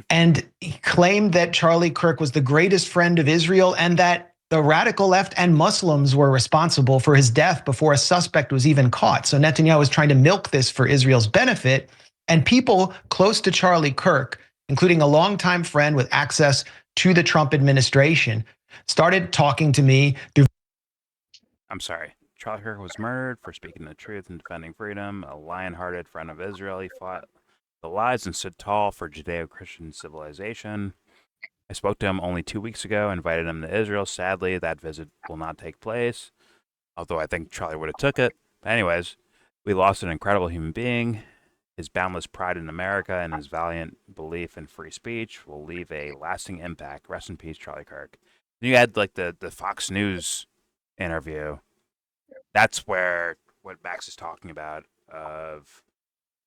And he claimed that Charlie Kirk was the greatest friend of Israel and that the radical left and Muslims were responsible for his death before a suspect was even caught. So Netanyahu was trying to milk this for Israel's benefit. And people close to Charlie Kirk, including a longtime friend with access to the Trump administration, started talking to me through. I'm sorry. Charlie Kirk was murdered for speaking the truth and defending freedom. A lion-hearted friend of Israel. He fought the lies and stood tall for Judeo-Christian civilization. I spoke to him only 2 weeks ago, invited him to Israel. Sadly, that visit will not take place, although I think Charlie would have took it. But anyways, we lost an incredible human being. His boundless pride in America and his valiant belief in free speech will leave a lasting impact. Rest in peace, Charlie Kirk. And you had like the Fox News interview. That's where what Max is talking about of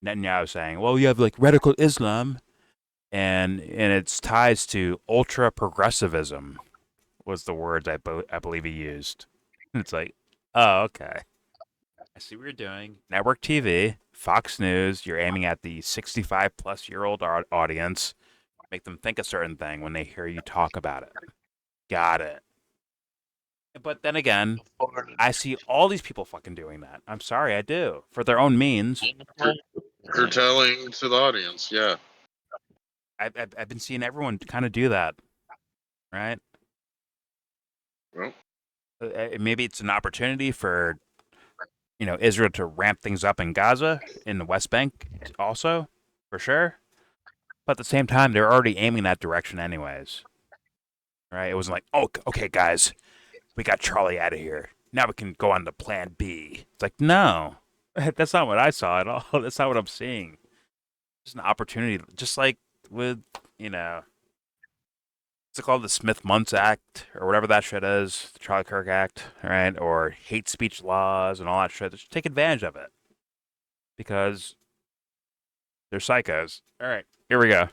Netanyahu saying, well, you have like radical Islam and its ties to ultra progressivism was the words I believe he used. It's like, oh, okay. I see what you're doing. Network TV, Fox News, you're aiming at the 65-plus-year-old audience. Make them think a certain thing when they hear you talk about it. Got it. But then again, I see all these people fucking doing that. I'm sorry, I do. For their own means. Curtailing to the audience, yeah. I've been seeing everyone kind of do that, right? Well, maybe it's an opportunity for Israel to ramp things up in Gaza, in the West Bank, also, for sure. But at the same time, they're already aiming that direction, anyways. Right? It wasn't like, oh, okay, guys, we got Charlie out of here. Now we can go on to Plan B. It's like, no, that's not what I saw at all. That's not what I'm seeing. It's an opportunity, just like with, what's it called? The Smith-Muntz Act, or whatever that shit is, the Charlie Kirk Act, right? Or hate speech laws and all that shit. Just take advantage of it. Because they're psychos. All right, here we go.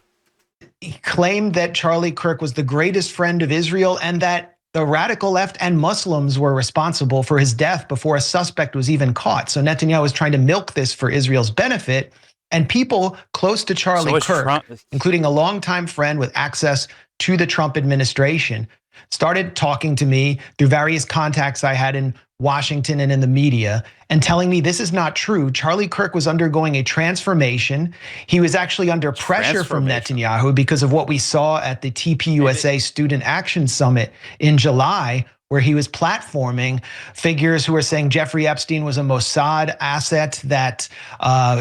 He claimed that Charlie Kirk was the greatest friend of Israel and that the radical left and Muslims were responsible for his death before a suspect was even caught. So Netanyahu was trying to milk this for Israel's benefit. And people close to Charlie Kirk, including a longtime friend with access to the Trump administration, started talking to me through various contacts I had in Washington and in the media and telling me this is not true. Charlie Kirk was undergoing a transformation. He was actually under pressure from Netanyahu because of what we saw at the TPUSA Student Action Summit in July, where he was platforming figures who were saying Jeffrey Epstein was a Mossad asset, that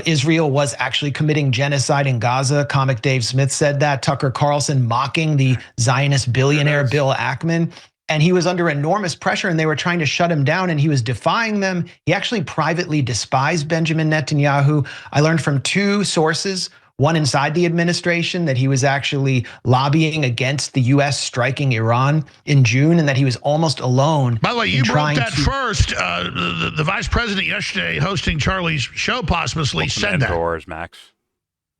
Israel was actually committing genocide in Gaza. Comic Dave Smith said that. Tucker Carlson mocking the Zionist billionaire Bill Ackman. And he was under enormous pressure and they were trying to shut him down and he was defying them. He actually privately despised Benjamin Netanyahu. I learned from two sources, one inside the administration, that he was actually lobbying against the U.S. striking Iran in June and that he was almost alone. By the way, you broke that first. The vice president yesterday hosting Charlie's show posthumously said that. Doors, Max.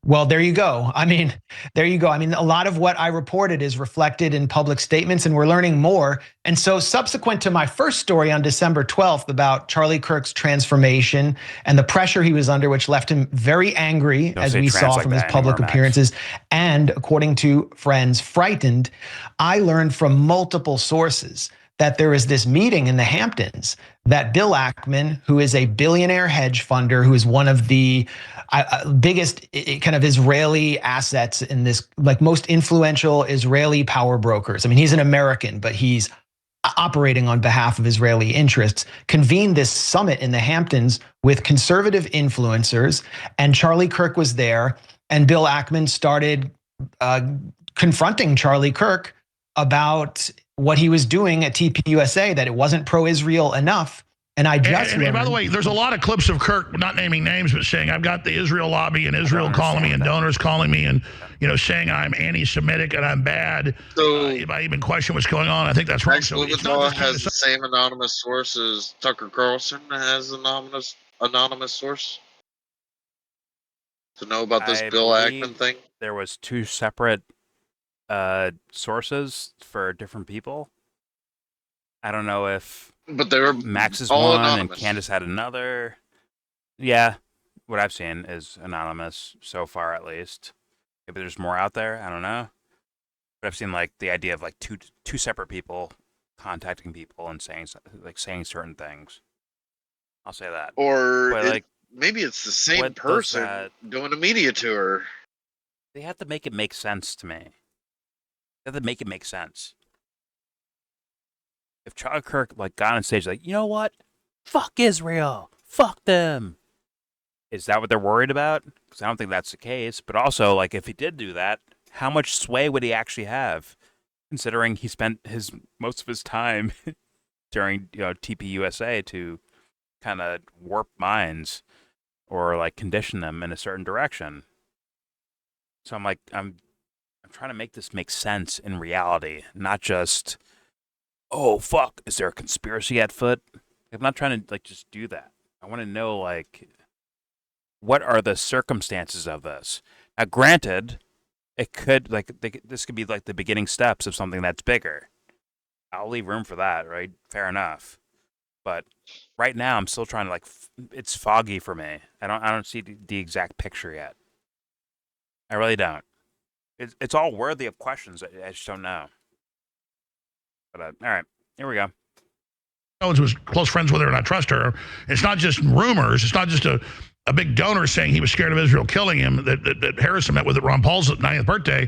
Well, there you go. I mean, there you go. I mean, a lot of what I reported is reflected in public statements and we're learning more. And so subsequent to my first story on December 12th about Charlie Kirk's transformation and the pressure he was under, which left him very angry, as we saw from his public appearances, and according to friends, frightened, I learned from multiple sources that there is this meeting in the Hamptons that Bill Ackman, who is a billionaire hedge funder, who is one of the biggest kind of Israeli assets in this, like most influential Israeli power brokers. I mean, he's an American, but he's operating on behalf of Israeli interests, convened this summit in the Hamptons with conservative influencers, and Charlie Kirk was there, and Bill Ackman started confronting Charlie Kirk about what he was doing at TPUSA, that it wasn't pro-Israel enough. And I just and by the way, there's a lot of clips of Kirk, not naming names, but saying, I've got the Israel lobby and Israel calling me and donors calling me and, saying I'm anti-Semitic and I'm bad. So if I even question what's going on, I think that's wrong. Max Blumenthal has the same anonymous source as Tucker Carlson has anonymous source to know about this Bill Ackman thing. There was 2 separate sources for different people. I don't know if but they were Max is all one anonymous. and Candace had another. Yeah, what I've seen is anonymous so far, at least. Maybe there's more out there. I don't know. But I've seen like the idea of like two separate people contacting people and saying certain things. I'll say that. Or maybe it's the same person doing a media tour. They have to make it make sense to me. They have to make it make sense. If Charlie Kirk got on stage you know what? Fuck Israel. Fuck them. Is that what they're worried about? Because I don't think that's the case. But also, if he did do that, how much sway would he actually have? Considering he spent most of his time during TPUSA to kind of warp minds or condition them in a certain direction. So I'm trying to make this make sense in reality, not just, oh fuck, is there a conspiracy at foot? I'm not trying to just do that. I want to know what are the circumstances of this. Now, granted, it could this could be the beginning steps of something that's bigger. I'll leave room for that, right? Fair enough. But right now, I'm still trying to it's foggy for me. I don't see the exact picture yet. I really don't. It's all worthy of questions. I just don't know. But all right, here we go. Jones was close friends with her, and I trust her. It's not just rumors. It's not just a big donor saying he was scared of Israel killing him. That Harrison met with at Ron Paul's 90th birthday.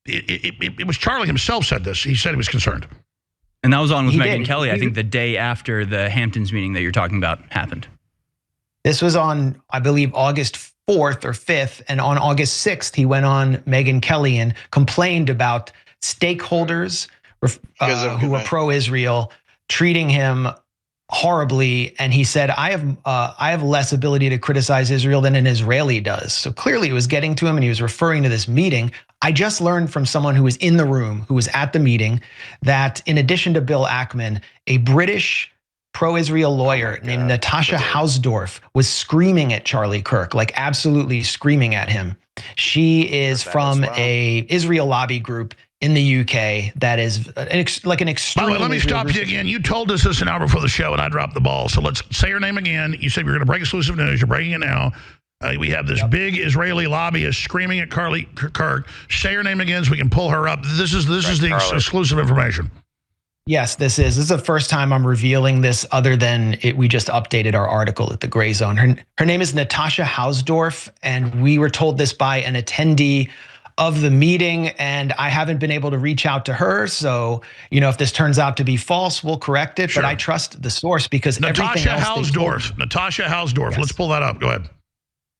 It was Charlie himself said this. He said he was concerned. And that was on with Megyn Kelly, I think, the day after the Hamptons meeting that you're talking about happened. This was on, I believe, August 4th or 5th. And on August 6th, he went on Megyn Kelly and complained about stakeholders who were pro-Israel treating him horribly. And he said, I have less ability to criticize Israel than an Israeli does. So clearly it was getting to him, and he was referring to this meeting. I just learned from someone who was in the room, who was at the meeting, that in addition to Bill Ackman, a British pro-Israel lawyer named Natasha Hausdorff was screaming at Charlie Kirk, absolutely screaming at him. She is from a Israel lobby group in the UK that is an extreme. By the way, let me stop you again. You told us this an hour before the show, and I dropped the ball. So let's say her name again. You said we were going to break exclusive news. You're breaking it now. We have this big Israeli lobbyist screaming at Charlie Kirk. Say her name again so we can pull her up. This is the exclusive information. Yes, this is the first time I'm revealing this, other than we just updated our article at the Gray Zone. Her name is Natasha Hausdorff, and we were told this by an attendee of the meeting, and I haven't been able to reach out to her. So, if this turns out to be false, we'll correct it. Sure. But I trust the source because Natasha Hausdorff. Natasha Hausdorff. Yes. Let's pull that up. Go ahead.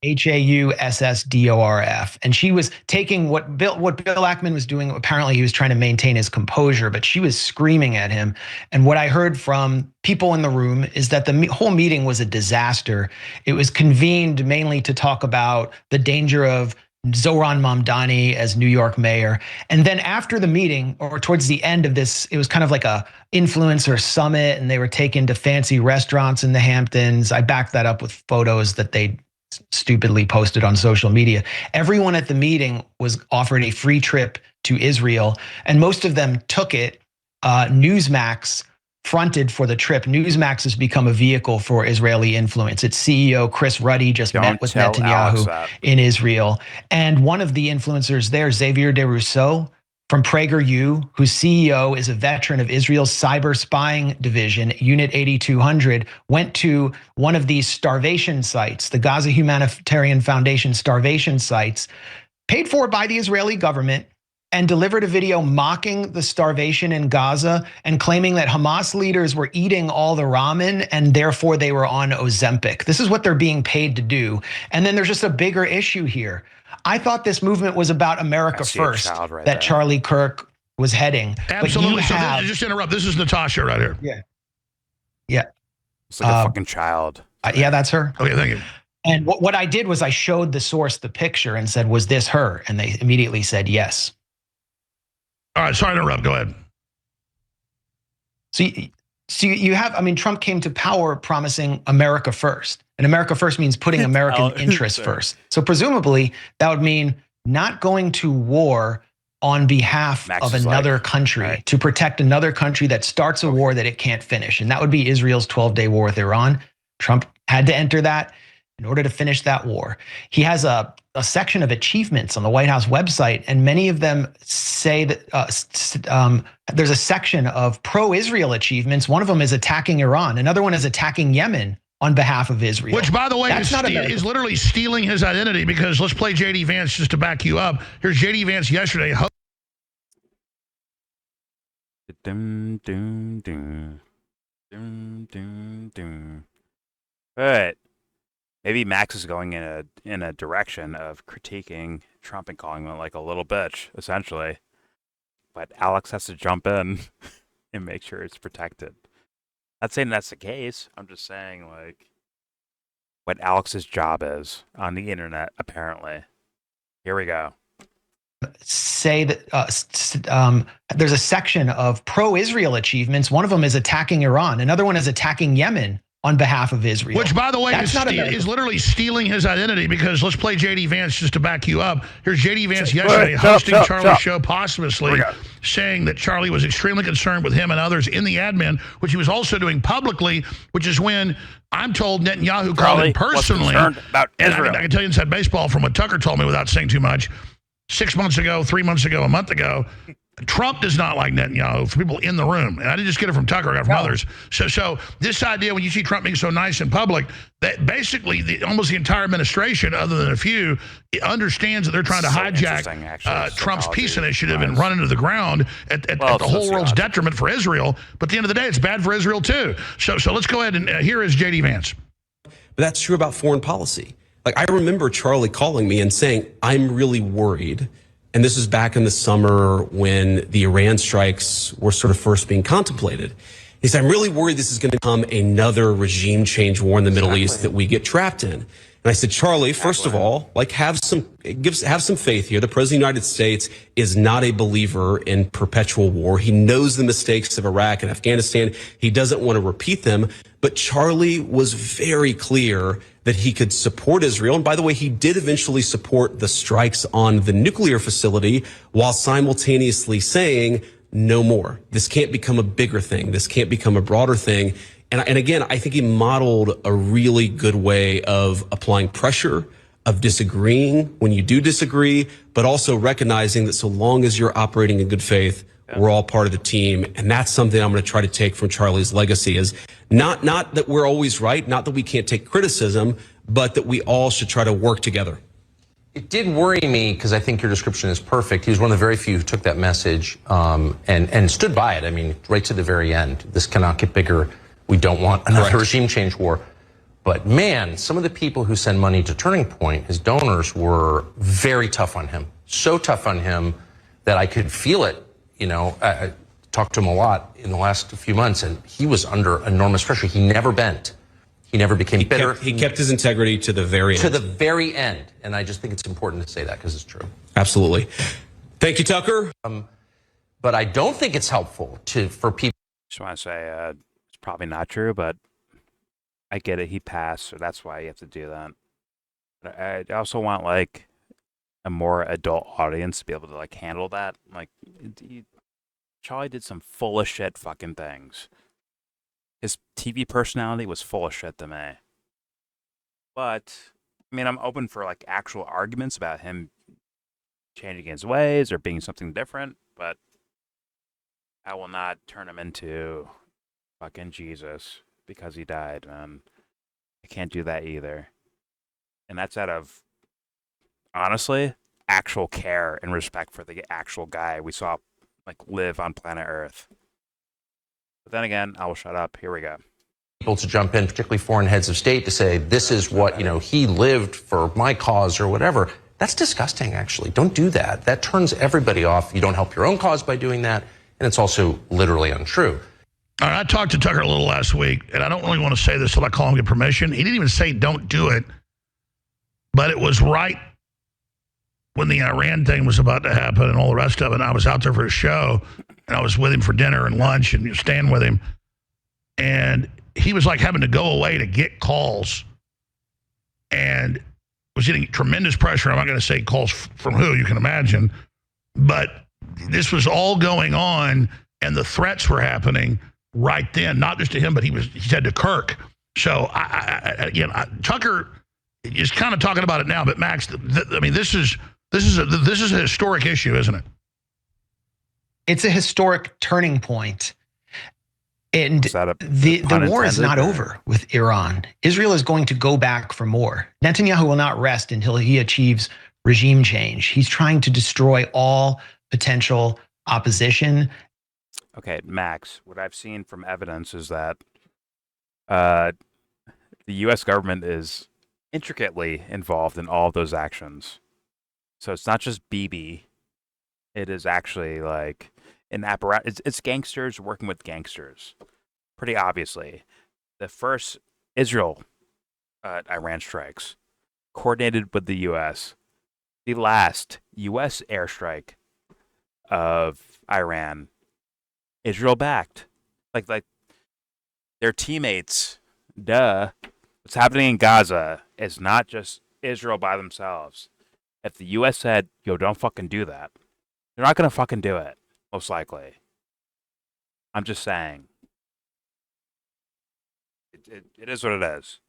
Hausdorff. And she was taking what Bill Ackman was doing. Apparently he was trying to maintain his composure, but she was screaming at him. And what I heard from people in the room is that the whole meeting was a disaster. It was convened mainly to talk about the danger of Zohran Mamdani as New York mayor. And then after the meeting, or towards the end of this, it was kind of like a influencer summit, and they were taken to fancy restaurants in the Hamptons. I backed that up with photos that they stupidly posted on social media. Everyone at the meeting was offered a free trip to Israel, and most of them took it. Newsmax fronted for the trip. Newsmax has become a vehicle for Israeli influence. Its CEO, Chris Ruddy, just met with Netanyahu in Israel. And one of the influencers there, Xavier de Rousseau, from PragerU, whose CEO is a veteran of Israel's cyber spying division, Unit 8200, went to one of these starvation sites, the Gaza Humanitarian Foundation starvation sites, paid for by the Israeli government, and delivered a video mocking the starvation in Gaza and claiming that Hamas leaders were eating all the ramen and therefore they were on Ozempic. This is what they're being paid to do. And then there's just a bigger issue here. I thought this movement was about America first, that Charlie Kirk was heading. Absolutely. So just interrupt. This is Natasha right here. Yeah. Yeah. It's like a fucking child. Yeah, that's her. Okay, thank you. And what I did was I showed the source the picture and said, was this her? And they immediately said yes. All right, sorry to interrupt. Go ahead. So you have, I mean, Trump came to power promising America first. And America first means putting American interests first. So presumably that would mean not going to war on behalf of another country to protect another country that starts a war that it can't finish. And that would be Israel's 12-day war with Iran. Trump had to enter that in order to finish that war. He has a section of achievements on the White House website, and many of them say that there's a section of pro-Israel achievements. One of them is attacking Iran. Another one is attacking Yemen on behalf of Israel. Which, by the way, is literally stealing his identity, because let's play J.D. Vance just to back you up. Here's J.D. Vance yesterday. But maybe Max is going in a direction of critiquing Trump and calling him like a little bitch, essentially. But Alex has to jump in and make sure it's protected. Not saying that's the case. I'm just saying, like, what Alex's job is on the internet, apparently. Here we go. Say that there's a section of pro-Israel achievements. One of them is attacking Iran. Another one is attacking Yemen on behalf of Israel. Which, by the way, is literally stealing his identity, because let's play J.D. Vance just to back you up. Here's J.D. Vance yesterday hosting Charlie's show posthumously, saying that Charlie was extremely concerned with him and others in the admin, which he was also doing publicly, which is when I'm told Netanyahu called him personally. About Israel. I can tell you inside baseball from what Tucker told me without saying too much. 6 months ago, 3 months ago, a month ago, Trump does not like Netanyahu, for people in the room. And I didn't just get it from Tucker, I got it from others. So this idea, when you see Trump being so nice in public, that basically almost the entire administration, other than a few, understands that they're trying to hijack Trump's peace initiative and run into the ground at the whole world's detriment for Israel. But at the end of the day, it's bad for Israel too. So let's go ahead and here is J.D. Vance. But that's true about foreign policy. Like, I remember Charlie calling me and saying, I'm really worried. And this is back in the summer when the Iran strikes were sort of first being contemplated. He said, I'm really worried this is going to become another regime change war in the Middle East that we get trapped in. And I said, Charlie, first of all, like, have some faith here. The President of the United States is not a believer in perpetual war. He knows the mistakes of Iraq and Afghanistan. He doesn't want to repeat them. But Charlie was very clear that he could support Israel. And by the way, he did eventually support the strikes on the nuclear facility while simultaneously saying, no more. This can't become a bigger thing. This can't become a broader thing. And again, I think he modeled a really good way of applying pressure, of disagreeing when you do disagree, but also recognizing that so long as you're operating in good faith, we're all part of the team. And that's something I'm going to try to take from Charlie's legacy, is not that we're always right, not that we can't take criticism, but that we all should try to work together. It did worry me, because I think your description is perfect. He was one of the very few who took that message and stood by it. I mean, right to the very end. This cannot get bigger. We don't want another regime change war. But man, some of the people who send money to Turning Point, his donors, were very tough on him. So tough on him that I could feel it. You know, I talked to him a lot in the last few months, and he was under enormous pressure. He never bent. He never became bitter. He kept his integrity to the very end. To the very end. And I just think it's important to say that, because it's true. Absolutely. Thank you, Tucker. But I don't think it's helpful for people. Just want to say it's probably not true, but I get it. He passed, so that's why you have to do that. But I also want, like, a more adult audience to be able to, like, handle that. Like, Charlie did some full of shit fucking things. His TV personality was full of shit to me. But, I mean, I'm open for, like, actual arguments about him changing his ways or being something different, but I will not turn him into fucking Jesus because he died, man. I can't do that either. And that's out of, honestly, actual care and respect for the actual guy we saw, like, live on planet Earth. But then again, I will shut up. Here we go. People to jump in, particularly foreign heads of state, to say, this is what, you know, he lived for my cause or whatever. That's disgusting, actually. Don't do that. That turns everybody off. You don't help your own cause by doing that, and it's also literally untrue. All right, I talked to Tucker a little last week, and I don't really want to say this till I call him and get permission. He didn't even say don't do it, but it was right when the Iran thing was about to happen and all the rest of it. And I was out there for a show, and I was with him for dinner and lunch and staying with him, and he was like having to go away to get calls and was getting tremendous pressure. I'm not going to say calls from who, you can imagine, but this was all going on, and the threats were happening right then, not just to him, but he said to Kirk. So Tucker is kind of talking about it now, but Max, I mean, this is a historic issue, isn't it? It's a historic turning point. And the war is not over with Iran. Israel is going to go back for more. Netanyahu will not rest until he achieves regime change. He's trying to destroy all potential opposition. Okay, Max, what I've seen from evidence is that the U.S. government is intricately involved in all of those actions. So it's not just Bibi. It is actually like an apparatus. It's gangsters working with gangsters. Pretty obviously. The first Israel-Iran strikes coordinated with the U.S. The last U.S. airstrike of Iran, Israel-backed. Like their teammates, duh. What's happening in Gaza is not just Israel by themselves. If the U.S. said, yo, don't fucking do that, they're not going to fucking do it, most likely. I'm just saying. It is what it is.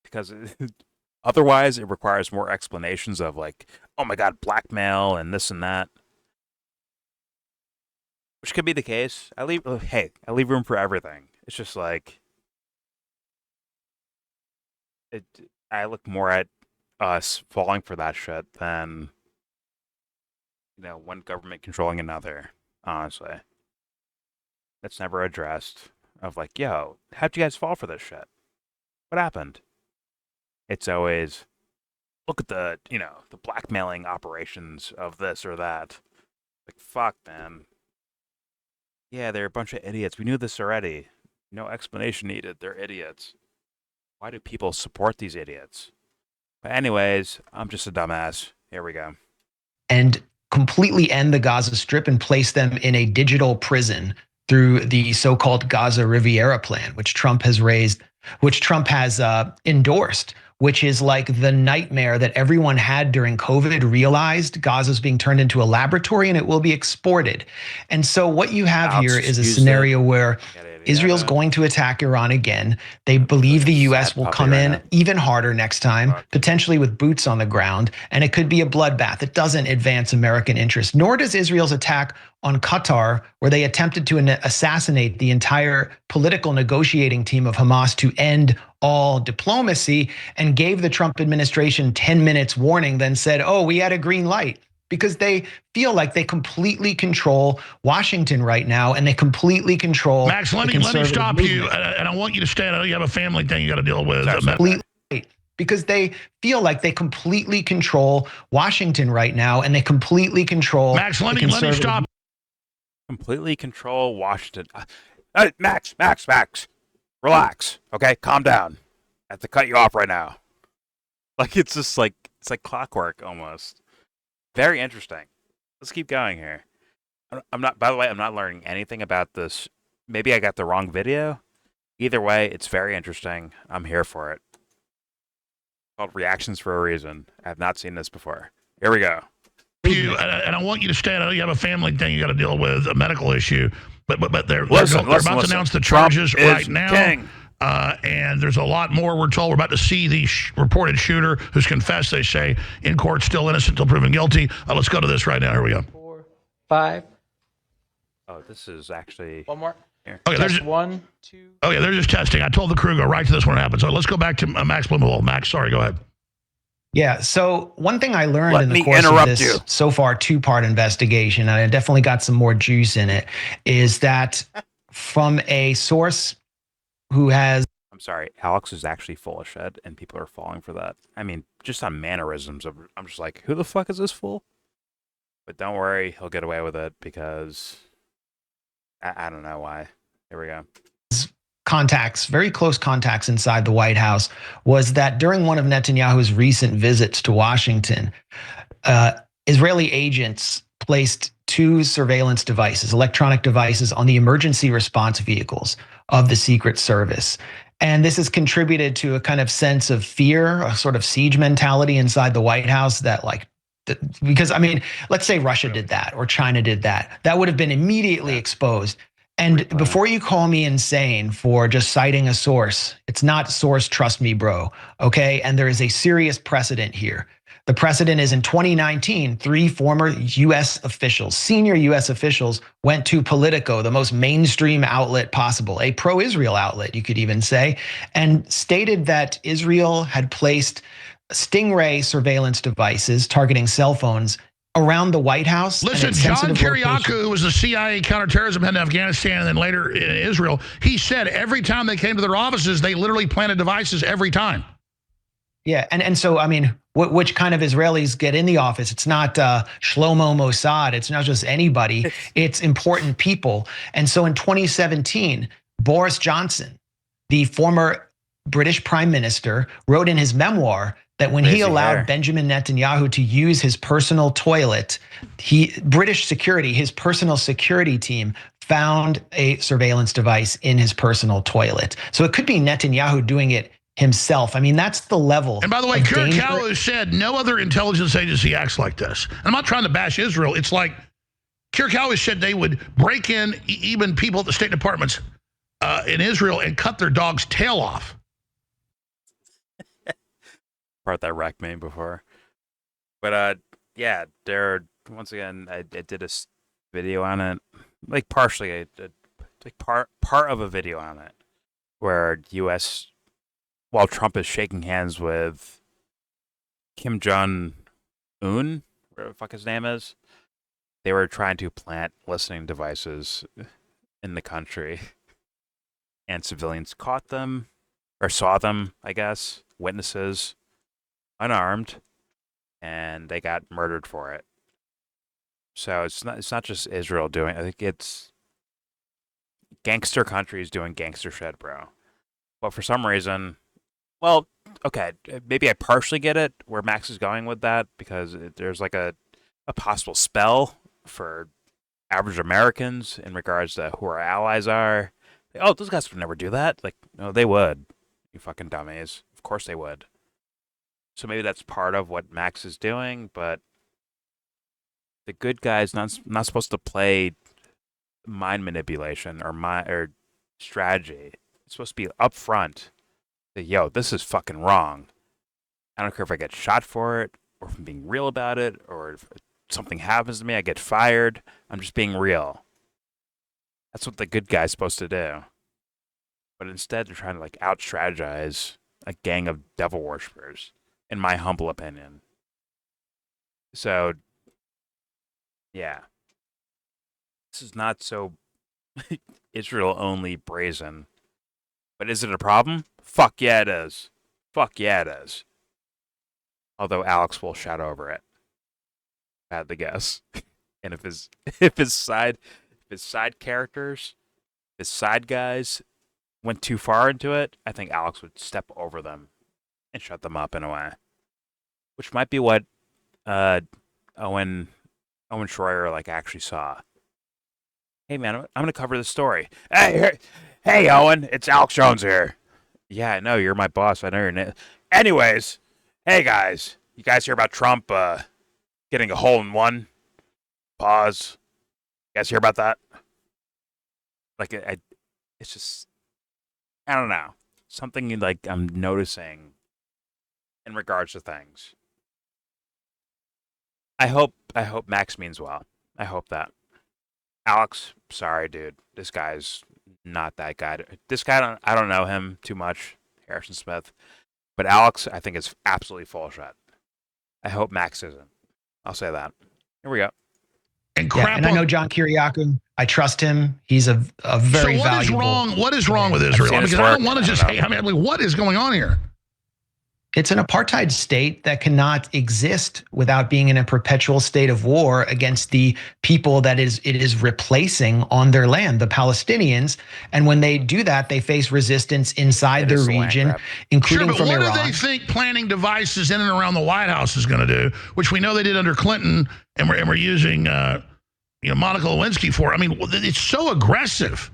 Because otherwise, it requires more explanations of like, oh my God, blackmail and this and that. Which could be the case. I leave room for everything. It's just like, I look more at us falling for that shit than, one government controlling another, honestly. That's never addressed. Of like, yo, how'd you guys fall for this shit? What happened? It's always, look at the blackmailing operations of this or that. Like, fuck, man. Yeah, they're a bunch of idiots. We knew this already. No explanation needed. They're idiots. Why do people support these idiots? But anyways, I'm just a dumbass. Here we go. And completely end the Gaza Strip and place them in a digital prison through the so-called Gaza Riviera plan, which Trump has endorsed, which is like the nightmare that everyone had during COVID, realized Gaza's being turned into a laboratory and it will be exported. And so what you have here is a scenario where Israel's going to attack Iran again. They believe the U.S. will come in even harder next time, potentially with boots on the ground, and it could be a bloodbath. It doesn't advance American interests, nor does Israel's attack on Qatar, where they attempted to assassinate the entire political negotiating team of Hamas to end all diplomacy, and gave the Trump administration 10 minutes warning, then said, oh, we had a green light. Because they feel like they completely control Washington right now, and they completely control Max, let me stop movement. You, and I want you to stay. I know you have a family thing you got to deal with. Because they feel like they completely control Washington right now, and they completely control Max, let me stop. Completely control Washington. Max, relax. Okay, calm down. I have to cut you off right now. Like it's like clockwork almost. Very interesting. Let's keep going here. By the way, I'm not learning anything about this. Maybe I got the wrong video. Either way, it's very interesting. I'm here for it. It's called Reactions for a Reason. I have not seen this before. Here we go. And I want you to stay. I know you have a family thing you got to deal with, a medical issue. But they're about to announce the charges right now. King. And there's a lot more, we're told. We're about to see the reported shooter who's confessed, they say, in court, still innocent until proven guilty. Let's go to this right now. Here we go. 4, 5. Oh, this is actually... One more. Here. Okay, there's 1, 2. Oh, yeah, they're just testing. I told the crew, go right to this when it happens. So let's go back to Max Blumenthal. Max, sorry, go ahead. Yeah, so one thing I learned in the course of this so far 2-part investigation, and I definitely got some more juice in it, is that from a source who has... I'm sorry, Alex is actually full of shit, and people are falling for that. I mean, just on mannerisms, I'm just like, who the fuck is this fool? But don't worry, he'll get away with it because I don't know why. Here we go. Contacts, very close contacts inside the White House, was that during one of Netanyahu's recent visits to Washington, Israeli agents placed 2 surveillance devices, electronic devices, on the emergency response vehicles of the Secret Service. And this has contributed to a kind of sense of fear, a sort of siege mentality inside the White House that because, I mean, let's say Russia did that or China did that. That would have been immediately exposed. And before you call me insane for just citing a source, it's not source, trust me, bro. Okay. And there is a serious precedent here. The precedent is in 2019, 3 former U.S. officials, senior U.S. officials, went to Politico, the most mainstream outlet possible, a pro-Israel outlet, you could even say, and stated that Israel had placed Stingray surveillance devices targeting cell phones around the White House. Listen, John Kiriakou, who was the CIA counterterrorism head in Afghanistan and then later in Israel, he said every time they came to their offices, they literally planted devices every time. Yeah, and so, I mean, which kind of Israelis get in the office? It's not Shlomo Mossad. It's not just anybody. It's important people. And so in 2017, Boris Johnson, the former British prime minister, wrote in his memoir that when he allowed Benjamin Netanyahu to use his personal toilet, British security, his personal security team, found a surveillance device in his personal toilet. So it could be Netanyahu doing it himself. I mean, that's the level. And by the way, Kirk has said no other intelligence agency acts like this. And I'm not trying to bash Israel. It's like Kirk has said they would break in even people at the State Departments in Israel and cut their dog's tail off. Part that wrecked me before. But yeah, once again, I did a video on it, like partially, like part of a video on it, where U.S. while Trump is shaking hands with Kim Jong-un, whatever the fuck his name is, they were trying to plant listening devices in the country. And civilians caught them, or saw them, I guess, witnesses, unarmed, and they got murdered for it. So it's not just Israel doing it. I think it's gangster countries doing gangster shit, bro. But for some reason, well, okay, maybe I partially get it where Max is going with that, because there's like a possible spell for average Americans in regards to who our allies are. Like, oh, those guys would never do that. Like, no, they would. You fucking dummies. Of course they would. So maybe that's part of what Max is doing, but the good guy's not supposed to play mind manipulation or strategy. It's supposed to be upfront. Yo, this is fucking wrong. I don't care if I get shot for it, or if I'm being real about it, or if something happens to me, I get fired. I'm just being real. That's what the good guy's supposed to do. But instead, they're trying to like out-strategize a gang of devil worshippers, in my humble opinion. So, yeah. This is not so Israel-only brazen. But is it a problem? Fuck yeah, it is. Fuck yeah, it is. Although Alex will shout over it. I had to guess. And if his side characters, his side guys went too far into it, I think Alex would step over them and shut them up in a way. Which might be what Owen Schroyer like actually saw. Hey man, I'm gonna cover this story. Hey Owen, it's Alex Jones here. Yeah, I know, you're my boss. I know your name. Anyways, hey guys. You guys hear about Trump getting a hole-in-one? Pause. You guys hear about that? Like, it's just, I don't know. Something like I'm noticing in regards to things. I hope Max means well. I hope that. Alex, sorry, dude. This guy's not that guy. This guy, I don't know him too much, Harrison Smith. But Alex, I think, is absolutely full of shit. I hope Max isn't. I'll say that. Here we go. and crap. And I know John Kiriakou. I trust him. He's a very valuable. So what is wrong? What is wrong with Israel? Because I don't want to just hate. I mean, like, what is going on here? It's an apartheid state that cannot exist without being in a perpetual state of war against the people that it is replacing on their land, the Palestinians. And when they do that, they face resistance inside their region, including from Iran. What do they think planting devices in and around the White House is going to do, which we know they did under Clinton, and we're using Monica Lewinsky for? I mean, it's so aggressive.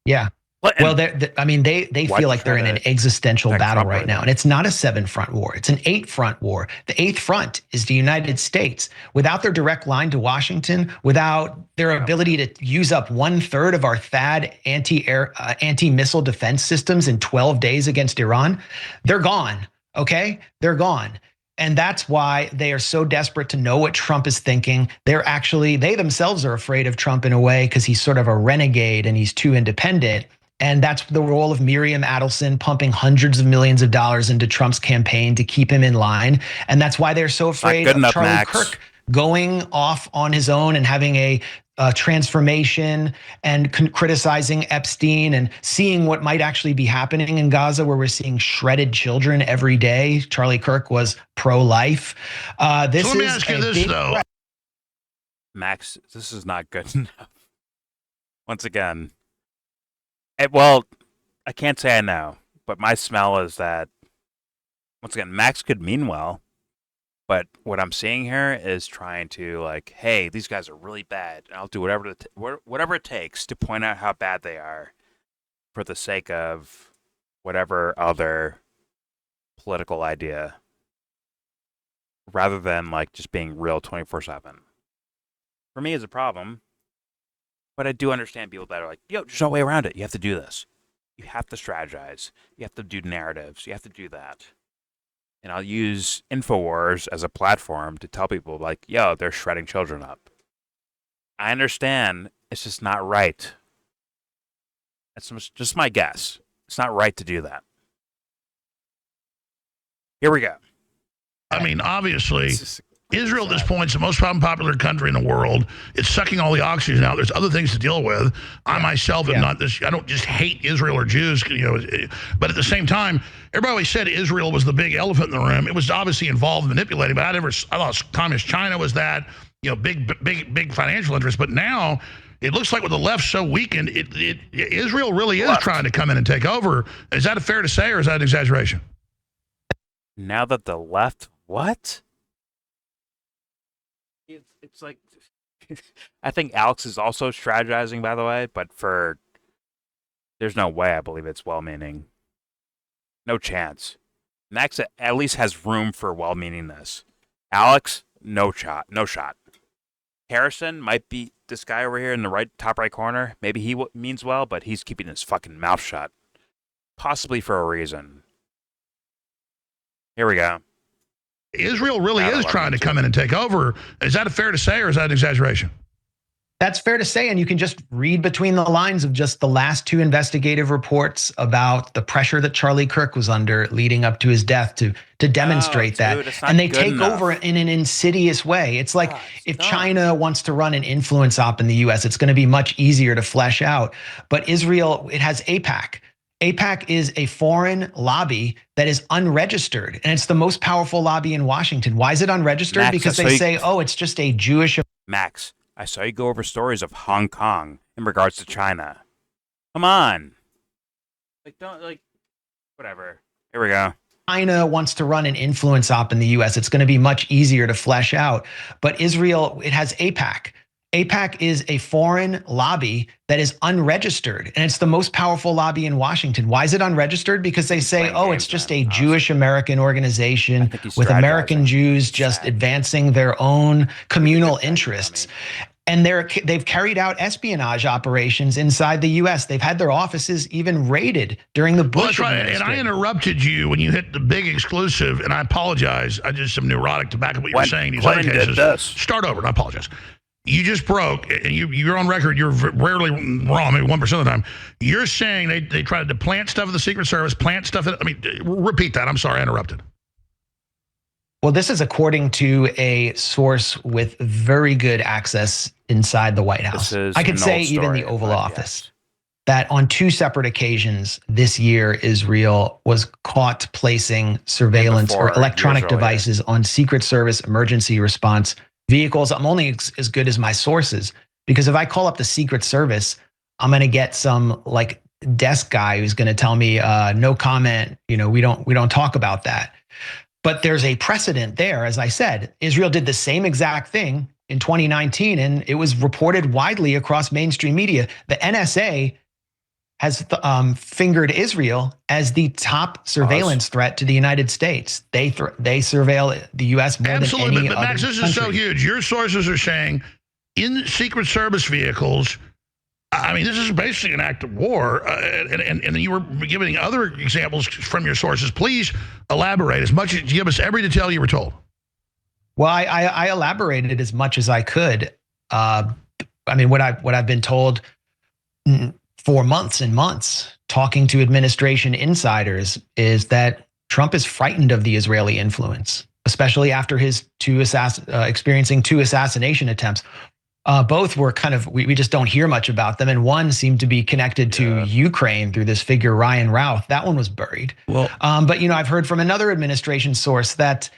Yeah. Well, they feel like they're in an existential battle right now. And it's not a 7-front war. It's an 8-front war. The 8th front is the United States. Without their direct line to Washington, without their ability to use up 1/3 of our THAAD anti-missile defense systems in 12 days against Iran, they're gone, okay? They're gone. And that's why they are so desperate to know what Trump is thinking. They themselves are afraid of Trump in a way because he's sort of a renegade and he's too independent. And that's the role of Miriam Adelson pumping hundreds of millions of dollars into Trump's campaign to keep him in line. And that's why they're so afraid of Charlie Kirk going off on his own and having a transformation and criticizing Epstein and seeing what might actually be happening in Gaza, where we're seeing shredded children every day. Charlie Kirk was pro-life. So let me ask you this, though. Max, this is not good enough. Once again, well, I can't say I know, but my smell is that, once again, Max could mean well, but what I'm seeing here is trying to, like, hey, these guys are really bad, and I'll do whatever it takes to point out how bad they are for the sake of whatever other political idea, rather than, like, just being real 24/7. For me, it's a problem. But I do understand people that are like, yo, there's no way around it. You have to do this. You have to strategize. You have to do narratives. You have to do that. And I'll use InfoWars as a platform to tell people, like, yo, they're shredding children up. I understand. It's just not right. That's just my guess. It's not right to do that. Here we go. I mean, obviously, Israel at this point is the most unpopular country in the world. It's sucking all the oxygen out. There's other things to deal with. I myself am not this. I don't just hate Israel or Jews, but at the same time, everybody always said Israel was the big elephant in the room. It was obviously involved in manipulating, but I thought Communist China was that, big financial interest. But now it looks like with the left so weakened, Israel really is trying to come in and take over. Is that fair to say, or is that an exaggeration? Now that the left, what? It's like, I think Alex is also strategizing, by the way, but there's no way I believe it's well-meaning. No chance. Max at least has room for well-meaningness. Alex, no shot. Harrison might be this guy over here in the top right corner. Maybe he means well, but he's keeping his fucking mouth shut. Possibly for a reason. Here we go. Israel really is trying to come in and take over. Is that fair to say, or is that an exaggeration? That's fair to say, and you can just read between the lines of just the last 2 investigative reports about the pressure that Charlie Kirk was under leading up to his death to demonstrate that. And they take over in an insidious way. It's like if China wants to run an influence op in the U.S., it's going to be much easier to flesh out. But Israel, it has AIPAC. AIPAC is a foreign lobby that is unregistered, and it's the most powerful lobby in Washington. Why is it unregistered? Max, because they say, oh, it's just a Jewish... Max, I saw you go over stories of Hong Kong in regards to China. Come on. Whatever. Here we go. China wants to run an influence op in the U.S., it's going to be much easier to flesh out. But Israel, it has AIPAC. AIPAC is a foreign lobby that is unregistered, and it's the most powerful lobby in Washington. Why is it unregistered? Because they say, oh, it's just a Jewish American organization with American Jews just advancing their own communal interests. And they've carried out espionage operations inside the U.S. They've had their offices even raided during the Bush administration. And I interrupted you when you hit the big exclusive, and I apologize. I just am neurotic to back up what you're saying. These other cases. Start over, and I apologize. You just broke, and you're on record, you're rarely wrong, maybe 1% of the time. You're saying they tried to plant stuff in the Secret Service, plant stuff in, repeat that. I'm sorry, I interrupted. Well, this is according to a source with very good access inside the White House. I could say even the Oval Office, that on 2 separate occasions this year, Israel was caught placing surveillance or electronic devices on Secret Service emergency response vehicles. I'm only as good as my sources, because if I call up the Secret Service, I'm going to get some like desk guy who's going to tell me, no comment, we don't talk about that. But there's a precedent there. As I said, Israel did the same exact thing in 2019, and it was reported widely across mainstream media. The NSA has fingered Israel as the top surveillance threat to the United States. They surveil the U.S. more than any other Max, this is so huge. Your sources are saying in Secret Service vehicles, I mean, this is basically an act of war, and you were giving other examples from your sources. Please elaborate as much as give us every detail you were told. Well, I elaborated as much as I could. I mean, what I've been told for months and months, talking to administration insiders, is that Trump is frightened of the Israeli influence, especially after his experiencing 2 assassination attempts. Both were kind of, we just don't hear much about them. And one seemed to be connected to Ukraine through this figure, Ryan Routh. That one was buried. Well, but, I've heard from another administration source that,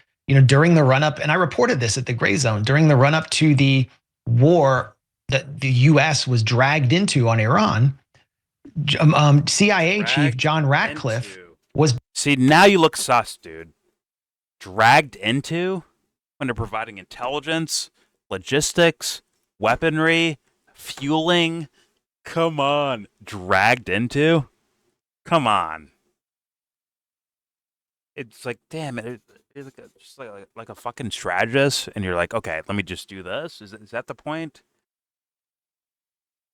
during the run up, and I reported this at the Gray Zone, during the run up to the war that the U.S. was dragged into on Iran, CIA chief John Ratcliffe was. See, now you look sus, dude. Dragged into when they're providing intelligence, logistics, weaponry, fueling. Come on. Dragged into? Come on. It's like, damn, it's just like a fucking strategist, and you're like, okay, let me just do this? Is that the point?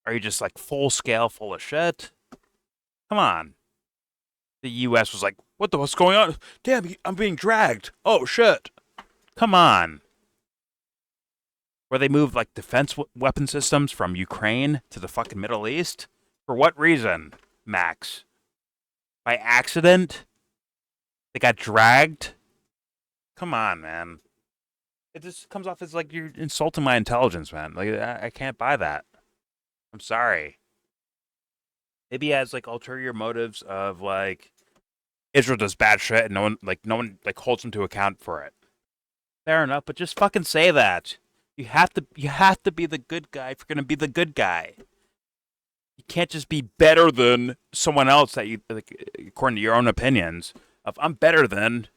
Are you just like full scale, full of shit? Come on. The U.S. was like, what's going on? Damn, I'm being dragged. Oh, shit. Come on. Where they moved like defense weapon systems from Ukraine to the fucking Middle East? For what reason, Max? By accident? They got dragged? Come on, man. It just comes off as like you're insulting my intelligence, man. Like, I can't buy that. I'm sorry. Maybe he has like ulterior motives of like Israel does bad shit and no one holds him to account for it. Fair enough, but just fucking say that. You have to be the good guy if you're gonna be the good guy. You can't just be better than someone else that you, like, according to your own opinions of I'm better than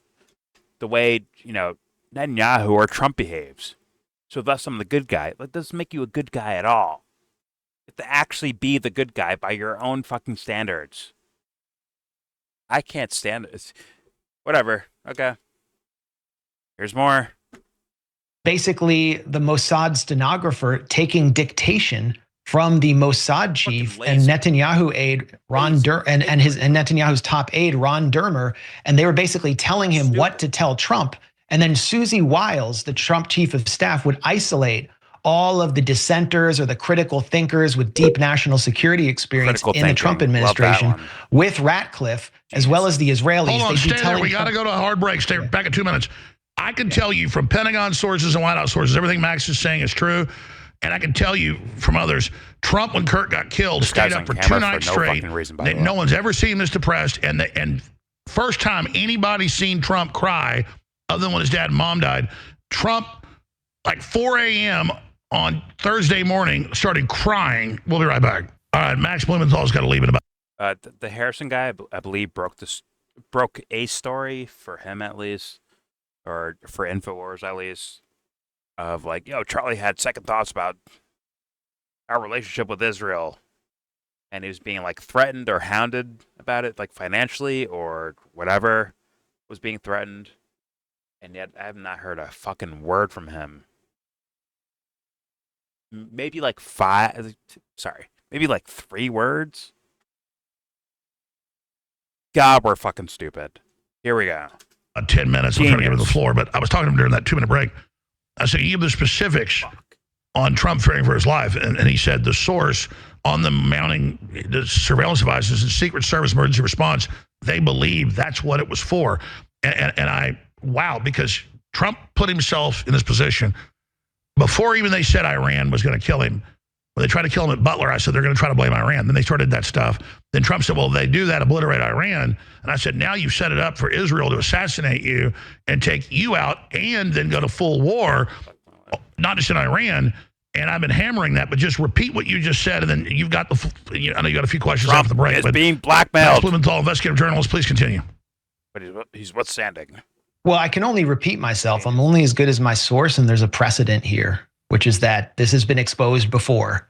the way Netanyahu or Trump behaves. So thus I'm the good guy. That doesn't make you a good guy at all. You have to actually be the good guy by your own fucking standards. I can't stand it. Whatever. Okay. Here's more. Basically, the Mossad stenographer taking dictation from the Mossad chief and Netanyahu aide Ron and Netanyahu's top aide Ron Dermer, and they were basically telling him what to tell Trump. And then Susie Wiles, the Trump chief of staff, would isolate all of the dissenters or the critical thinkers with deep national security experience in the Trump administration with Ratcliffe, as well as the Israelis. Hold on, stay there. We got to go to a hard break. Stay back in 2 minutes. I can tell you from Pentagon sources and White House sources, everything Max is saying is true. And I can tell you from others, Trump, when Kirk got killed, stayed up for 2 nights straight. No one's ever seen him this depressed. And first time anybody's seen Trump cry, other than when his dad and mom died, Trump, like 4 a.m. on Thursday morning, started crying. We'll be right back. All right, Max Blumenthal's got to leave in about. The Harrison guy, I believe, broke a story for him at least, or for InfoWars at least, of like, Charlie had second thoughts about our relationship with Israel, and he was being like threatened or hounded about it, like financially or whatever was being threatened, and yet I have not heard a fucking word from him. Maybe like 3 words. God, we're fucking stupid. Here we go. 10 minutes. I'm trying to give him the floor, but I was talking to him during that 2-minute break. I said, you give the specifics on Trump fearing for his life. And he said the source on the mounting the surveillance devices and Secret Service emergency response, they believe that's what it was for. And wow, because Trump put himself in this position before even they said Iran was going to kill him. When they tried to kill him at Butler, I said they're going to try to blame Iran. Then they started that stuff. Then Trump said, well, they do that, obliterate Iran. And I said, now you've set it up for Israel to assassinate you and take you out and then go to full war, not just in Iran. And I've been hammering that, but just repeat what you just said, and then you've got I know you got a few questions Trump after the break. is but being blackmailed. Blumenthal, investigative journalist, please continue. But he's withstanding. Well, I can only repeat myself. I'm only as good as my source, and there's a precedent here, which is that this has been exposed before.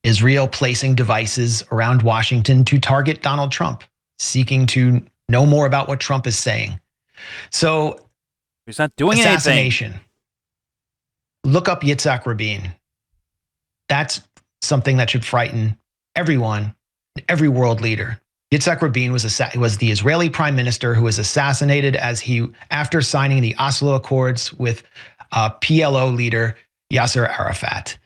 Israel placing devices around Washington to target Donald Trump, seeking to know more about what Trump is saying. So he's not doing assassination. anything. Look up Yitzhak Rabin. That's something that should frighten everyone, every world leader. Yitzhak Rabin was the Israeli prime minister who was assassinated after signing the Oslo Accords with PLO leader Yasser Arafat,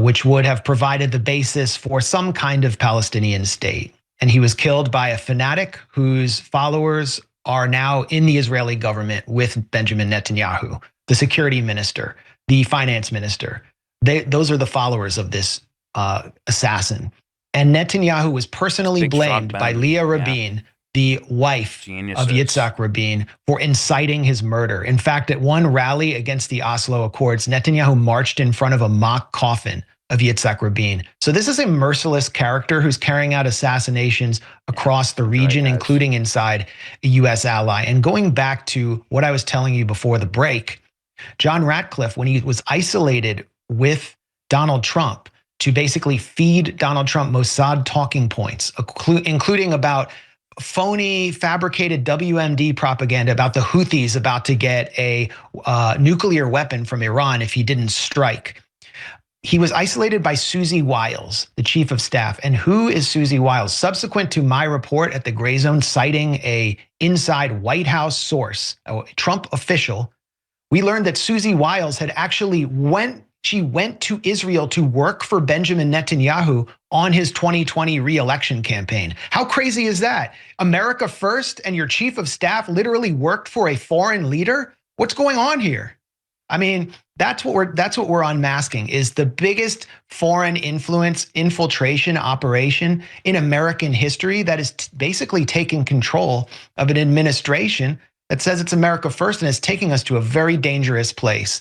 which would have provided the basis for some kind of Palestinian state. And he was killed by a fanatic whose followers are now in the Israeli government with Benjamin Netanyahu, the security minister, the finance minister. Those are the followers of this assassin. And Netanyahu was personally blamed by Leah Rabin, the wife of Yitzhak Rabin, for inciting his murder. In fact, at one rally against the Oslo Accords, Netanyahu marched in front of a mock coffin of Yitzhak Rabin. So this is a merciless character who's carrying out assassinations across the region, including inside a U.S. ally. And going back to what I was telling you before the break, John Ratcliffe, when he was isolated with Donald Trump to basically feed Donald Trump Mossad talking points, including about phony, fabricated WMD propaganda about the Houthis about to get a nuclear weapon from Iran if he didn't strike. He was isolated by Susie Wiles, the chief of staff. And who is Susie Wiles? Subsequent to my report at the Gray Zone citing a inside White House source, a Trump official, we learned that Susie Wiles had actually went to Israel to work for Benjamin Netanyahu on his 2020 re-election campaign. How crazy is that? America first, and your chief of staff literally worked for a foreign leader? What's going on here? I mean, that's what we're unmasking, is the biggest foreign influence infiltration operation in American history that is basically taking control of an administration that says it's America first and is taking us to a very dangerous place.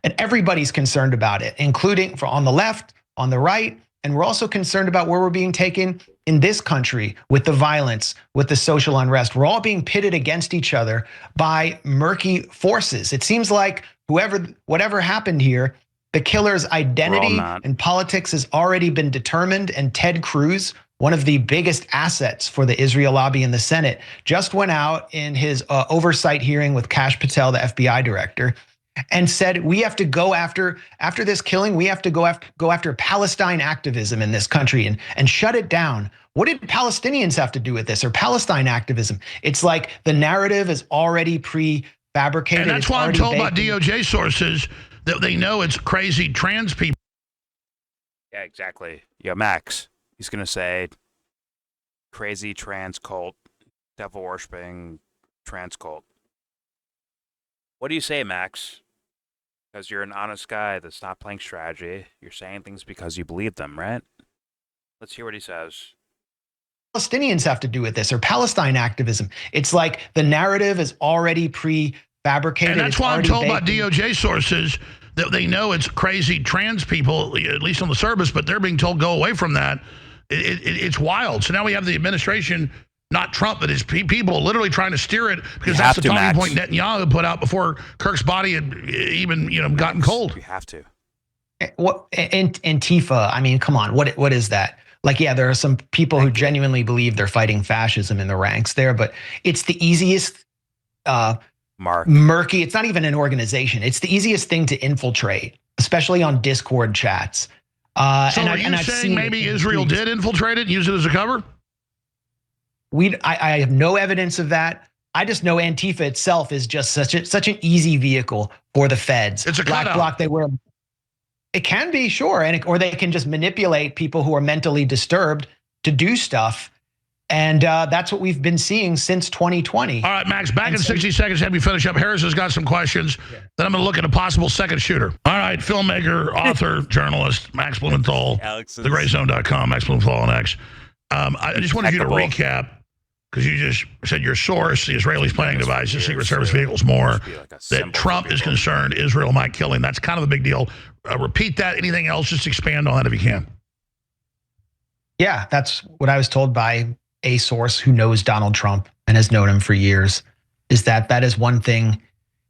And everybody's concerned about it, including on the left, on the right, and we're also concerned about where we're being taken in this country with the violence, with the social unrest. We're all being pitted against each other by murky forces. It seems like whatever happened here, the killer's identity and politics has already been determined, and Ted Cruz, one of the biggest assets for the Israel lobby in the Senate, just went out in his oversight hearing with Kash Patel, the FBI director, and said, we have to go after this killing, we have to go after Palestine activism in this country and shut it down. What did Palestinians have to do with this, or Palestine activism? It's like the narrative is already prefabricated. And that's why I'm told by DOJ sources that they know it's crazy trans people. Yeah, exactly. Yeah, Max, he's going to say crazy trans cult, devil worshipping trans cult. What do you say, Max? Because you're an honest guy that's not playing strategy. You're saying things because you believe them, right? Let's hear what he says. Palestinians have to do with this, or Palestine activism. It's like the narrative is already prefabricated. And that's why I'm told by DOJ sources that they know it's crazy trans people, at least on the surface, but they're being told go away from that. It's wild. So now we have the administration, not Trump, but his people literally trying to steer it, because that's the talking point Netanyahu put out before Kirk's body had even gotten cold. We have to. What Antifa? I mean, come on. What is that? Like, yeah, there are some people who genuinely believe they're fighting fascism in the ranks there, but it's the easiest murky. It's not even an organization. It's the easiest thing to infiltrate, especially on Discord chats. So are you saying maybe Israel did infiltrate it and use it as a cover? I have no evidence of that. I just know Antifa itself is just such an easy vehicle for the feds. It's a black bloc. They wear. It can be, sure, or they can just manipulate people who are mentally disturbed to do stuff. And that's what we've been seeing since 2020. All right, Max, back in 60 seconds, have you finish up. Harris has got some questions. Then I'm going to look at a possible second shooter. All right, filmmaker, author, journalist, Max Blumenthal, thegrayzone.com, Max Blumenthal on X. I just wanted you to recap, because you just said your source, the Israelis planning devices, Secret Service vehicles, more, that Trump is concerned Israel might kill him. That's kind of a big deal. Repeat that. Anything else? Just expand on that if you can. Yeah, that's what I was told by a source who knows Donald Trump and has known him for years, is that is one thing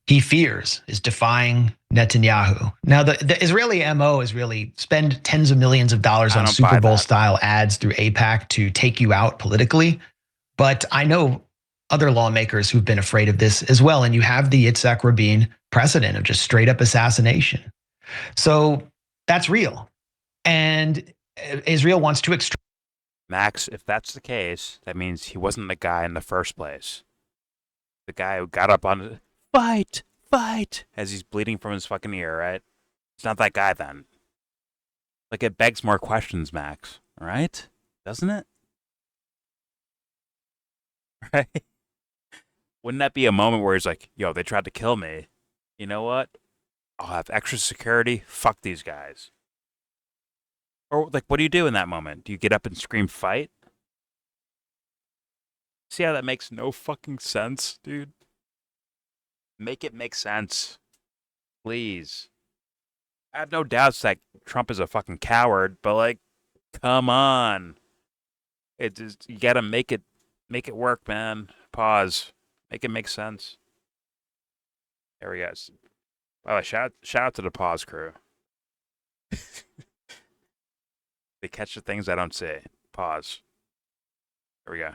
he fears, is defying Netanyahu. Now, the Israeli MO is really spend tens of millions of dollars on Super Bowl style ads through AIPAC to take you out politically. But I know other lawmakers who've been afraid of this as well. And you have the Yitzhak Rabin precedent of just straight up assassination. So that's real. And Israel wants to extract. Max, if that's the case, that means he wasn't the guy in the first place. The guy who got up on it, fight, as he's bleeding from his fucking ear, right? It's not that guy then. Like, it begs more questions, Max, right? Doesn't it? Right? Wouldn't that be a moment where he's like, yo, they tried to kill me. You know what? I'll have extra security. Fuck these guys. Or, like, what do you do in that moment? Do you get up and scream fight? See how that makes no fucking sense, dude? Make it make sense. Please. I have no doubts that Trump is a fucking coward, but, like, come on. It just, you gotta make it work, man. Pause. Make it make sense. There we go. By the way, shout out to the pause crew. They catch the things I don't say. Pause. There we go.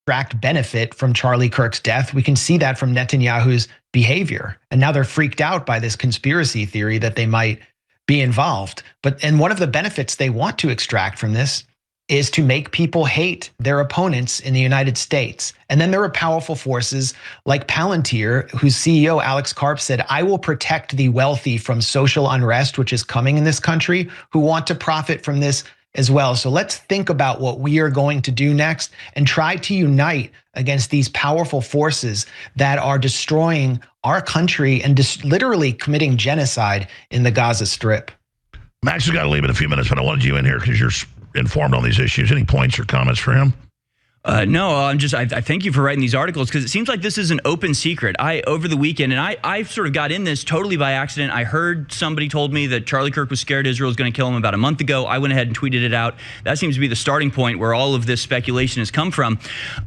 Extract benefit from Charlie Kirk's death. We can see that from Netanyahu's behavior. And now they're freaked out by this conspiracy theory that they might be involved. And one of the benefits they want to extract from this is to make people hate their opponents in the United States. And then there are powerful forces like Palantir, whose CEO, Alex Karp, said, I will protect the wealthy from social unrest, which is coming in this country, who want to profit from this as well. So let's think about what we are going to do next and try to unite against these powerful forces that are destroying our country and literally committing genocide in the Gaza Strip. Max has got to leave in a few minutes, but I wanted you in here because you're informed on these issues. Any points or comments for him? No, I thank you for writing these articles, because it seems like this is an open secret. Over the weekend, and I sort of got in this totally by accident. I heard somebody told me that Charlie Kirk was scared Israel was going to kill him about a month ago. I went ahead and tweeted it out. That seems to be the starting point where all of this speculation has come from.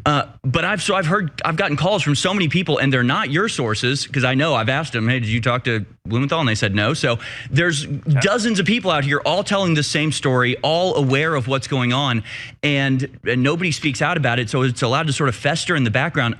But I've gotten calls from so many people, and they're not your sources, because I know I've asked them, hey, did you talk to Blumenthal? And they said no. So there's dozens of people out here all telling the same story, all aware of what's going on, and nobody speaks out about it, so it's allowed to sort of fester in the background.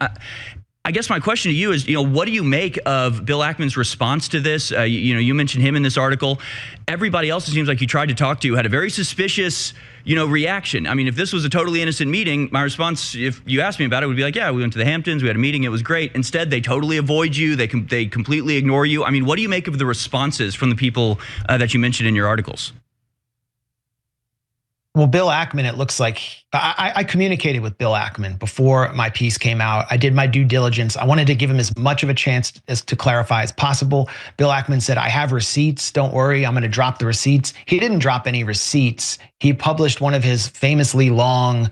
I guess my question to you is, what do you make of Bill Ackman's response to this? You mentioned him in this article. Everybody else, it seems like you tried to talk to, had a very suspicious, reaction. I mean, if this was a totally innocent meeting, my response, if you asked me about it, would be like, yeah, we went to the Hamptons, we had a meeting, it was great. Instead, they totally avoid you. They completely ignore you. I mean, what do you make of the responses from the people that you mentioned in your articles? Well, Bill Ackman, it looks like I communicated with Bill Ackman before my piece came out. I did my due diligence. I wanted to give him as much of a chance as to clarify as possible. Bill Ackman said, I have receipts. Don't worry, I'm going to drop the receipts. He didn't drop any receipts. He published one of his famously long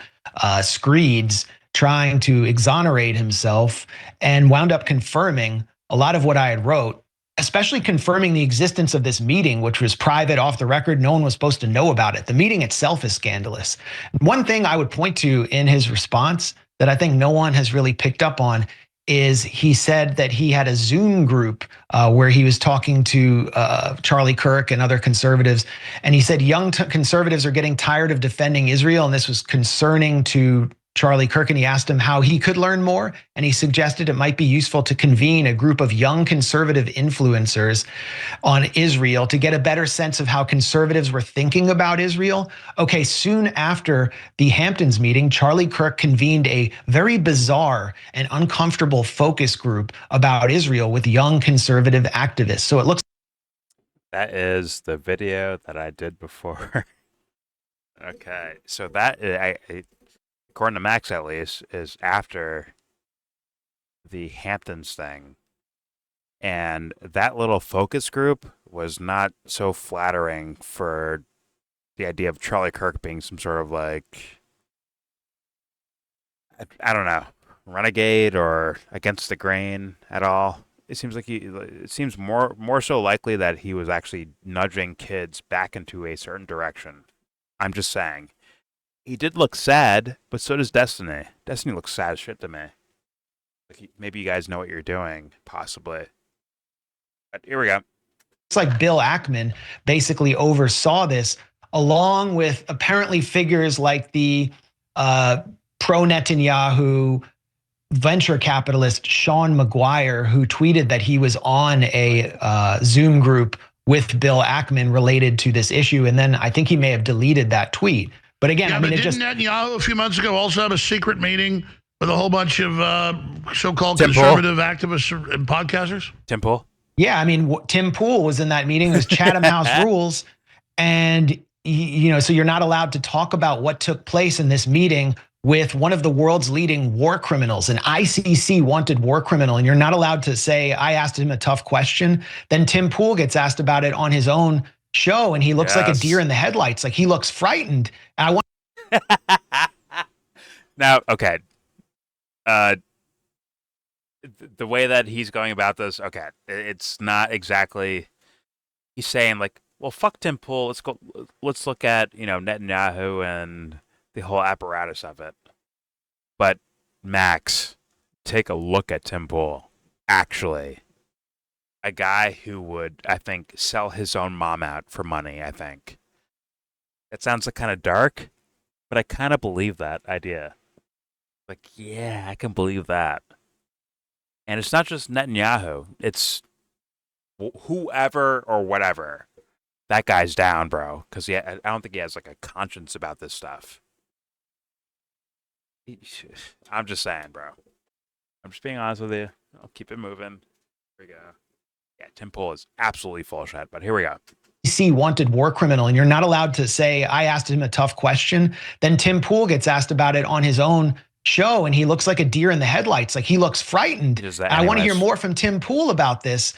screeds trying to exonerate himself and wound up confirming a lot of what I had wrote, especially confirming the existence of this meeting, which was private, off the record. No one was supposed to know about it. The meeting itself is scandalous. One thing I would point to in his response that I think no one has really picked up on is he said that he had a Zoom group where he was talking to Charlie Kirk and other conservatives. And he said young conservatives are getting tired of defending Israel. And this was concerning to Charlie Kirk, and he asked him how he could learn more, and he suggested it might be useful to convene a group of young conservative influencers on Israel to get a better sense of how conservatives were thinking about Israel. Okay, soon after the Hamptons meeting, Charlie Kirk convened a very bizarre and uncomfortable focus group about Israel with young conservative activists. So it looks. That is the video that I did before. Okay, so that according to Max at least, is after the Hamptons thing. And that little focus group was not so flattering for the idea of Charlie Kirk being some sort of like, I don't know, renegade or against the grain at all. It seems like it seems more so likely that he was actually nudging kids back into a certain direction. I'm just saying. He did look sad, but so does Destiny. Destiny looks sad as shit to me. Like, maybe you guys know what you're doing, possibly. But here we go. It's like Bill Ackman basically oversaw this, along with apparently figures like the pro-Netanyahu venture capitalist Sean McGuire, who tweeted that he was on a Zoom group with Bill Ackman related to this issue. And then I think he may have deleted that tweet. But again, I mean, didn't Netanyahu a few months ago also have a secret meeting with a whole bunch of so-called conservative activists and podcasters? Tim Pool? Yeah, I mean, Tim Pool was in that meeting. It was Chatham House rules. And, you know, so you're not allowed to talk about what took place in this meeting with one of the world's leading war criminals, an ICC wanted war criminal. And you're not allowed to say, I asked him a tough question. Then Tim Pool gets asked about it on his own show, and he looks like a deer in the headlights. Like, he looks frightened. And I want now, okay. The way that he's going about this, okay, it's not exactly. He's saying like, well, fuck Tim Pool. Let's look at, you know, Netanyahu and the whole apparatus of it. But Max, take a look at Tim Pool. Actually, a guy who would, I think, sell his own mom out for money. I think that sounds like kind of dark, but I kind of believe that idea. Like, yeah, I can believe that. And it's not just Netanyahu. It's whoever or whatever. That guy's down, bro. Because I don't think he has like a conscience about this stuff. I'm just saying, bro. I'm just being honest with you. I'll keep it moving. Here we go. Yeah, Tim Pool is absolutely full of shit, but here we go. ICC wanted war criminal, and you're not allowed to say, I asked him a tough question. Then Tim Pool gets asked about it on his own show, and he looks like a deer in the headlights. Like, he looks frightened. And I want to hear more from Tim Pool about this.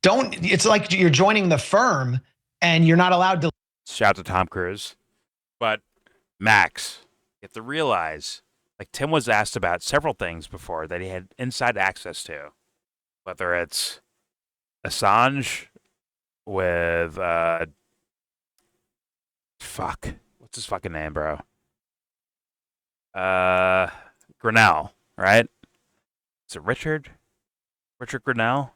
It's like you're joining the firm and you're not allowed to. Shout out to Tom Cruise. But Max, you have to realize, like, Tim was asked about several things before that he had inside access to. Whether it's Assange with, what's his fucking name, bro? Grinnell, right? Is it Richard? Richard Grinnell?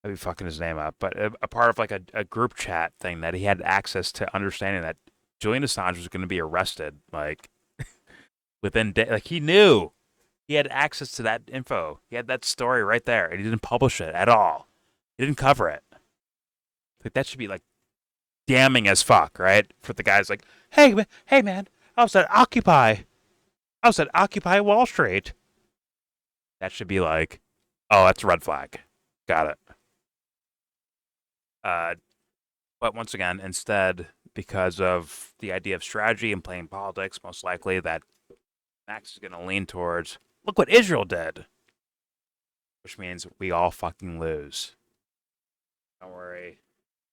I'd be fucking his name up. But a part of like a group chat thing that he had access to, understanding that Julian Assange was going to be arrested, like, within days. Like, he knew. He had access to that info. He had that story right there, and he didn't publish it at all. He didn't cover it. Like, that should be, like, damning as fuck, right? For the guys like, hey man, I was at Occupy Wall Street. That should be like, oh, that's a red flag. Got it. But once again, instead, because of the idea of strategy and playing politics, most likely that Max is going to lean towards, look what Israel did. Which means we all fucking lose. Don't worry.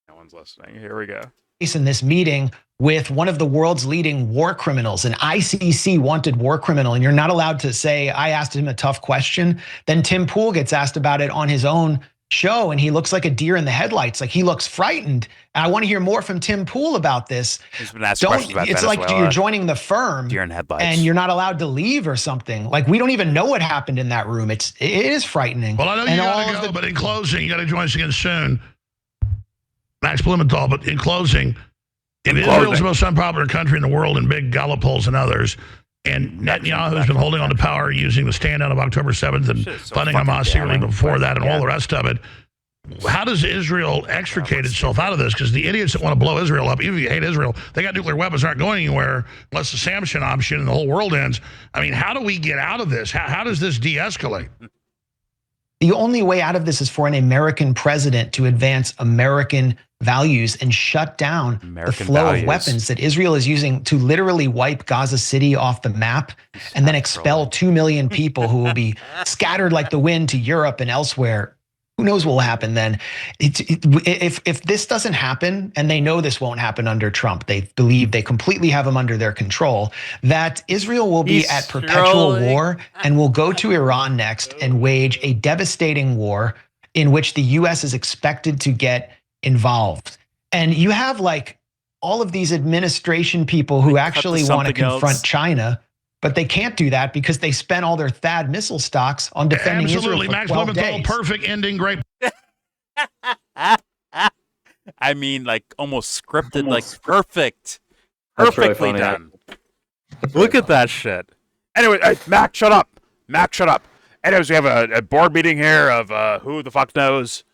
No one's listening. Here we go. In this meeting with one of the world's leading war criminals, an ICC wanted war criminal, and you're not allowed to say, I asked him a tough question. Then Tim Pool gets asked about it on his own show, and he looks like a deer in the headlights. Like, he looks frightened. And I want to hear more from Tim Pool about this. He's been asked questions about It's Venezuela. like you're joining the firm, deer in headlights, and you're not allowed to leave or something. Like, we don't even know what happened in that room. It is frightening. Well, I know you got to go, but in closing, you got to join us again soon. Max Blumenthal, but in closing, if Israel's the most unpopular country in the world in big Gallup polls and others, and Netanyahu has been holding on to power using the standout of October 7th and funding Hamas secretly before that and all the rest of it, how does Israel extricate itself out of this? Because the idiots that want to blow Israel up, even if you hate Israel, they got nuclear weapons, aren't going anywhere unless the Samson option and the whole world ends. I mean, how do we get out of this? How does this de-escalate? The only way out of this is for an American president to advance American values and shut down the flow of weapons that Israel is using to literally wipe Gaza City off the map and then expel 2 million people who will be scattered like the wind to Europe and elsewhere. Who knows what will happen then? If this doesn't happen, and they know this won't happen under Trump, they believe they completely have him under their control, that Israel will be at perpetual war and will go to Iran next and wage a devastating war in which the U.S. is expected to get involved. And you have like all of these administration people who actually want to confront China, but they can't do that because they spent all their THAAD missile stocks on defending Israel for Max 12 Blumenthal, days. perfect ending, great. I mean, like almost scripted, like perfect. Perfectly really done. Look at that shit. Anyway, hey, Mac, shut up. Mac, shut up. Anyways, we have a board meeting here of who the fuck knows.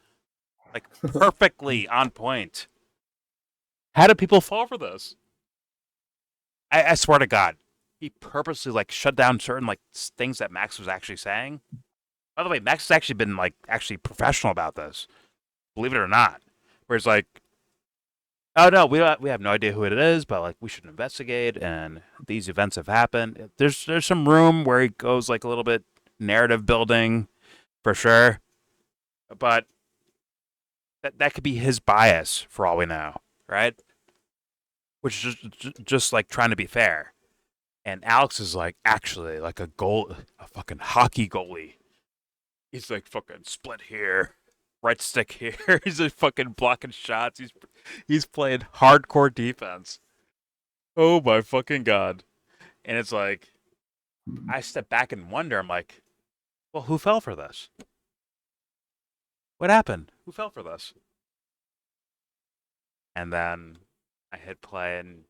Like, perfectly on point. How do people fall for this? I swear to God. He purposely like shut down certain like things that Max was actually saying. By the way, Max has actually been like actually professional about this, believe it or not. Where it's like, oh no, we have no idea who it is, but like we should investigate, and these events have happened. There's some room where he goes like a little bit narrative building, for sure, but that could be his bias for all we know, right? Which is just like trying to be fair. And Alex is like actually like a fucking hockey goalie. He's like fucking split here, right stick here. He's like fucking blocking shots. He's playing hardcore defense. Oh my fucking God. And it's like, I step back and wonder, I'm like, well, who fell for this? What happened? Who fell for this? And then I hit play and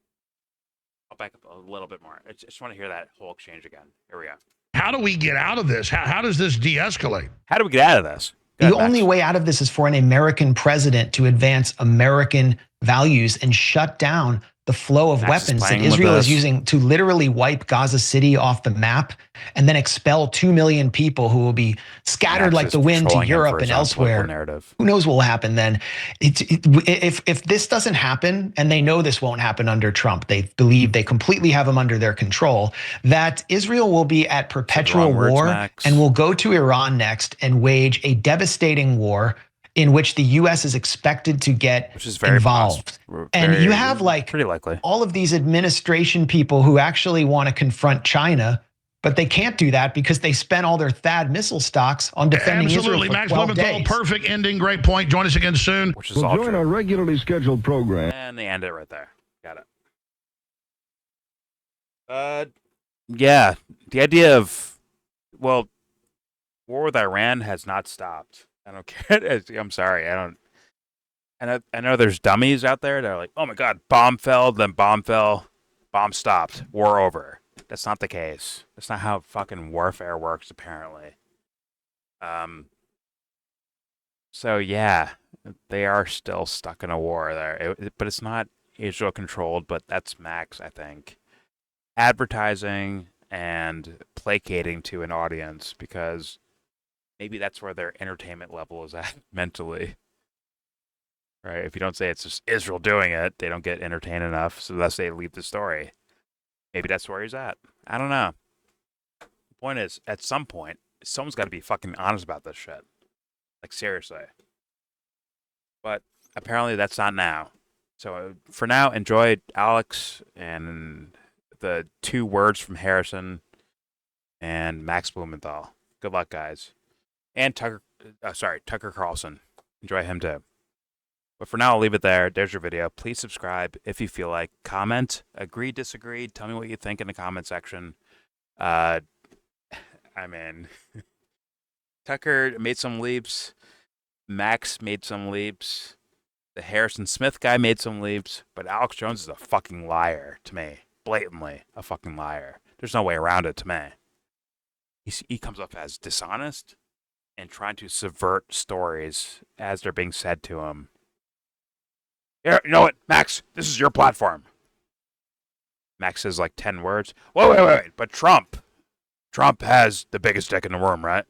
I'll back up a little bit more. I just want to hear that whole exchange again. Here we go. How do we get out of this? How does this de-escalate? How do we get out of this? The only way out of this is for an American president to advance American values and shut down the flow of weapons that Israel is using to literally wipe Gaza City off the map and then expel 2 million people who will be scattered like the wind to Europe and elsewhere. Who knows what will happen then? If this doesn't happen, and they know this won't happen under Trump, they believe they completely have him under their control, that Israel will be at perpetual war and will go to Iran next and wage a devastating war in which the U.S. is expected to get involved. And you have like pretty likely all of these administration people who actually want to confront China, but they can't do that because they spent all their THAAD missile stocks on defending Israel for Max 12 Blumenthal, days. perfect ending, great point. Join us again soon. Which is all join our regularly scheduled program. And they end it right there. Got it. Yeah, the idea of, well, war with Iran has not stopped. I don't care. I'm sorry. I don't. And I know there's dummies out there that are like, oh my God, bomb fell, then bomb fell, bomb stopped, war over. That's not the case. That's not how fucking warfare works, apparently. So yeah, they are still stuck in a war there, but it's not Israel controlled. But that's Max, I think, advertising and placating to an audience because maybe that's where their entertainment level is at mentally. Right? If you don't say it's just Israel doing it, they don't get entertained enough, so thus they leave the story. Maybe that's where he's at. I don't know. The point is, at some point, someone's got to be fucking honest about this shit. Like, seriously. But apparently that's not now. So for now, enjoy Alex and the 2 words from Harrison and Max Blumenthal. Good luck, guys. And Tucker Carlson. Enjoy him too. But for now, I'll leave it there. There's your video. Please subscribe if you feel like. Comment. Agree, disagree. Tell me what you think in the comment section. I mean, Tucker made some leaps. Max made some leaps. The Harrison Smith guy made some leaps. But Alex Jones is a fucking liar to me. Blatantly a fucking liar. There's no way around it to me. He comes off as dishonest and trying to subvert stories as they're being said to him. Here, you know what, Max? This is your platform. Max says like 10 words. Wait. But Trump has the biggest dick in the room, right?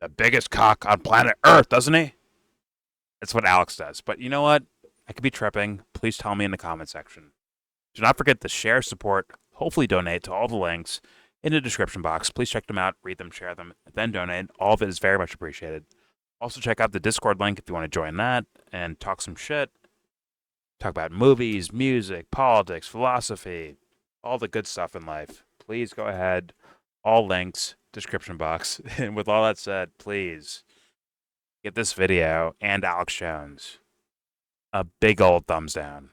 The biggest cock on planet Earth, doesn't he? That's what Alex does. But you know what? I could be tripping. Please tell me in the comment section. Do not forget to share, support, hopefully donate to all the links in the description box. Please check them out, read them, share them, then donate. All of it is very much appreciated. Also, check out the Discord link if you want to join that and talk some shit. Talk about movies, music, politics, philosophy, all the good stuff in life. Please go ahead. All links, description box. And with all that said, please give this video and Alex Jones a big old thumbs down.